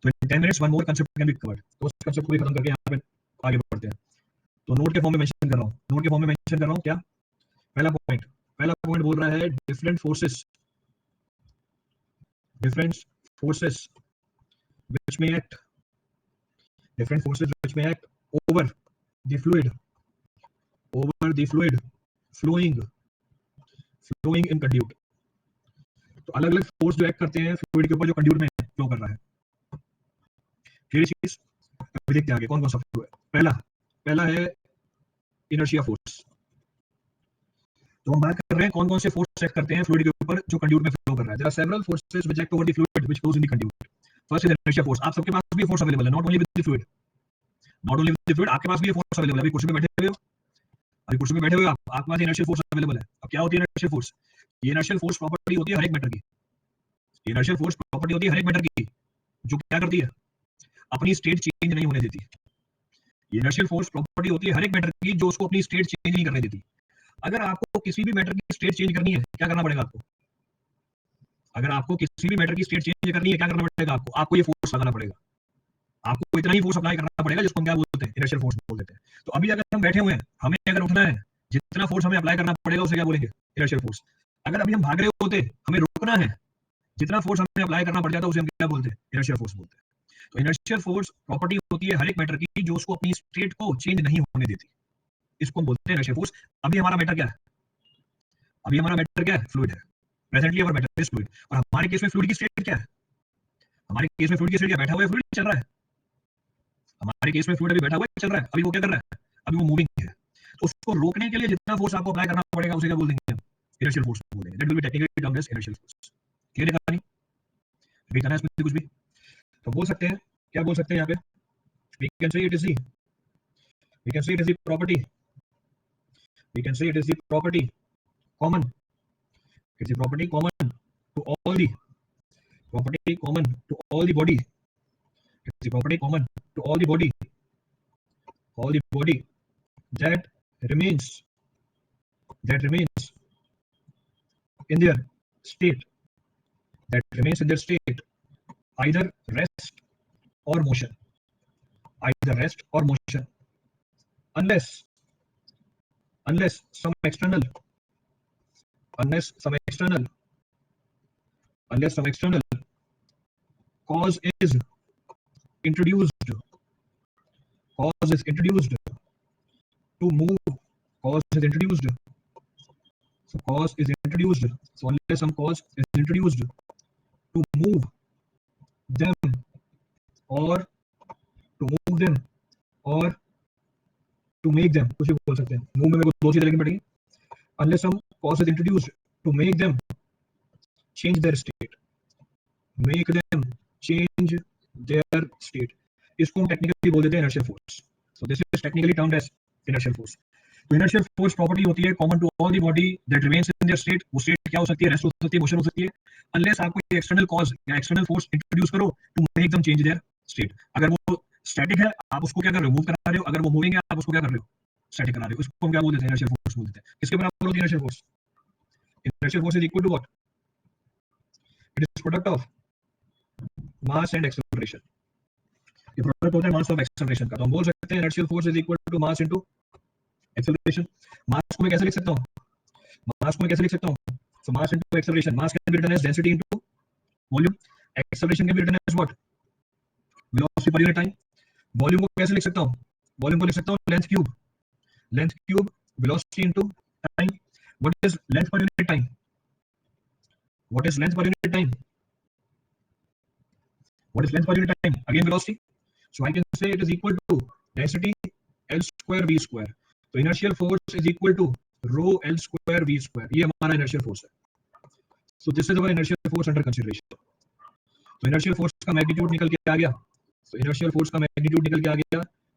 Speaker 1: तो इन 10 minutes one more concept can be covered. तो उस कांसेप्ट को भी खत्म करके यहाँ पे आगे बढ़ते हैं। तो नोट के फॉर्म में मेंशन कर रहा हूँ, नोट के फॉर्म में मेंशन कर रहा हूँ क्या, पहला पॉइंट बोल रहा है different forces which may act, different forces which may act over the fluid flowing in conduit। तो अलग अलग फोर्स जो एक्ट करते हैं फ्लूइड के ऊपर जो कंड्यूट में फ्लो कर रहा है। फिर चीज अभी देखते हैं आगे कौन कौन सा फ्लो है। पहला है इनर्शिया फोर्स। तो हम बात कर रहे हैं कौन कौन से फोर्स एक्ट करते हैं फ्लूइड के ऊपर जो कंड्यूट में फ्लो कर रहा है। There are several forces which act over the fluid which flows in the conduit. First is inertia force. आप सबके पास भी फोर्स अवेलेबल है, not only with the fluid, आपके पास भी ये फोर्स अवेलेबल है। अभी कुर्सी पे बैठे हुए हो, आपके पास इनर्शियल फोर्स अवेलेबल है। अब क्या होती है इनर्शियल फोर्स, ये इनर्शियल फोर्स प्रॉपर्टी होती है हर एक मैटर की, इनर्शियल फोर्स प्रॉपर्टी होती है हर एक मैटर की, जो क्या करती है, अपनी स्टेट चेंज नहीं होने देती। ये इनर्शियल फोर्स प्रॉपर्टी होती है हर एक मैटर की, जो उसको अपनी स्टेट चेंज नहीं करने देती। अगर आपको किसी भी मैटर की स्टेट चेंज करनी है क्या करना पड़ेगा आपको, अगर आपको किसी भी मैटर की स्टेट चेंज करनी है क्या करना पड़ेगा आपको ये फोर्स लगाना पड़ेगा। आपको इतना ही फोर्स अप्लाई करना पड़ेगा जिसको हम क्या बोलते हैं, इनर्शियल फोर्स बोल देते हैं। तो अभी अगर हम बैठे हुए हैं, हमें अगर उठना है, जितना फोर्स हमें अप्लाई करना पड़ेगा उसे क्या बोलेंगे, इनर्शियल फोर्स। अगर अभी हम भाग रहे होते, हमें रुकना है, जितना फोर्स हमें अप्लाई करना पड़ जाता है उसे हम क्या बोलते हैं, इनर्शियल फोर्स बोलते हैं। तो इनर्शियल फोर्स प्रॉपर्टी होती है हर एक मैटर की, जो उसको अपनी स्टेट को चेंज नहीं होने देती, इसको हम बोलते हैं इनर्शियल फोर्स। अभी हमारा मैटर क्या है, फ्लूइड है। प्रेजेंटली हमारा मैटर इज फ्लूइड, और हमारे केस में फ्लूइड की स्टेट क्या है, बैठा हुआ है, फ्लूइड चल रहा है। हमारे केस में फ्लूइड अभी बैठा हुआ है, चल रहा है। अभी वो क्या कर रहा है, अभी वो मूविंग है। तो उसको रोकने के लिए जितना फोर्स आपको अप्लाई करना पड़ेगा उसे क्या बोल देंगे, इनर्शियल फोर्स बोल देंगे। That will be technically termed as inertial force. Clear है कहानी, अभी करना है इसमें कुछ भी तो बोल सकते हैं, क्या बोल सकते हैं यहाँ पे, we can say it is the property common It's the property common to all the body. It's the property common to all the body that remains in their state either rest or motion unless unless some external unless some external cause is introduced to move cause is introduced so unless some cause is introduced to move them or or to make them, कुछ भी बोल सकते हैं, move में मेरे को दो चीजें लिखनी पड़ेगी. Unless some cause is introduced to make them change their state. इसको हम टेक्निकली बोल देते हैं inertial force. So this is technically termed as inertial force. तो inertial force प्रॉपर्टी होती है common to all the body that remains in their state. वो state क्या हो सकती है, रेस्ट हो सकती है, मोशन हो सकती है, unless आप कोई एक्सटर्नल कॉज या एक्सटर्नल फोर्स इंट्रोड्यूस करो to make them change their state. अगर वो स्टैटिक है आप उसको क्या कर रहे हो, मूव करा रहे हो. अगर वो मूविंग है आप उसको क्या कर रहे हो, स्टैटिक करा रहे हो. उसको हम क्या बोल देते हैं, inertial force बोल देते हैं. किसके बराबर होती है inertial force? Inertial force is equal to what? It is product of mass and acceleration. ये प्रोडक्ट होता है मास ऑफ एक्सेलरेशन का. तो हम बोल सकते हैं inertial force is equal to mass into acceleration. मास को मैं कैसे लिख सकता हूँ, so mass into acceleration. Mass can be written as density into volume. Acceleration can be written as what? Velocity per unit time. Volume को कैसे लिख सकता हूँ, length cube velocity into time. What is length per unit time? Again velocity. So I can say it is equal to density L square V square. तो inertial force is equal to rho L square V square. ये हमारा inertial force है. So this is our inertial force under consideration. तो inertial force का magnitude निकल के आ गया.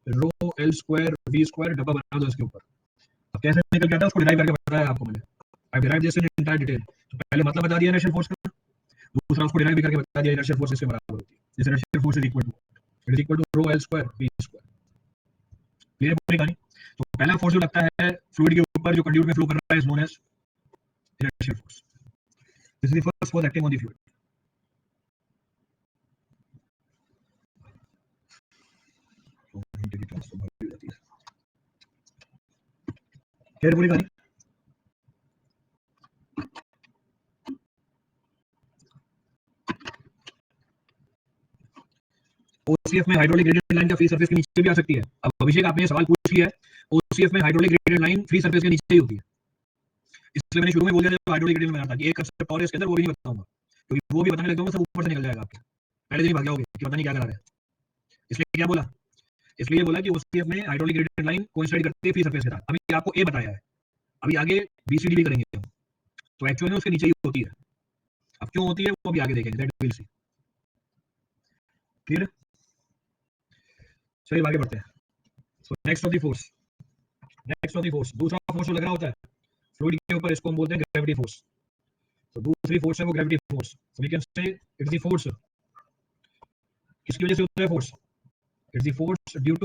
Speaker 1: rho L square V square डब्बा बना दो इसके ऊपर. अब कैसे निकल के आता है उसको डिराइव करके बताया आपको मैंने. I derived this in entire detail. तो पहले मतलब बता दिया inertial force का, दूसरा उसको डिराइव करके बता दिया inertial force इसके बराबर होती है. This inertial force is equal to rho L square V square. Clear है पूरी कहानी. तो पहला फोर्स जो लगता है फ्लूइड के ऊपर जो कंडक्ट में फ्लो कर रहा है is known as inertial force. This is the first force acting on the fluid. Clear पूरी कहानी. ओसीएफ में हाइड्रोलिक ग्रेडियंट लाइन का फ्री सरफेस के नीचे भी आ सकती है. अब अभिषेक आपने ये सवाल पूछ लिया है, ओसीएफ में hydraulic gradient line free surface के नीचे ही होती है. इसलिए मैंने शुरू में बोल दिया जब हाइड्रोलिक ग्रेडियंट में आता कि एक कंसेप्ट और है इसके अंदर, वो भी नहीं बताऊंगा क्योंकि वो भी बताने लग जाऊंगा सब ऊपर से निकल जाएगा आपके. पहले दिन ही भाग जाओगे कि पता नहीं क्या करा रहे हैं. इसलिए क्या बोला, इसलिए बोला कि ओसीएफ में हाइड्रोलिक ग्रेडियंट लाइन कोइंसाइड करती है फ्री सरफेस के साथ. अभी आपको ए बताया है, अभी आगे बीसीडी भी करेंगे हम, तो एक्चुअली में उसके नीचे ही होती है. अब क्यों होती है वो भी आगे देखेंगे, दैट विल सी. क्लियर. चलिए आगे बढ़ते हैं. So next of the force दूसरा फोर्स जो लग रहा होता है फ्लूइड के ऊपर, इसको हम बोलते हैं ग्रेविटी फोर्स. तो दूसरी फोर्स है वो gravity force. So we can say it's the force. किसकी वजह से होता है force? It's the force due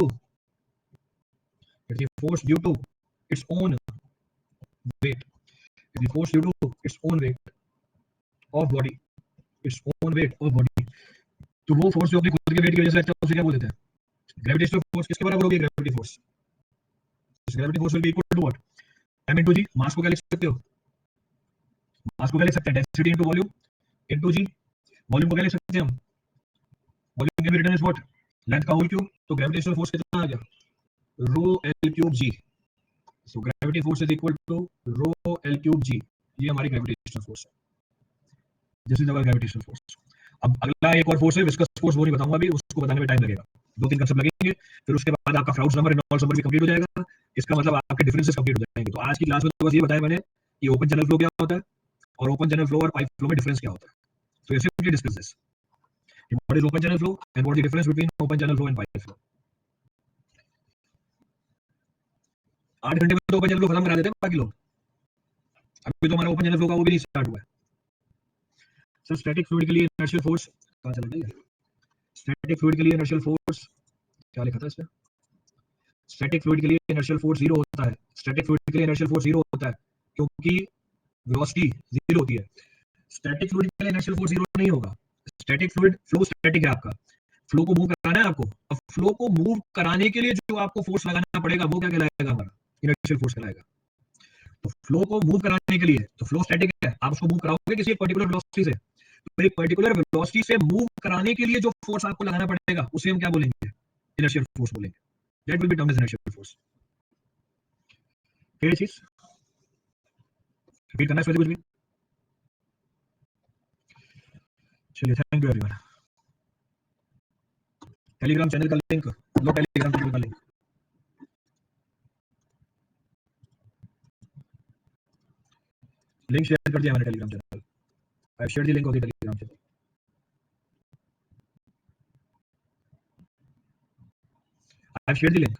Speaker 1: to its own weight. It's the force due to its own weight of body. तो वो फोर्स जो अपनी खुद के वेट की वजह से लगता है उसे क्या बोल देते हैं? Gravitational force. किसके बराबर होगी gravity force? Gravity force will be equal to what? m into g. Mass को क्या लिख सकते हो? Density into volume into g. Volume को क्या लिख सकते हैं हम? Volume can be written as what? Length का होल क्यूब. तो ग्रेविटेशनल फोर्स कितना आ गया? rho l cube g. So gravity force is equal to rho l cube g. ये हमारी ग्रेविटेशनल फोर्स है. This is our gravitational force. अब अगला एक और फोर्स है विस्कस फोर्स, वो नहीं बताऊंगा अभी, उसको बताने में टाइम लगेगा, 2-3 कंसेप्ट लगेंगे. फिर उसके बाद आपका फ्राउड्स नंबर, रेनॉल्ड्स नंबर भी कंप्लीट हो जाएगा. इसका मतलब आपके डिफरेंसस कंप्लीट हो जाएंगे. तो आज की क्लास में तो बस ये बताया मैंने कि ओपन चैनल फ्लो क्या होता है और ओपन चैनल फ्लो और पाइप फ्लो में डिफरेंस क्या होता है. सो ये simply discuss this. What is open channel flow and what is the difference between open channel flow and pipe flow. 8 घंटे में तो ओपन चैनल फ्लो खत्म करा देते हैं बाकी लोग. अभी तो हमारा ओपन जनरल फ्लो का वो भी नहीं स्टार्ट हुआ है। सर स्टैटिक फ्लूइड के लिए इनर्शियल फोर्स कहां चला गया? स्टैटिक फ्लूइड के लिए इनर्शियल फोर्स क्या लिखा था इस पे? स्टैटिक फ्लूइड के लिए इनर्शियल फोर्स 0 होता है। स्टैटिक फ्लूइड के लिए इनर्शियल फोर्स 0 होता है क्योंकि वेलोसिटी 0 होती है। स्टैटिक फ्लूइड के लिए इनर्शियल फोर्स 0 नहीं होगा। स्टैटिक फ्लूइड फ्लो स्टैटिक है आपका, फ्लो को मूव कराना है आपको, और फ्लो को मूव कराने के लिए जो आपको फोर्स लगाना पड़ेगा वो क्या कहलाएगा? हमारा इनर्शियल फोर्स कहलाएगा। तो फ्लो को मूव कराने के लिए तो फ्लो स्टैटिक है, आप उसको मूव कराओगे किसी एक पर्टिकुलर वेलोसिटी से, तो एक पर्टिकुलर वेलोसिटी से मूव कराने के लिए जो फोर्स आपको लगाना पड़ेगा उसे हम क्या बोलेंगे? इनर्शियल फोर्स बोलेंगे। That will be termed as inertial force. ये चीज रिपीट करना है, कुछ भी। चलिए, thank you everyone. Telegram channel का लिंक लो, टेलीग्राम चैनल का लिंक शेयर कर दिया मैंने Telegram channel. I share the link of the Telegram channel. I share the link.